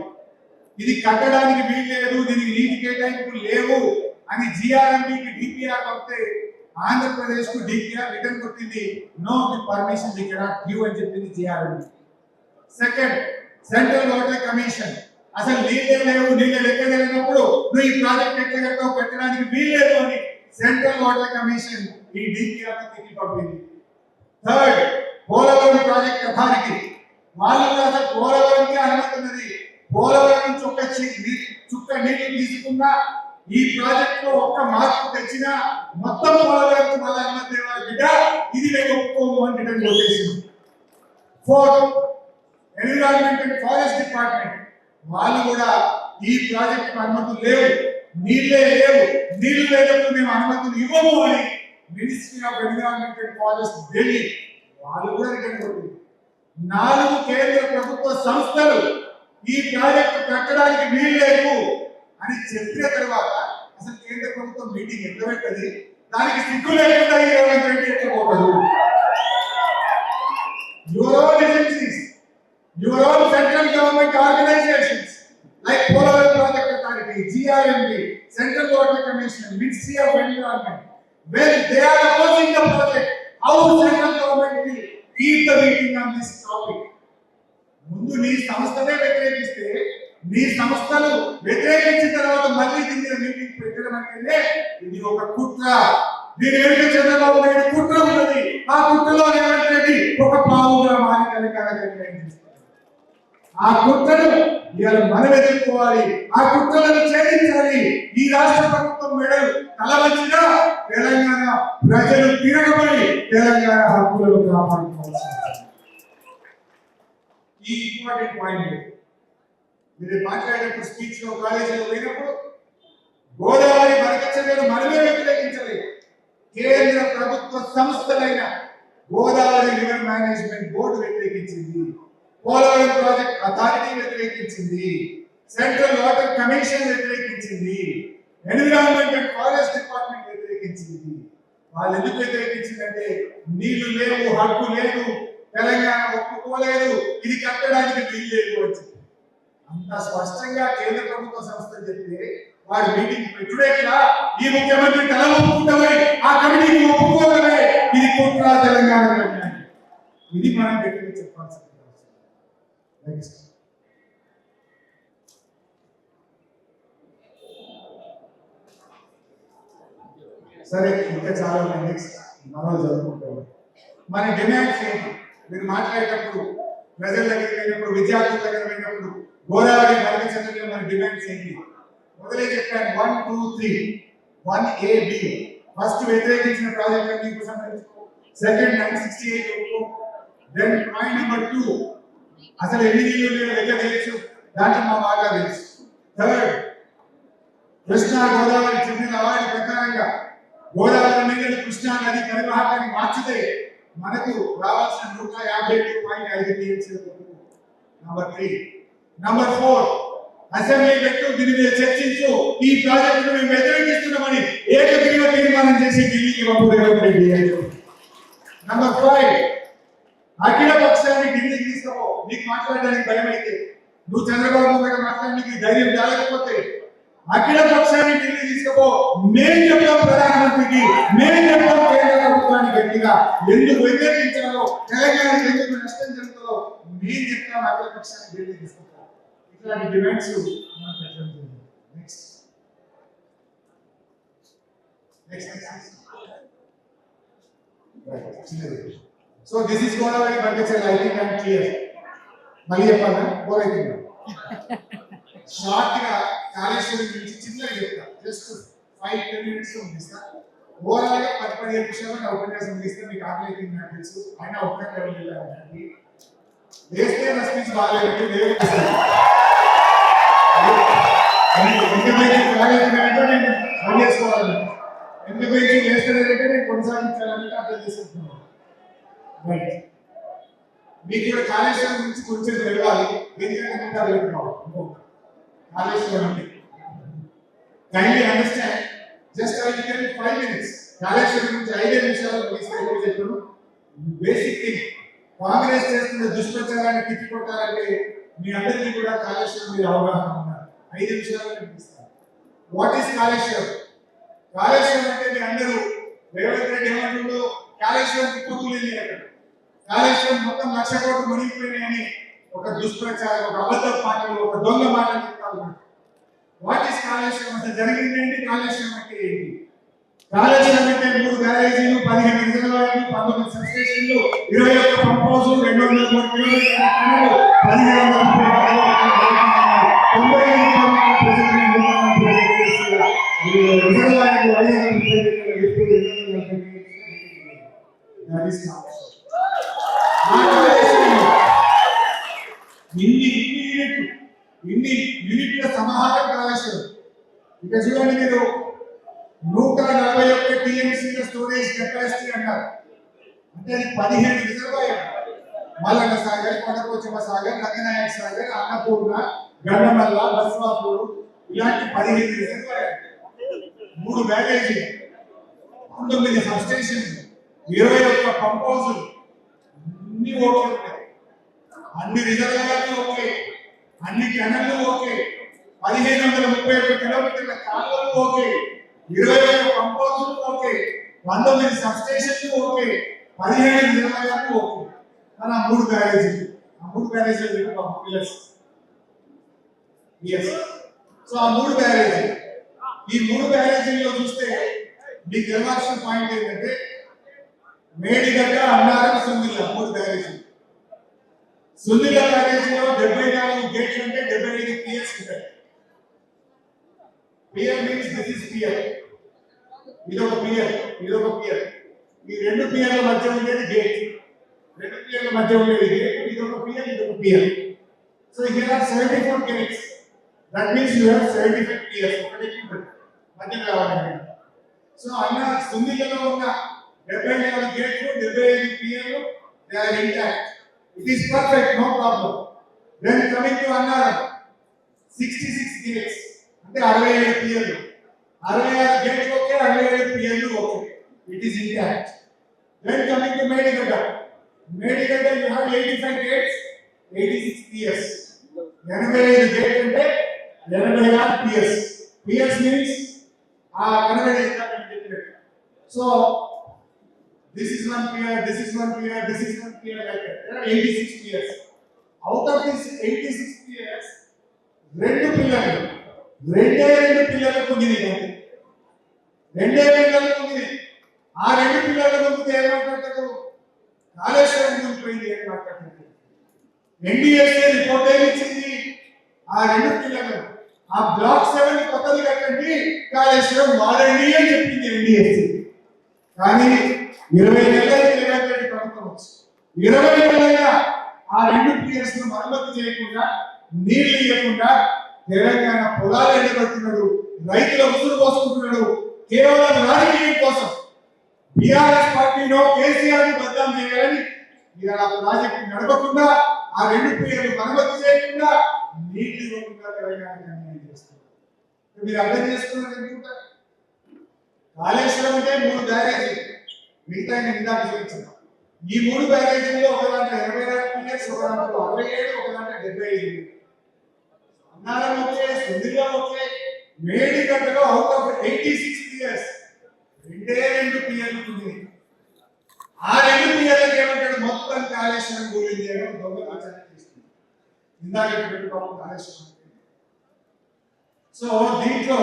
ఇది కట్టడానికి వీలు లేదు, దీనికి నీటి కేటాయింపులు లేవు అని జిఆర్ఎంబికి డిపిఆర్ పంపితే ఆంధ్రప్రదేశ్ కు డిపిఆర్ రిటర్న్ కొట్టింది. No permission we cannot give అని చెప్పింది GRMB. Second, central water commission. అసలు నీళ్ళే లేవు, నీళ్ళ లెక్క లేనప్పుడు నువ్వు ఈ ప్రాజెక్ట్ ఎట్లా కట్టావు, కట్టడానికి వీలు లేదు అని సెంట్రల్ వాటర్ కమిషన్ ఈ డిపిఆర్ తిరిగి పంపింది. Third, Polavaram project authority. వాళ్ళు కూడా అసలు పోలవరంకి అనుమతి ఉన్నది. పోలవరం నుంచి చుక్క నీళ్లు తీసుకున్నా, ఈ ప్రాజెక్ట్ లో ఒక్క మార్పు తెచ్చినా మొత్తం పోలవరం వల్ల అనుమతి ఇవ్వాలి బిడ్డ, ఇది మేము ఒప్పుకోము అని రిటర్న్ కొట్టేసింది. Fourth, environment and forest department. వాళ్ళు కూడా ఈ ప్రాజెక్ట్ అనుమతులు లేవు, నీళ్ళే లేవు, నీళ్లు లేనప్పుడు మేము అనుమతులు ఇవ్వము అని ministry of environment and forest Delhi వాళ్ళు కూడా రిటర్న్ కొట్టింది. 4 కేంద్ర ప్రభుత్వ సంస్థలు ఈ ప్రాజెక్టు కట్టడానికి వీలు లేదు అని చెప్పిన తర్వాత అసలు కేంద్ర ప్రభుత్వం మీటింగ్ ఎట్లా పెట్టది? దానికి సిగ్గు లేకుండా రేవంత్ రెడ్డి ఎట్లా పోతాడు? Your own agencies, your own central government organizations like Polar Project Authority, GRMB, Central Water Commission, Ministry of Environment, when they are opposing the project, how central government will keep the meeting on this topic? ముందు నీ సంస్థనే వ్యతిరేకిస్తే, నీ సంస్థలు వ్యతిరేకించిన తర్వాత మళ్ళీ దీని మీటింగ్ పెట్టడం అంటే ఇది ఒక కుట్ర. దీని వెనుక చంద్రబాబు నాయుడు కుట్ర ఉన్నది. ఆ కుట్రలో రేవంత్ రెడ్డి ఒక పావుగా మారి తెలంగాణ ఆ కుట్రను ఇవాళ మనం ఎదుర్కోవాలి, ఆ కుట్రలను ఛేదించాలి. ఈ రాష్ట్ర ప్రభుత్వం మెడలు తలవంచినా తెలంగాణ ప్రజలు తిరగబడి తెలంగాణ హక్కులను కాపాడుకోవాల్సి. ఈ ఇంపార్టెంట్ పాయింట్ మీరు మాట్లాడేటప్పుడు స్పీచ్ లో కాలేజీలో పోయినప్పుడు గోదావరి బంకచంద్రను మనమే వ్యతిరేకించలేదు. కేంద్ర ప్రభుత్వ సంస్థలైన గోదావరి రివర్ మేనేజ్మెంట్ బోర్డు వ్యతిరేకించింది, పోలవరం ప్రాజెక్ట్ అథారిటీ వ్యతిరేకించింది, సెంట్రల్ వాటర్ కమిషన్ వ్యతిరేకించింది, ఎన్విరాన్మెంట్ అండ్ ఫారెస్ట్ డిపార్ట్మెంట్ వ్యతిరేకించింది. వాళ్ళు ఎందుకు వ్యతిరేకించిందంటే నీళ్లు లేవు, హక్కు లేదు, తెలంగాణ ఒప్పుకోలేదు, ఇది కట్టడానికి వీలు లేదు వచ్చి అంత స్పష్టంగా కేంద్ర ప్రభుత్వ సంస్థలు చెప్తే వాడి మీటింగ్ పెట్టుడేట్లా? ఈ ముఖ్యమంత్రి తల ఒప్పుకుంటామని ఆ కమిటీకి ఒప్పుకోవడమే ఇది కుట్ర తెలంగాణ. ఇది మనం గట్టిగా చెప్పాల్సింది. నెక్స్ట్ సరే, ఇంకా చాలా నెక్స్ట్ మనం చదువుకుంటాం. మన డిమాండ్స్ ఏంటి? మీరు మాట్లాడేటప్పుడు ప్రజల దగ్గర వెళ్ళినప్పుడు విద్యార్థుల దగ్గర వెళ్ళినప్పుడు గోదావరి బలకచంద్రలో మన డిమాండ్స్ ఏంటి? మొదలే చెప్పాను 1, 2, 3 1AB. ఫస్ట్ వ్యతిరేకించిన ప్రాజెక్ట్ అన్ని మీకు సంబంధించుకో. సెకండ్ 968 ఒప్పుకో. దెన్ పాయింట్ నెంబర్ 2 అసలు ఎన్ని నీళ్ళు లెక్క తెలుసు, దాంట్లో మా బాగా తెలుసు. థర్డ్ కృష్ణా గోదావరి చెందిన అవార్డు ప్రకారంగా గోదావరి నీళ్ళు కృష్ణా నది పరివాహకాన్ని మార్చితే మనకు రావాల్సిన 152.5 టీఎంసీలు. నంబర్ 3. నంబర్ 4 అసెంబ్లీ పెట్టు, దీని మీద చర్చించు, ఈ ప్రాజెక్టును మేము వ్యతిరేకిస్తున్నామని ఏకగ్రీవ తీర్మానం చేసి ఢిల్లీకి పంపుతారు. నంబర్ 5 అఖిల పక్షాన్ని ఢిల్లీకి తీసుకో. నీకు మాట్లాడడానికి భయం అయితే, నువ్వు చంద్రబాబు గారు మాట్లాడడానికి ధైర్యం రాలేకపోతే అఖిల పక్షాన్ని ఢిల్లీ తీసుకో. మేము చెప్తాం ప్రధానమంత్రికి, మేము చెప్తాం కేంద్ర ప్రభుత్వానికి గట్టిగా ఎందుకు వ్యతిరేకించాలో, తెలంగాణకి ఎందుకు నష్టం జరుగుతుందో మేము చెప్తాం. అఖిల పక్షాన్ని ఢిల్లీ తీసుకుంటాం. ఇట్లాంటి demands so this is Godavari బల్కచల్. I think I'm clear. మళ్ళీ చెప్పాలా? బోర్ అవుతుంది. షార్ట్ గా కాళేశ్వరం గురించి చిన్నగా చెప్తా. జస్ట్ 5-10 minutes లో ముగిస్తా. ఓవరాల్ గా 10-15 నిమిషాలు నా ఉపన్యాసం ముగిస్తే మీకు ఆకలి నాకు తెలుసు. అయినా ఒక్కటే వెళ్ళాలి. వేస్తే నా స్పీచ్ బాగాలేదు. ఎందుకు వేస్తానంటే నేను కొనసాగించాలని అర్థం చేసుకుంటున్నాను. మీకు ఇక్కడ కాళేశ్వరం గురించి కొంచెం తెలియాలి. ఎందుకంటే కాళేశ్వరం అంటే kindly understand. Just I will tell 5 minutes. Kaleshwaram గురించి 5 నిమిషాలు చెప్పాను. బేసిక్ థింగ్, కాంగ్రెస్ చేస్తున్న దుష్ప్రచారాన్ని తిప్పికొట్టాలంటే మీ అందరికీ కూడా కాళేశ్వరం మీద అవగాహన ఉన్నారు. 5 నిమిషాలు కనిపిస్తారు. What is Kaleshwaram? కాళేశ్వరం అంటే మీ అందరూ రేవంత్ రెడ్డి ఏమంటుండో కాళేశ్వరం తిప్పుతుంది అక్కడ. కాళేశ్వరం మొత్తం 1,00,000 కోట్లు మునిగిపోయినాయని ఒక దుష్ప్రచారం, ఒక అబద్ధ మాటలు, ఒక దొంగ మాటలు చెప్తారు. What is Kaleshwaram? అసలు జరిగింది ఏంటి? కాళేశ్వరం అంటే ఏంటి? కాళేశ్వరం అంటే 3 బ్యారేజీలు, 15 రిజర్వాయర్లు, 19 సబ్స్టేషన్లు, 21 పంప్ హౌస్లు, 203 కిలోమీటర్ల టన్నెలు, 1500 ఇన్ని యూనిట్ల సమాహారం కాళేశ్వరం. ఇక చూడండి, మీరు 141 టీఎంసీల స్టోరేజ్ కెపాసిటీ అన్నారు. అంటే అది 15 రిజర్వాయర్. మల్లన్న సాగర్, కొండపోచమ్మ సాగర్, రంగనాయక సాగర్, అన్నపూర్ణ, గండమల్ల, బస్వాపూర్, ఇలాంటి 15 రిజర్వాయర్, 3 బ్యారేజీ, 19 సబ్స్టేషన్, 21 పంప్ హౌస్లు, అన్ని ఓకే ఉన్నాయి. అన్ని రిజర్వాయర్లు ఓకే, అన్ని కెనాల్లు ఓకే, 1531 కిలోమీటర్ల కాలువలు ఓకే, 21 పంప్ హౌస్లు ఓకే, 19 సబ్స్టేషన్లు ఓకే, 17 రిజర్వాయర్లు ఓకే. మన 3 బ్యారేజీలు, ఆ 3 బ్యారేజీలు సో ఆ 3 బ్యారేజీ, ఈ 3 బ్యారేజీల్లో చూస్తే మీకు తెలవాల్సిన పాయింట్ ఏంటంటే మేడిగడ్డ, అన్నారం, సుందిల్ల 3 బ్యారేజీలు. సుందిల్ల బ్యారేజీలో 74 గేట్లు ఉంటే 75 పిఎస్ ఉంటాయి. PL means this is PL. ఇదొక పిఎల్, ఇదొక పిఎల్. ఈ 2 పిఎల్ మధ్య ఉండేది గేట్, 2 పిఎల్ మధ్య ఉండేది గేట్. ఇదొక పిఎల్, ఇదొక PL. So here are 74 gates. That means you have 75 PS. ఒకటి మధ్య కావాలి. సో అన్న సుందిల్లలో ఉన్న 74 గేట్లు, 75 PL, they are intact. It is perfect, no problem. Then coming to Annaram, 66 gates. అంటే 67 PL. 66 gates okay, 67 PL okay. It is intact. Then coming to Medigada. Medigada you have 85 gates, 86 PS. 85 gates అంటే 86 PS. PS means కనబడే internet. So this is 1 PR, this is 1 PR, this is 1 PR like that. There are 86 PRs. Out of these 86 PRs, 2 పిల్లర్లు, 2 పిల్లర్లు కుంగినాయి. 2 పిల్లర్లు కుంగినాయి. ఆ 2 పిల్లర్ల ముందు ఎన్డీఎస్ఏ రిపోర్ట్ ఏమి ఇచ్చింది? ఆ 2 పిల్లలు ఆ బ్లాక్ 7 కొత్తది కట్టండి, కాళేశ్వరం వాడండి అని చెప్పింది ఎన్డీఎస్ఏ. కానీ 20 నెలలకి రేవంత్ రెడ్డి ప్రభుత్వం వచ్చి 20 నెలలుగా ఆ 2 పిఎస్ ను మరమ్మతు చేయకుండా, నీళ్లు ఇవ్వకుండా తెలంగాణ పొలాలు ఎండబెడుతున్నాడు, రైతుల ఉసురు పోసుకుంటున్నాడు. కేవలం రాజకీయం కోసం బీఆర్ఎస్ పార్టీలో కేసీఆర్ ను బద్నాం చేయాలని ఇలా ప్రాజెక్టు నడపకుండా, ఆ 2 పిఎలు మరమ్మతు చేయకుండా, నీళ్లు ఇవ్వకుండా తెలంగాణకి అన్యాయం చేస్తున్నారు. మీరు అర్థం చేసుకున్నారు అనుకుంటా. కాళేశ్వరం అంటే 3 బ్యారేజీలు, మిగతా ఇందాక చూపించాను. ఈ 3 బ్యారేజీల్లో ఒక దాంట్లో 26 పిఎస్, ఒక దాంట్లో 67, ఒక దాంట్లో 75. అన్నారం ఓకే, సుందిలో ఓకే, మేడిగడ్డలో అవుట్ ఆఫ్ 86 పిఎస్ 2 పిఎల్ ఉంది. ఆ 2 పిఎల్కి ఏమంటాడు? మొత్తం కాళేశ్వరం గురించి దొంగ ఆచరణ చేస్తుంది. ఇందాక పెట్టుకోవాలి కాళేశ్వరం. సో దీంట్లో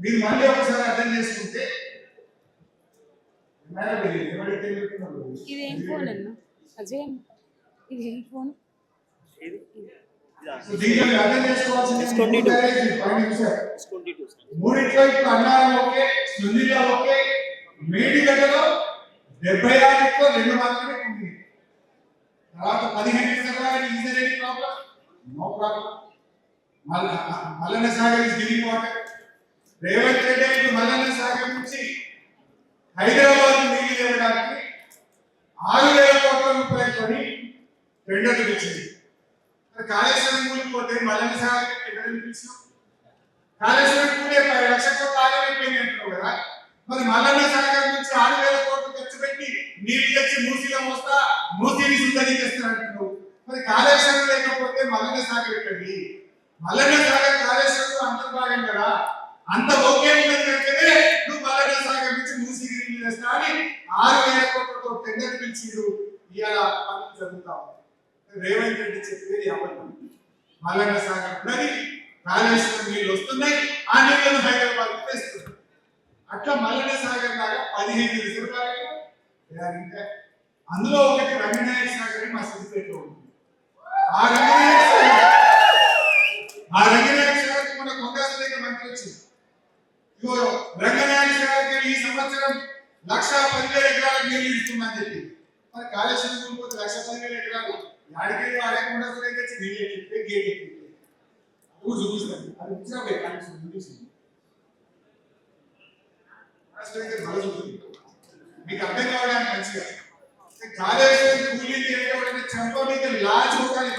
మీరు మళ్ళీ ఒకసారి అర్థం చేసుకుంటే ఇదేం ఫోన్ అన్న అజయ్, ఇది ఫోన్ దీంట్లో అర్థం చేసుకోవాల్సింది మూడిట్లో ఇప్పుడు అన్నారం ఓకే, సుందిలో ఓకే, మేడిగడ్డలో 76 2 మాత్రమే ఉంది. తర్వాత 15 సంవత్సరాలకి easy problem, no problem. Mallanna Sagar is giving water. Revanth Reddy ఇప్పుడు మల్లన్న సాగర్ నుంచి హైదరాబాద్ నీళ్లు ఇవ్వడానికి 6,000 కోట్ల రూపాయలతోని టెండర్లు ఇచ్చింది. కాళేశ్వరం కూలిపోతే మల్లన్న సాగర్ టెండర్లు ఇచ్చాం. కాళేశ్వరం కూలే 10 లక్షల కోట్లు ఆగిపోయింది అంటున్నావు కదా. మరి మల్లన్న సాగర్ నుంచి 6,000 కోట్లు ఖర్చు పెట్టి నీళ్లు తెచ్చి మూసీలో మోస్తా, మూసీని శుద్ధీకరిస్తున్నారు అంటున్నావు. మరి కాళేశ్వరం లేకపోతే మల్లన్న సాగర్ ఎక్కడి? మల్లన్న సాగర్ కాళేశ్వరం అంతర్భాగం కదా. అంత ఓకే ఉన్నది కనుకనే నువ్వు మల్లన్న సాగర్ నుంచి మూసీకి నీళ్లు తెస్తా అని 6,000 కోట్లతో టెండర్ పిలిచిరు. ఇవాళ పనులు జరుగుతావు. రేవంత్ రెడ్డి చెప్పేది అబద్ధం. మల్లన్న సాగర్ ఉన్నది, కాళేశ్వరం నీళ్ళు వస్తున్నాయి, ఆ నీళ్లను హైదరాబాద్ తెస్తున్నారు. అట్లా మల్లన్న సాగర్ లాగా 15 రిజర్వాయర్లు. అందులో ఒకటి రంగనాయక సాగర్ అని మా సిద్దిపేటలో ఉంటుంది. ఆ రంగనాయక సాగర్ మన కొండాసులేక మంత్రి వచ్చింది. ఇగో రంగనాయక సాగర్ ఈ సంవత్సరం 1,10,000 ఎకరాలకు నీళ్లు ఇస్తుందని చెప్పి, మరి కాళేశ్వరం కూలిపోతే 1,10,000 ఎకరాలు ఆడికెళ్ళి ఆడకుండా తెచ్చి నీళ్ళు ఎక్కితే గేట్ ఎక్కితే నువ్వు చూపిస్తాను. అది ఇచ్చినప్పుడు కాళేశ్వరం చూపిస్తుంది. మీకు అర్థం కావడానికి మంచిగా కాళేశ్వరం కూలింది అంటే చంప మీద లా చూడాలి.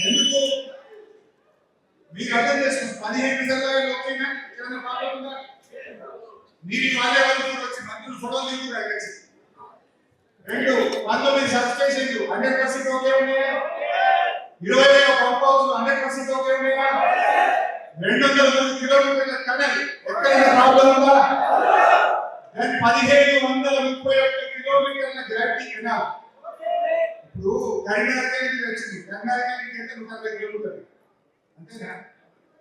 ఎందుకు మీకు అర్థం చేసుకోండి. 15 రిజర్వాయర్లు ఓకేనా? ఏమైనా ప్రాబ్లం ఉందా? మీరు వాళ్ళే వాళ్ళు వచ్చి మంత్రులు ఫోటోలు దిగుతారు. 2 19 సబ్స్టేషన్లు 100% ఓకే ఉన్నాయా? 20 పంప్ హౌస్ 100% ఓకే ఉన్నాయా? 203 కిలోమీటర్ల టనల్ ఎక్కడైనా ప్రాబ్లం ఉందా? 1,731 కిలోమీటర్ల గ్రావిటీ కెనాల్. ఇప్పుడు కరీంనగర్ వచ్చింది, కరీంనగర్ ఎంత 160 కిలోమీటర్లు అంతేనా?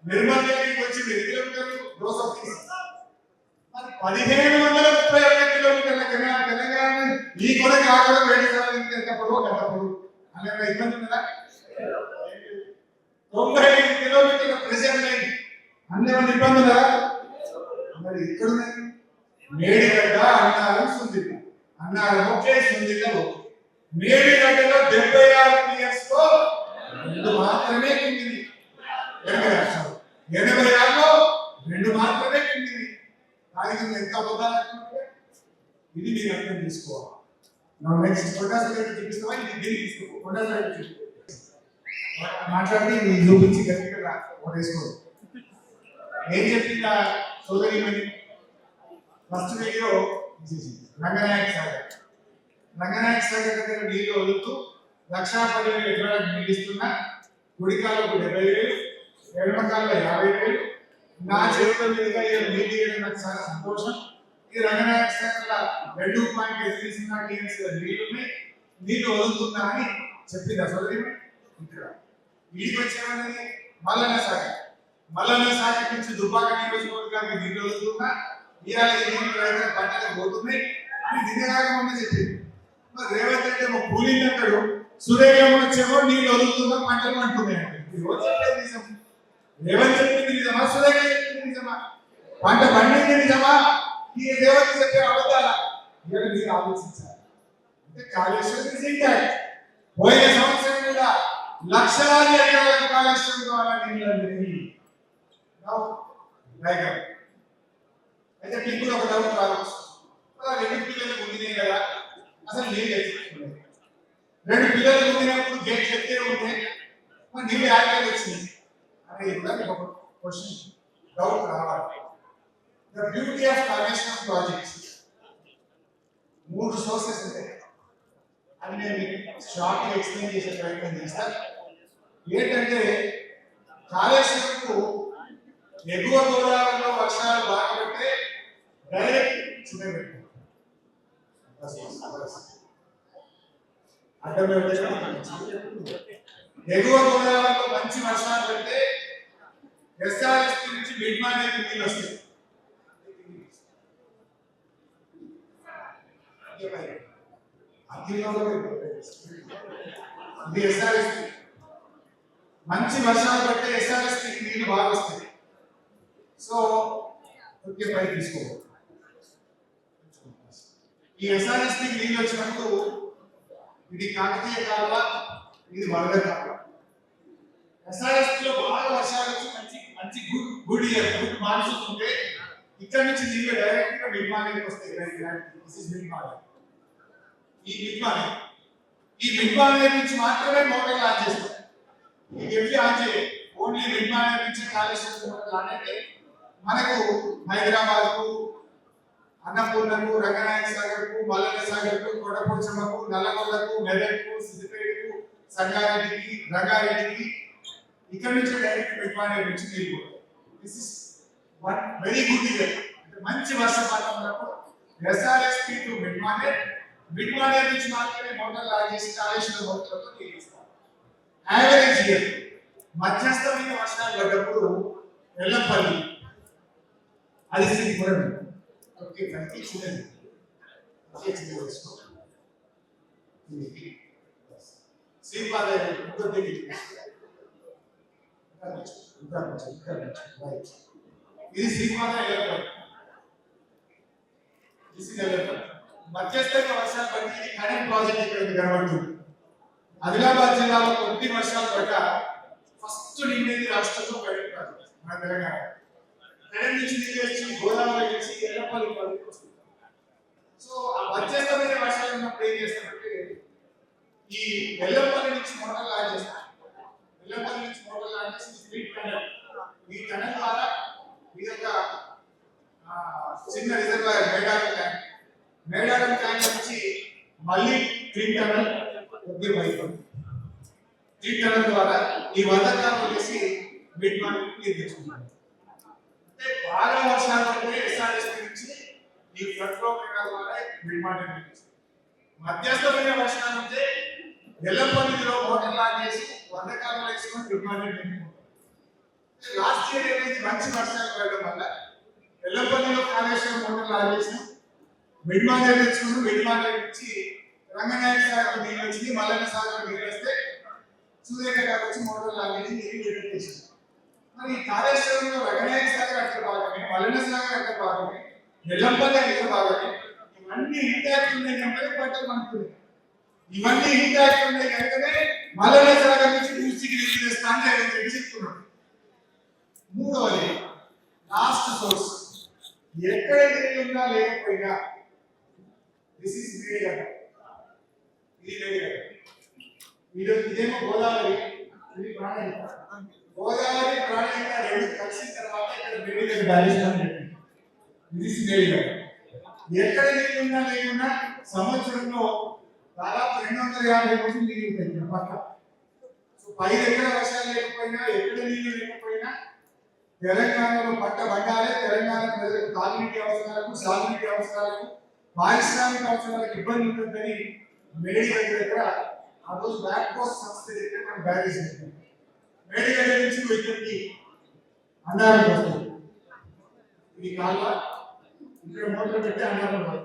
నిర్మల్ దగ్గరికి వచ్చి 10 కిలోమీటర్లు డోస్ ఆఫ్ 1,731 కిలోమీటర్ల కెనాల్. తెలంగాణ ఈ కొరకు ఆ కొరకు 2 సార్లు ఎంత పొడవు గంట పొడవు అనే ఇబ్బంది ఉన్నదా? 95 కిలోమీటర్ల ప్రెషర్ లైన్ అన్నేమన్నా ఇబ్బంది ఉందా? మరి ఇక్కడ మేడిగడ్డ అన్నారం సుందిల్ల, అన్నారం ఓకే, సుందిల్ల ఓకే. మేడిగడ్డలో 76 పిఎస్ తో 2 మాత్రమే కిందిది. 86లో 2 మాత్రమే కిందిది. దానికి ఎంత అబద్ధాలు. ఇది మీరు అర్థం చేసుకోవాలి. నెక్స్ట్ కొండాసులు చూపిస్తావా? ఇది దీనికి తీసుకో. కొండాసులు చూసుకో మాట్లాడి చూపించి గట్టిగా ఓటేసుకోండి. ఏం చెప్పిందా సోదరిమణి? First video Ranganayaka Sagar. రంగనాయక సాగర్ దగ్గర నీళ్లు వదులుతూ 1,10,000 ఎకరాలకు నీళ్ళు ఇస్తున్నా. కుడికాలకు 70,000, ఎడమకాలలో 50,000. నా చేతుల మీదుగా నీళ్ళు ఇవ్వడం నాకు చాలా సంతోషం. ఈ రంగనాయక సాగర్లో 2.80 టీఎంసీ నీళ్లున్నాయి, నీళ్లు వదులుతున్నా అని చెప్పిందా సోదరిమణి? ఇక్కడ వీడికి వచ్చేమన్నది మల్లన్న సాగర్. మల్లన్న సాగర్ నుంచి దుబ్బాక నియోజకవర్గానికి నీళ్లు వదులుతున్నా. ఇవాళ ఈ నీళ్లు రైతుల పంటలకు పోతున్నాయి అని నిన్నగాక మొన్న చెప్పింది. మరి రేవంత్ రెడ్డి ఏమో కూలింగ్ అంటాడు, సురేఖ వచ్చేమో నీళ్ళు వదులుతున్నా పంటలు అంటున్నాయి అంటే నిజం. రేవంత్ చెప్పింది నిజమా, సురేఖ చెప్పింది నిజమా? పంట పండింది నిజమా? ఈ రేవంత్ చెప్పే అబద్ధాలా? ఇవాళ మీరు ఆలోచించాలి. అంటే కాళేశ్వరం ఇస్ ఇంటాక్ట్. పోయిన సంవత్సరం కూడా లక్షలాది ఎకరాలకు కాళేశ్వరం ద్వారా నీళ్ళు అందింది. అయితే మీకు కూడా ఒక డౌట్ రావచ్చు, రెండు పిల్లలు ఉండినాయి కదా, అసలు నీళ్ళు ఎత్తుకున్నాయి. రెండు పిల్లలు ఉండినప్పుడు గేట్ ఎత్తే ఉంటే మరి నీళ్ళు యాక్టివ్ వచ్చింది అనేది కూడా మీకు ఒక క్వశ్చన్ డౌట్ రావాలి. The beauty of Kaleshwaram projects, 3 sources ఉంటాయి అని నేను షార్ట్ ఎక్స్ప్లెయిన్ చేసే ప్రయత్నం చేస్తాను. ఏంటంటే కాళేశ్వరంకు ఎగువ గోదావరిలో వర్షాలు బాగా పడితే డైరెక్ట్ చిన్న ఎగువ గోదావరిలో మంచి వర్షాలు పడితే ఎస్ఆర్ఎస్పీ నుంచి మిడ్మానేకి నీళ్ళు వస్తాయి. ఎస్ఆర్ఎస్పీ మంచి వర్షాలు పడితే ఎస్ఆర్ఎస్పీ నీళ్ళు బాగా వస్తాయి. సో ఓకే పై తీసుకోవాలి. ఈ ఎస్ఆర్ఎస్పీ నీళ్ళు వచ్చినప్పుడు ఇది కాకతీయ కాలువ, ఇది వరద కాలువ. ఎస్ఆర్ఎస్పీలో బాగా వర్షాలు వచ్చి మంచి మంచి గుడ్ మాన్సూన్ ఉంటే ఇక్కడ నుంచి నీళ్ళు డైరెక్ట్ గా మిడ్మానేకి వస్తాయి. ఈ మిడ్మానే నుంచి మాత్రమే మోటార్ లాంచ్ చేస్తాం. ఈ ఎవ్రీ ఆన్ చేయాలి. ఓన్లీ మిడ్మానే నుంచి కాళేశ్వరం మోటార్ లాంచ్ మనకు హైదరాబాద్ కు, అన్నపూర్ణకు, రంగనాయక సాగర్ కు, మల్లన్న సాగర్ కు, కొడపోచమ్మకు, నల్లగొండకు, మెదక్కు, సిద్దిపేటకు, సంగారెడ్డికి, రంగారెడ్డికి ఇక్కడ నుంచి డైరెక్ట్ మిడ్మానే నుంచి నీళ్ళు. This is one very good year. మంచి వర్షపాతం ఉన్నప్పుడు ఎస్ఆర్ఎస్పీ టు మిడ్మానే, మిడ్మానే నుంచి మాత్రమే మోటార్ లాంచ్ చేసి కాళేశ్వరం మోటార్లతో నీళ్ళు ఇస్తాం. యావరేజ్ ఇయర్ మధ్యస్థమైన వర్షాలు పడ్డప్పుడు ఎల్లంపల్లి అది స్థితి కూడా ఓకే కంటే చూడండి. శ్రీపాద ఇది శ్రీపాద మధ్యస్థంగా వర్షాలు పడి కరెంట్ ప్రాజెక్ట్ ఇక్కడ కనబడుతుంది. ఆదిలాబాద్ జిల్లాలో కొద్ది వర్షాలు పడ్డ ఫస్ట్ నిండేది రాష్ట్రంలో కరెంట్ ప్రాజెక్ట్ మన తెలంగాణ. కరెంట్ నుంచి నీళ్ళు వచ్చి గోదావరి నుంచి ఎల్లపల్లి ప్రాజెక్ట్ వస్తుంది. సో ఆ మధ్యస్థమైన వర్షాలు ఉన్నప్పుడు ఏం చేస్తామంటే ఈ ఎల్లపల్లి నుంచి మోటార్ లాంచ్ చేస్తాం. ఎల్లపల్లి నుంచి మోటార్ లాంచ్ చేసి స్ట్రీట్ టనల్, ఈ టనల్ ద్వారా ఈ యొక్క చిన్న రిజర్వాయర్ మేడారం ట్యాంక్ నుంచి మళ్ళీ క్లీన్ టనల్ ఉద్యమం అయిపోయింది. క్లీన్ టనల్ ద్వారా ఈ వందకాలు వేసి మిడ్మాన్ నిర్మించుకున్నాం. అంటే బాగా వర్షాలు పడితే ఎస్ఆర్ఎస్పీ నుంచి ఈ ఫ్లడ్ ఫ్లో కెనాల్ ద్వారా మిడ్మాన్ నిర్మించారు. మధ్యస్థమైన వర్షాలు ఉంటే ఎల్లపల్లిలో మోటార్ లాంచ్ చేసి వందకాలు వేసుకొని మిడ్మాన్ నిర్మించుకుంటాం. లాస్ట్ ఇయర్ ఏమైంది, మంచి వర్షాలు పడడం వల్ల ఎల్లపల్లిలో కాళేశ్వరం మోటార్ లాంచ్ చేసినాం. మిడ్మాన్ నిర్మించుకున్నాం. మిడ్మాన్ నుంచి రంగనాయక సాగర్ నీళ్ళు వచ్చింది, మల్లన్న సాగర్ నీళ్ళు వస్తే సూర్యక గారు వచ్చి మోటార్ లాంచ్ చేసి నీళ్ళు పెట్టేసారు. మరి కాళేశ్వరంలో రంగనాయక సాగర్ అక్కడ భాగమే, మల్లన్న సాగర్ అక్కడ భాగమే, ఎల్లంపల్లి అక్కడ భాగమే. ఇవన్నీ ఇంటాక్ట్ ఉన్నాయి కనుక పంటలు పండుతున్నాయి. ఇవన్నీ ఇంటాక్ట్ ఉన్నాయి కనుకనే మల్లన్న సాగర్ నుంచి పూర్తికి నీళ్ళు చేస్తాను అని చెప్తున్నాడు. మూడవది లాస్ట్ సోర్స్, ఎక్కడ నీళ్ళు ఉన్నా లేకపోయినా దిస్ ఇస్ మేడిగడ్డ. ఇది మేడిగడ్డ. ఇదేమో గోదావరి, ఇది ప్రాణహిత. గోదావరి ప్రాణహిత రెండు కలిసిన తర్వాత ఇక్కడ మేడిగడ్డ బ్యాలెన్స్ అని చెప్పింది. ఇది మేడిగడ్డ. ఎక్కడ నీళ్ళు ఉన్నా లేకున్నా సంవత్సరంలో దాదాపు 250 రోజులు నీళ్ళు ఉంటాయి పక్క. సో 5 ఎకరాల వర్షాలు లేకపోయినా, ఎక్కడ నీళ్ళు లేకపోయినా తెలంగాణలో పంట పండాలి. తెలంగాణ ప్రజలకు తాగునీటి అవసరాలకు, సాగునీటి అవసరాలకు, పారిశ్రామిక అవసరాలకు ఇబ్బంది ఉంటుందని మేడిగడ్డ దగ్గర ఆ రోజు బ్యాక్ పోస్ట్ సంస్థ దగ్గర మనం బ్యారేజ్ చేస్తాం. మేడిగడ్డ నుంచి ఇక్కడికి అన్నారం వస్తుంది. ఈ కాలువ ఇక్కడ మోటార్ పెట్టి అన్నారం పోతాం,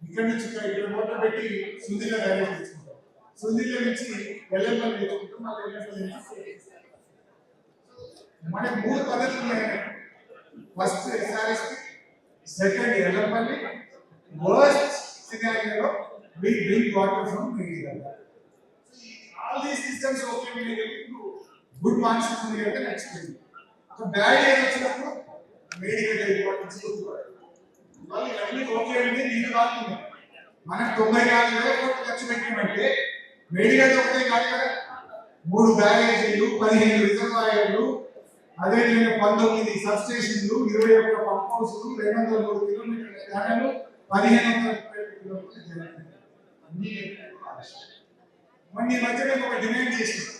ఇక్కడ నుంచి ఇక్కడ మోటార్ పెట్టి సుందిలో డైరెక్ట్ తెచ్చుకుంటాం, సుందిలో నుంచి ఎల్లెంపల్లి తెచ్చుకుంటాం, మళ్ళీ ఎల్లెంపల్లి నుంచి మనకి 3 పద్ధతులు ఉన్నాయి. First SRSP, second Yellampalli, worst సినారియోలో we drink water from Meghalaya. All these systems okay we get to good marks from the other next thing. So bad air వచ్చినప్పుడు Meghalaya importance చూసుకోవాలి. వాళ్ళు అన్ని ఓకే అంటే నీకు కాదు. మనం 94,000 కోట్లు ఖర్చు పెట్టామంటే Meghalaya ఒకటే కాదు కదా, 3 బ్యారేజీలు, 15 రిజర్వాయర్లు, అదే విధంగా 19 సబ్ స్టేషన్లు, 21 పంప్ హౌస్లు, 203 కిలోమీటర్ల ఛానల్, 1530 కిలోమీటర్ల ఛానల్. మన ఈ మధ్య మేము ఒక డిమాండ్ చేసినాం.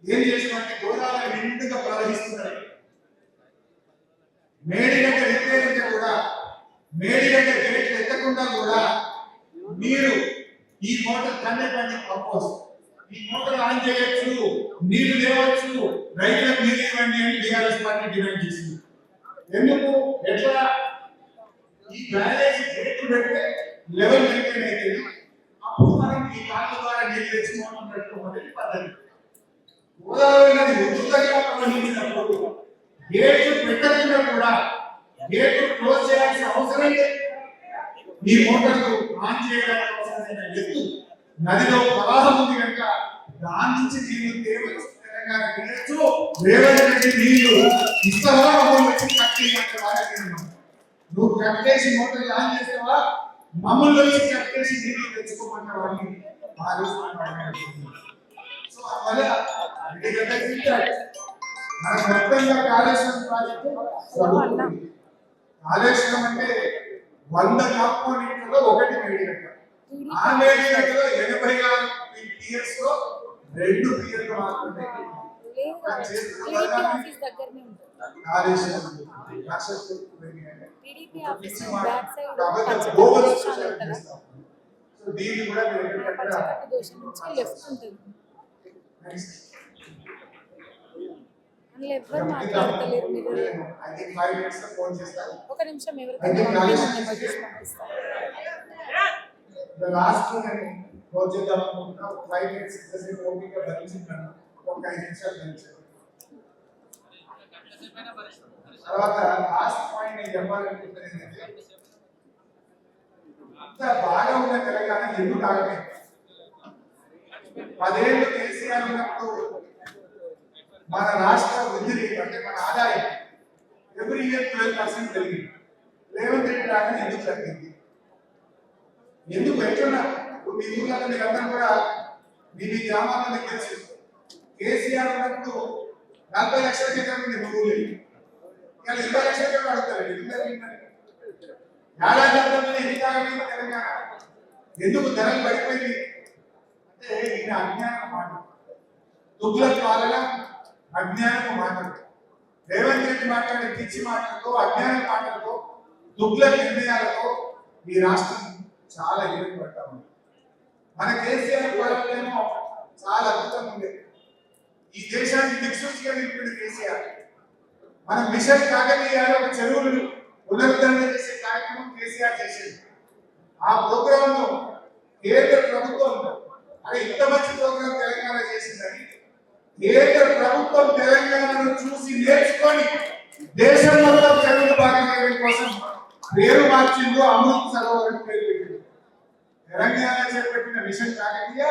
ఏం చేసినామంటే గోదావరి నిండుగా ప్రవహిస్తున్నారు, మేడిగడ్డ రిపేర్ ఉంటే కూడా మేడిగడ్డ గేట్లు ఎక్కకుండా కూడా మీరు ఈ మోటార్ కన్నెపల్లి పంపొచ్చు, ఈ మోటార్ ఆన్ చేయొచ్చు, నీళ్లు లేవచ్చు, రైతులకు నీళ్ళు ఇవ్వండి అని టీఆర్ఎస్ పార్టీ డిమాండ్ చేసింది. ఎందుకు ఎట్లా ఈ బ్యారేజ్ గేట్లు పెడితే లెవెల్ మెయింటైన్ అయితే అప్పుడు మనం ఈ కాళ్ళ ద్వారా నీళ్ళు తెచ్చుకోవడం పెట్టుకోవడం పద్ధతి. గోదావరి నది ఉచితంగా ప్రవహించినప్పుడు గేట్లు పెట్టకుండా కూడా గేట్లు క్లోజ్ చేయాల్సిన అవసరం లేదు. ఈ మోటార్లు ఆన్ చేయడానికి అవసరమైన ఎత్తు నదిలో ప్రవాహం ఉంది కనుక దాని నుంచి నీళ్లు తేవచ్చు, తెలంగాణ తీయచ్చు. రేవంత్ రెడ్డి నీళ్లు ఇస్తావా మమ్మల్ని వచ్చి కట్టి అంటే వాళ్ళకి నువ్వు కట్టేసి మోటార్లు ఆన్ చేస్తావా, మమ్మల్ని వచ్చి కట్టేసి నీళ్లు తెచ్చుకోమంటే వాళ్ళని సో అందువల్ల మన మొత్తంగా కాళేశ్వరం ప్రాజెక్టు చదువుతుంది. కాళేశ్వరం అంటే 100 కాంపోనెంట్లలో ఒకటి మేడిగడ్డ. ఆ మేడిగడ్డలో 86 పిఎస్ లో 2 పిఎస్ మాత్రమే Kaleshwaram TDP office back side so దీన్ని కూడా పచ్చకట్టు దోషం నుంచి లెఫ్ట్ ఉంటుంది. అందులో ఎవ్వరు మాట్లాడతలేరు. మీరు ఒక నిమిషం ఎవరికైనా పంపిస్తాను. లాస్ట్ క్లోజ్ చేద్దాం అనుకుంటున్నా. 5 minutes ఇంతసేపు ఓపిక భరించుకున్నాను, ఒక 5 నిమిషాలు భరించాను. తర్వాత లాస్ట్ పాయింట్ నేను చెప్పాలనుకుంటున్నాను ఏంటంటే ఇంత బాగా ఉన్న తెలంగాణ ఎందుకు ఆగలేదు? 10 ఏళ్ళు కేసీఆర్ ఉన్నప్పుడు మన రాష్ట్ర వృద్ధి రేటు అంటే మన ఆదాయం ఎవ్రీ ఇయర్ 12% పెరిగింది. రేవంత్ రెడ్డి రాగానే ఎందుకు తగ్గింది? ఎందుకు ఎట్లున్నా మీ ఊళ్ళలో మీరు అందరూ కూడా మీ గ్రామాల్లో మీకు తెలుసు, కేసీఆర్ ఉన్నప్పుడు 40 లక్షల ఎకరాలు ఉంది ఊళ్ళో, ఇవాళ 20 లక్షల ఎకరాలు అడుగుతారు. ఏడాది ఎన్ని తాగలేదు తెలంగాణ? ఎందుకు ధరలు పడిపోయింది అంటే ఈయన అజ్ఞానం మాట, తుగ్లక్ పాలన అజ్ఞానపు మాటలు. రేవంత్ రెడ్డి మాట్లాడే పిచ్చి మాటలతో, అజ్ఞాన మాటలతో, తుగ్లక్ నిర్ణయాలతో ఈ రాష్ట్రం చాలా ఇబ్బంది పడతా ఉంది. మన కేసీఆర్ పాలనలో చాలా అద్భుతంగా ఉండేది. ఈ దేశాన్ని దిక్సూచిగా నిలిపిన కేసీఆర్. మన మిషన్ కాకతీయాలో ఒక చెరువులు పునరుద్ధరణ చేసే కార్యక్రమం కేసీఆర్ చేసేది. ఆ ప్రోగ్రామ్ లో కేంద్ర ప్రభుత్వం అది ఇంత మంచి ప్రోగ్రామ్ తెలంగాణ చేసిందని కేంద్ర ప్రభుత్వం తెలంగాణను చూసి నేర్చుకొని దేశం మొత్తం చెరువులు బాగా చేయడం కోసం పేరు మార్చిందో అమృత్ సరోవర్ అని పేరు పెట్టింది. తెలంగాణ చేపట్టిన మిషన్ కాకతీయ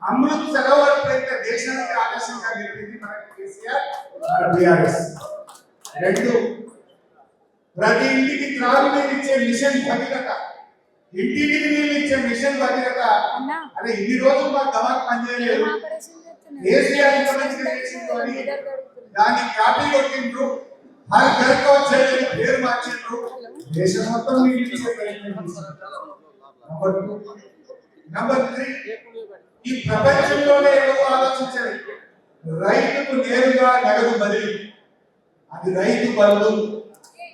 అమృత్ సరోవర్ పేరు దేశానికి ఆదర్శంగా నిలిపింది మన కేసీఆర్, మన బీఆర్ఎస్. 2 ప్రతి ఇంటికి త్రాగునీరు ఇచ్చే మిషన్ భగీరథ, ఇంటికి నీళ్ళు ఇచ్చే మిషన్ భగీరథ. అదే ఇన్ని రోజులు మా దవాకు పనిచేయలేదు, కేసీఆర్ ఇంత మంచిగా చేసిండు అని దాన్ని కాపీ కొట్టిండ్రు. హర్ ఘర్ కో జల్ పేరు మార్చిండ్రు. దేశం మొత్తం నీళ్ళు ఇచ్చే ప్రయత్నం చేసిండ్రు. నంబర్ 3 ఈ ప్రపంచంలోనే ఎవరు ఆలోచించారు రైతుకు నేరుగా నగదు బదిలీ, అది రైతు బంధు.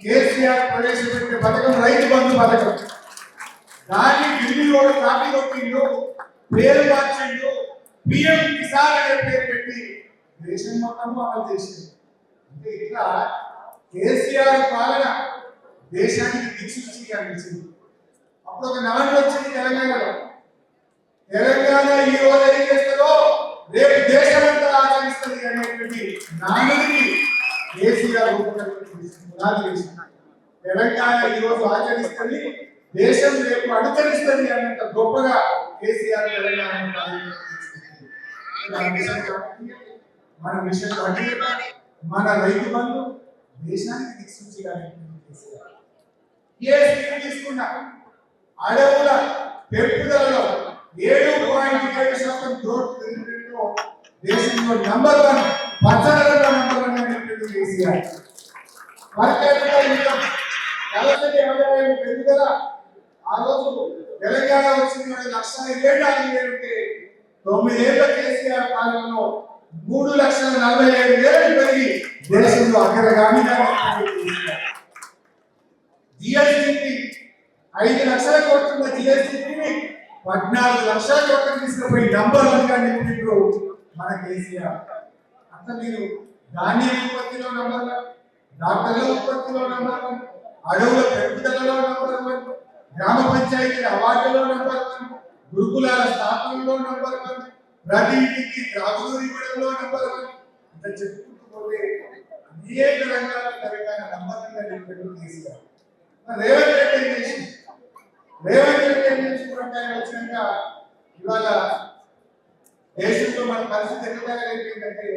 కేసీఆర్ ప్రవేశపెట్టే పథకం రైతు బంధు పథకం. దాన్ని ఢిల్లీలో కాపీ కొట్టిండు, పేరు మార్చిండు, పిఎం కిసాన్ అనే పేరు పెట్టి దేశం మొత్తం అమలు చేసింది. అంటే ఇట్లా కేసీఆర్ పాలన దేశానికి దిక్సూచిగా నిలిచింది. అప్పుడు ఒక నాన్న వచ్చింది తెలంగాణలో. తెలంగాణ ఈ రోజు ఏం చేస్తుందో రేపు దేశమంతా ఆచరిస్తుంది అనేటువంటి నాన్నకి కేసీఆర్ పునాది వేసింది. తెలంగాణ ఈ రోజు ఆచరిస్తుంది, దేశం రేపు అనుసరిస్తుంది అన్నంత గొప్పగా కేసీఆర్ తెలంగాణ మన మిషన్ భగీరథ, మన రైతు బంధు దేశానికి దిక్సూచిగా కేసీఆర్. ఏ స్కీమ్ తీసుకున్నా అడవుల పెంపుదలలో 7.7% గ్రోత్ రేటులో దేశంలో నంబర్ 1, పచ్చదనంలో నంబర్ 1 అనేటువంటి కేసీఆర్. పర్ క్యాపిటల్ ఇన్కమ్ నెలసరి ఆదాయం పెరుగుదల ఆ రోజు తెలంగాణ వచ్చిన 1,24,000 ఉంటే 9 ఏళ్ల కేసీఆర్ కాలంలో 3,47,000 పెరిగి దేశంలో అగ్రగామిగా జిఎస్టిపి 5 లక్షల కోట్ల జిఎస్టిపిని 14 లక్షల కోట్ల తీసుకుపోయి నంబర్ 1 గా నిలిపారు మన కేసీఆర్. అంత మీరు ధాన్యం ఉత్పత్తిలో నంబర్ 1, డాక్టర్ల ఉత్పత్తిలో నంబర్ 1, అడవుల పెంపుదలలో నంబర్ 1, గ్రామ పంచాయతీల అవార్డులో నంబర్ 1, గురుకులాల స్థాపనలో నంబర్ 1, ప్రతి ఇంటికి త్రాగునీరు ఇవ్వడంలో నంబర్ 1. ఇంత చెప్పుకుంటూ పోతే అనేక రంగాల తెలంగాణ నంబర్ 1 గా నిలిపారు కేసీఆర్. రేవంత్ రెడ్డి ఏం చేసింది? రేవంత్ రెడ్డి ఏం చేసుకుంటే వచ్చినాక ఇవాళ దేశంలో మన పరిస్థితి ఎట్లా అయిపోయిందంటే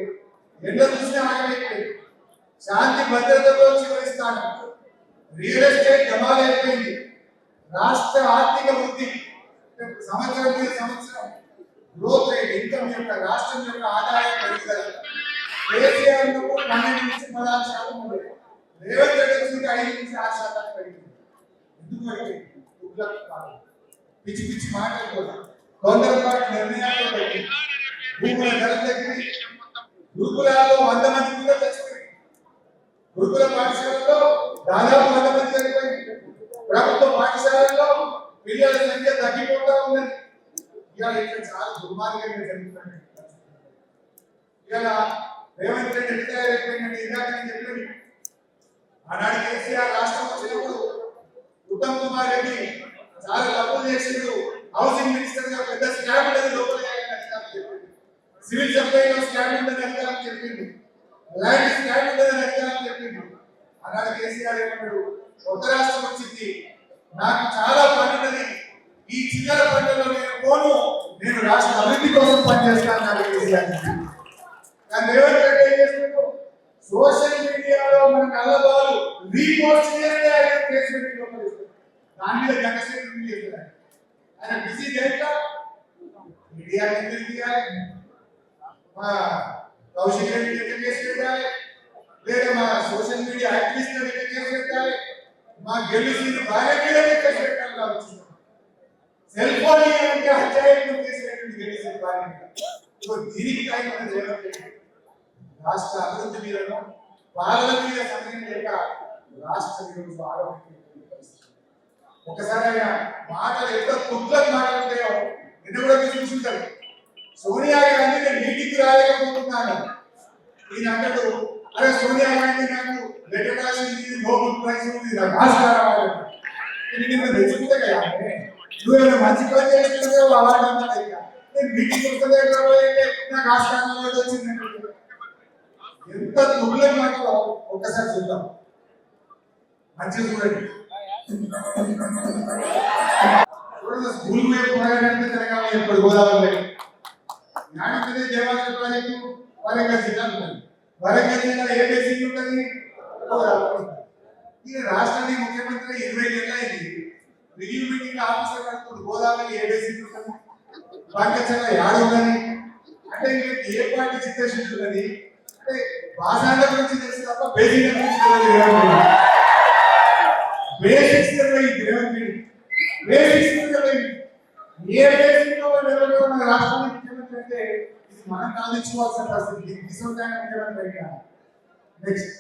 ఎన్నో చూసినా ఆగమైపోయింది. శాంతి భద్రతలో చివరి స్థానం, రియల్ ఎస్టేట్ జమాలు అయిపోయింది. రాష్ట్ర ఆర్థిక వృద్ధి సంవత్సరం మీద సంవత్సరం గ్రోత్ రేట్, ఇన్కమ్ యొక్క రాష్ట్రం యొక్క ఆదాయం పెరుగుదల కేసీఆర్ 12 నుంచి 16% ఉంది. రేవంత్ రెడ్డి నుంచి 5 నుంచి 6% పెరిగింది. ఎందుకంటే పిచ్చి పిచ్చి మాటలు, తొందరపాటు నిర్ణయాలు పెట్టి భూముల ధర తగ్గి గురుకులాల్లో 100 మంది పిల్లలు చచ్చిపోయింది. గురుకుల పాఠశాలలో దాదాపు 100 మంది చనిపోయింది. ప్రభుత్వ పాఠశాలల్లో పిల్లల సంఖ్య తగ్గిపోతా ఉన్నది. ఇవాళ ఇక్కడ చాలా దుర్మార్గంగా జరుగుతుంది. ఇవాళ రేవంత్ రెడ్డి ఎట్లా అయిపోయిందంటే ఇందాక నేను చెప్పినది, ఆనాడు కేసీఆర్ రాష్ట్రం వచ్చినప్పుడు ఉత్తమ్ కుమార్ రెడ్డి చాలా తప్పులు చేసిండు. హౌసింగ్ మినిస్టర్ గా పెద్ద స్కామ్ ఉండేది, లోపల సివిల్ సప్లైలో స్కామ్ ఉందని అధికారులు చెప్పింది, ల్యాండ్ స్కామ్ ఉందని అధికారులు చెప్పింది. ఆనాడు కేసీఆర్ ఏమన్నాడు, కొత్త రాష్ట్రం వచ్చింది, నాకు చాలా పని ఉన్నది, ఈ చిల్లర పనులలో నేను పోను, నేను రాష్ట్ర అభివృద్ధి కోసం పనిచేస్తాను నాకు కేసీఆర్. కానీ రేవంత్ రెడ్డి ఏం చేస్తున్నాడు, సోషల్ మీడియాలో మన నల్లబాలు రీపోస్ట్ చేస్తే ఆయన కేసు పెట్టి లోపలిస్తాడు. దాని మీద జనసేన చేస్తున్నాడు. ఆయన బిజీ చేయక మీడియా ఎందుకు తీయాలి, మా కౌశిక్ రెడ్డి ఎట్లా కేసు పెట్టాలి, లేదా మా సోషల్ మీడియా యాక్టివిస్ట్ ఎట్లా కేసు పెట్టాలి, మా గెలిచిన భార్య మీద కేసు పెట్టాలని ఆలోచిస్తున్నాం. సెల్ ఫోన్ అంటే హత్యాయత్నం చేసినటువంటి గెలిచిన భార్య మీద. దీనికి టైం అనేది రేవంత్ రెడ్డి రాష్ట్ర అభివృద్ధి మీదను పాలన మీద సమయం లేక రాష్ట్ర విరుద్ధ ఆరోగ్యం. ఒకసారి ఆయన మాటలు ఎంత తుట్లకు మాట్లాడుతాయో నిన్న కూడా మీరు చూసుంటారు. సోనియా గాంధీ నేను మీటింగ్ రాలేకపోతున్నాను, ఈయన అన్నట్టు అరే సోనియా గాంధీ నాకు లెటర్ రాసింది, నోబెల్ ప్రైజ్ ఉంది, నాకు ఆస్కార్ రావాలి, నేను తెచ్చుకుంటే కదా నువ్వేమైనా మంచి పని చేస్తున్నావు అవార్డు అన్నది. నేను మీటింగ్ వస్తుందే నాకు ఆస్కార్ అవార్డు వచ్చింది. ఎంత తుట్లకు మాటలో ఒక్కసారి చూద్దాం, మంచిగా చూడండి. స్కూల్ పోరాడానికి తెలంగాణ ఇప్పుడు గోదావరి నాటితే దేవాలయ ప్రాజెక్టు వరంగల్ జిల్లా ఉంటుంది. వరంగల్ జిల్లా ఏ బేసిక్ ఉంటుంది, ఈ రాష్ట్రానికి ముఖ్యమంత్రి 20 ఏళ్ళు అయింది. రివ్యూ మీటింగ్ ఆఫీసర్ కడుతుంది, గోదావరి ఏ బేసిక్ ఉంటుంది, పంకచల యాడ్ ఉన్నది అంటే ఏ పార్టీ సిచ్యువేషన్ ఉన్నది అంటే భాషల గురించి తెలుసు తప్ప బేసిక్ గురించి తెలియదు. బేసిక్స్ తెలియదు రేవంత్ రెడ్డి, బేసిక్స్ తెలియదు. ఏ బేసిక్ లో మన రాష్ట్రానికి ముఖ్యమంత్రి అంటే ఇది మనం సాధించుకోవాల్సిన పరిస్థితి. నెక్స్ట్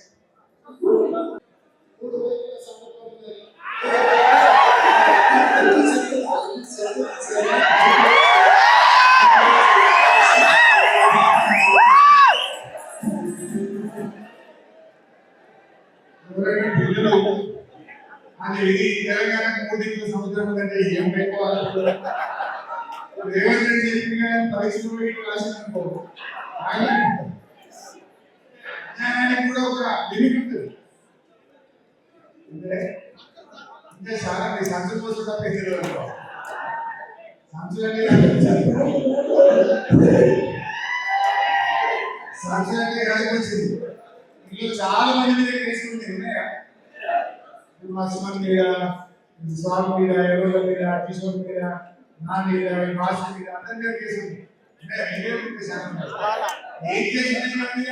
అది ఇది తెలంగాణకు 3 సంవత్సరాల కంటే ఏం ఎక్కువ రేవంత్ రెడ్డి చెప్పిన పరీక్షలు పెట్టి రాసిననుకో ఆయనకి కూడా ఒక లిమిట్ ఉంటుంది. అంటే చాలా మీ సంచులు కోసం తప్ప సంచులన్నీ సంచులన్నీ రాసిపోయింది. ఇందులో చాలా మంది మీద కేసుకుంది ఉన్నాయా? మస్మన్ మీద, స్వామి మీద, ఎవరి మీద, కిషోర్ మీద, నా మీద, వాసు మీద అందరి మీద కేసుకుంది. ఏం కేసుకుంది మన మీద?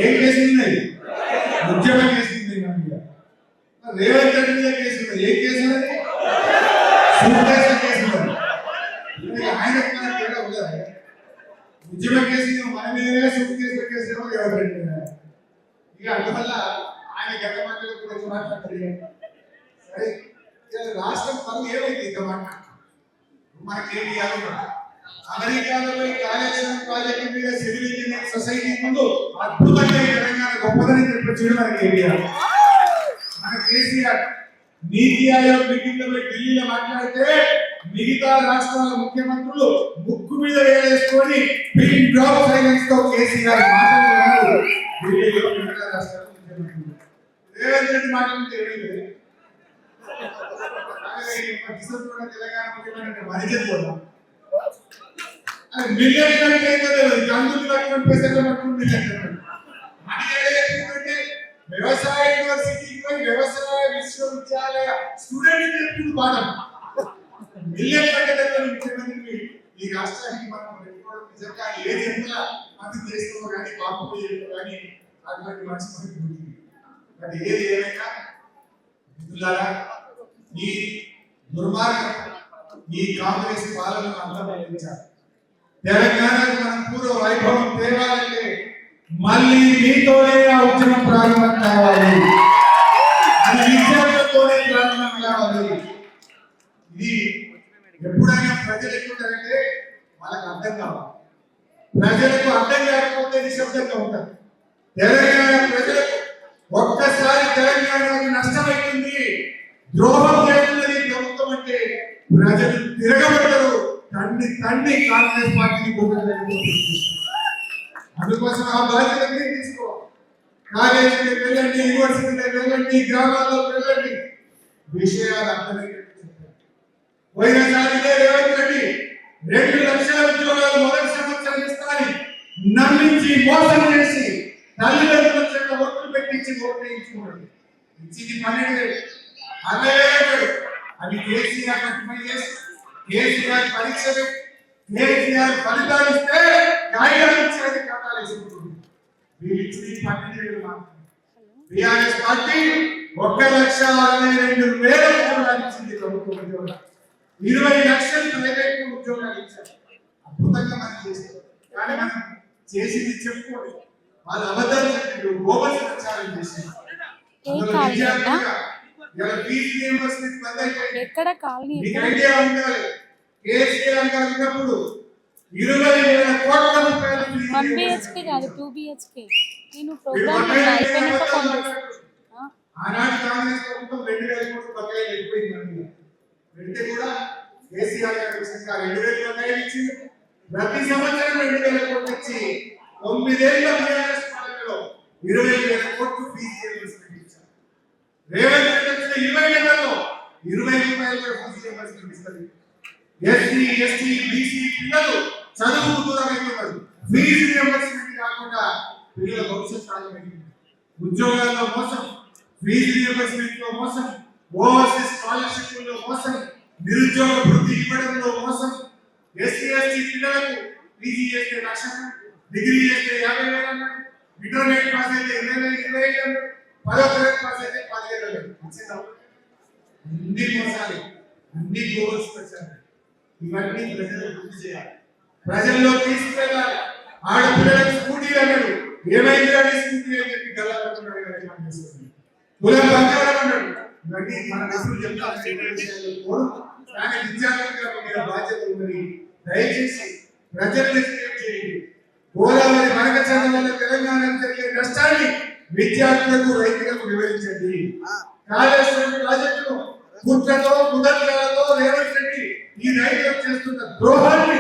ఏం కేసుకుంది? ఉద్యమ కేసుకుంది మన మీద. రేవంత్ రెడ్డి మీద కేసుకుంది. ఏం కేసు? కేసుకుంది. ఆయన తేడా ఉండదా? ఉద్యమ కేసు మన మీదనే, సూట్ కేసు రేవంత్ రెడ్డి మీద. ఇక అందువల్ల ఆయన గత మాటలు కూడా మాట్లాడతారు. సరే రాష్ట్రం పనులు ఏమైంది ఇంకా మాట్లాడుతున్నారు. మనకేమి అమెరికాలో కాళేశ్వరం ప్రాజెక్టు మీద సివిల్ ఇంజనీరింగ్ సొసైటీ ముందు అద్భుతంగా తెలంగాణ గొప్పదని చెప్పొచ్చాడు మన కేటీఆర్. మన కేసీఆర్ నీతి ఆయోగ్ మీటింగ్ లో ఢిల్లీలో మాట్లాడితే మిగతా రాష్ట్రాల ముఖ్యమంత్రులు ముక్కు మీద వేసుకొని పిన్ డ్రాప్ సైలెన్స్ తో కేసీఆర్ మాట్లాడుతున్నారు. ఢిల్లీలో మిగతా రాష్ట్రాల ముఖ్యమంత్రులు రేవంత్ రెడ్డి మాట్లాడితే ఏమైంది? తెలంగాణ ముఖ్యమంత్రి మరిచిపోతాం. మిలియన్ అంటే గంగులు కట్టుకుని పైసలు పట్టుకుంటే వ్యవసాయ యూనివర్సిటీకి వ్యవసాయ విశ్వవిద్యాలయ స్టూడెంట్ చెప్పింది పాఠం. మిలియన్ కట్టడం ముఖ్యమంత్రి ఈ రాష్ట్రానికి మనం పెట్టుకోవడం నిజంగా ఏది ఎంత మంది చేస్తామో కానీ పాపం కానీ అటువంటి మంచి మనకి. అది ఏది ఏమైనా ఈ దుర్మార్గం ఈ కాంగ్రెస్ పాలనను అంతమొందించాలి. తెలంగాణకు మనం పూర్వ వైభవం తేవాలంటే మళ్ళీ మీతోనే ఆ ఉద్యమం ప్రారంభం కావాలి. అది విద్యార్థులతోనే ప్రారంభం కావాలి. ఇది ఎప్పుడైనా ప్రజలు ఎక్కుంటారంటే వాళ్ళకి అర్థం కావాలి. ప్రజలకు అర్థం కాకపోతే నిశ్శబ్దంగా ఉంటారు. తెలంగాణ ప్రజలకు ఒక్కసారి తెలంగాణకి నష్టమైంది, ద్రోహం చేస్తున్నది ప్రభుత్వం అంటే ప్రజలు తిరగబడతారు. తండ్రి కాంగ్రెస్ పార్టీని అందుకోసం ఆ బాధ్యత మీరు తీసుకోవాలి. కాలేజీకి వెళ్ళండి, యూనివర్సిటీకి వెళ్ళండి, గ్రామాల్లో వెళ్ళండి, విషయాలు అర్థమయ్యేటట్టు చెప్పండి. పోయినసారి రేవంత్ రెడ్డి 2 లక్షల ఉద్యోగాలు మొదటి సంవత్సరం ఇస్తారని నమ్మించి మోసం చేసి తల్లిదండ్రుల చేత ఓట్లు పెట్టించి ఓట్లు వేయించుకోండి. ఇచ్చింది 12,000 60,000 అది కేసీఆర్ కేసీఆర్ పరీక్షలు కేసీఆర్ ఫలితాలు ఇస్తే కాగితాలు ఇచ్చేది ఖాతాలు వేసుకుంటుంది. వీళ్ళు ఇచ్చింది 12,000 మాత్రం. టీఆర్ఎస్ పార్టీ 1,62,000 ఉద్యోగాలు ఇచ్చింది. ప్రభుత్వ ఉద్యోగాలు 20 లక్షలు ప్రైవేట్ ఉద్యోగాలు ఇచ్చారు. అద్భుతంగా మనం చేస్తారు. కానీ మనం చేసింది చెప్పుకోండి. వాళ్ళు అబద్ధాలు చెప్పారు, గోబల్స్ ప్రచారం చేశారు. ఎక్కడ కాలనీ కేసీఆర్ గారు ఉన్నప్పుడు 20,000 కోట్ల రూపాయలు 1 BHK కాదు 2 BHK. నేను ప్రోగ్రామ్ అయిపోయినాక పంపిస్తాను. ఆనాడు కాంగ్రెస్ ప్రభుత్వం 2,000 కోట్ల బకాయిలు వెళ్ళిపోయింది. వెంటనే కూడా కేసీఆర్ గారు ఇంకా 2,000 బకాయిలు ఇచ్చి ప్రతి సంవత్సరం 2,000 కోట్లు ఇచ్చి 9 ఏళ్ల టీఆర్ఎస్ పాలనలో 20,000 కోట్లు ఫీజు రియంబర్స్మెంట్ ఇచ్చారు. రేవంత్ రెడ్డి వచ్చిన 20 ఏళ్లలో 20 రూపాయలు కూడా ఫీజు రియంబర్స్మెంట్ ఇస్తారు. ఎస్సీ ఎస్టీ బీసీ పిల్లలు చదువుకు దూరమైపోతారు. ఫీజు రియంబర్స్మెంట్ కాకుండా పిల్లల భవిష్యత్తు ఆగమైంది. ఉద్యోగాల్లో మోసం, ఫీజు రియంబర్స్మెంట్ లో మోసం, ఓవర్సీస్ స్కాలర్షిప్ లో మోసం, నిరుద్యోగ వృత్తి ఇవ్వడంలో మోసం. ఎస్సీ ఎస్టీ పిల్లలకు పీజీ చేస్తే 1,00,000, డిగ్రీ చేస్తే 50,000, ఇంటర్మీడియట్ పాస్ అయితే 20,000, 10వ తరగతి పాస్ అయితే 15,000. అన్ని మోసాలు, అన్ని గోల్స్ పెట్టారు. ఇవన్నీ ప్రజలు గుర్తు చేయాలి, ప్రజల్లో తీసుకెళ్ళాలి. ఆడపిల్లలకు స్కూటీ అన్నాడు, ఏమైంది అని స్కూటీ అని చెప్పి గల్లాడుతున్నాడు కదా కులం బంగారం అన్నాడు. ఇవన్నీ మన నసులు చెప్తాను. కానీ విద్యార్థులుగా మీద బాధ్యత ఉన్నది. దయచేసి ప్రజల్ని చేయండి. గోదావరి వరకచంద్ర వల్ల తెలంగాణ జరిగే నష్టాన్ని విద్యార్థులకు రైతులకు వివరించండి. కాళేశ్వరం కుట్రతో కుదర్చాలతో రేవంత్ రెడ్డి ఈ రైతులు చేస్తున్న ద్రోహాన్ని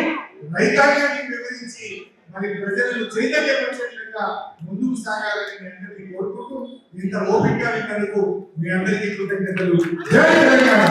రైతాంగానికి వివరించి మరి ప్రజలను చైతన్యపరిచేట్లుగా ముందుకు సాగాలని మీ అందరికీ కోరుకుంటూ ఇంత ఓపికగా విన్నందుకు మీ అందరికీ కృతజ్ఞతలు. జై తెలంగాణ.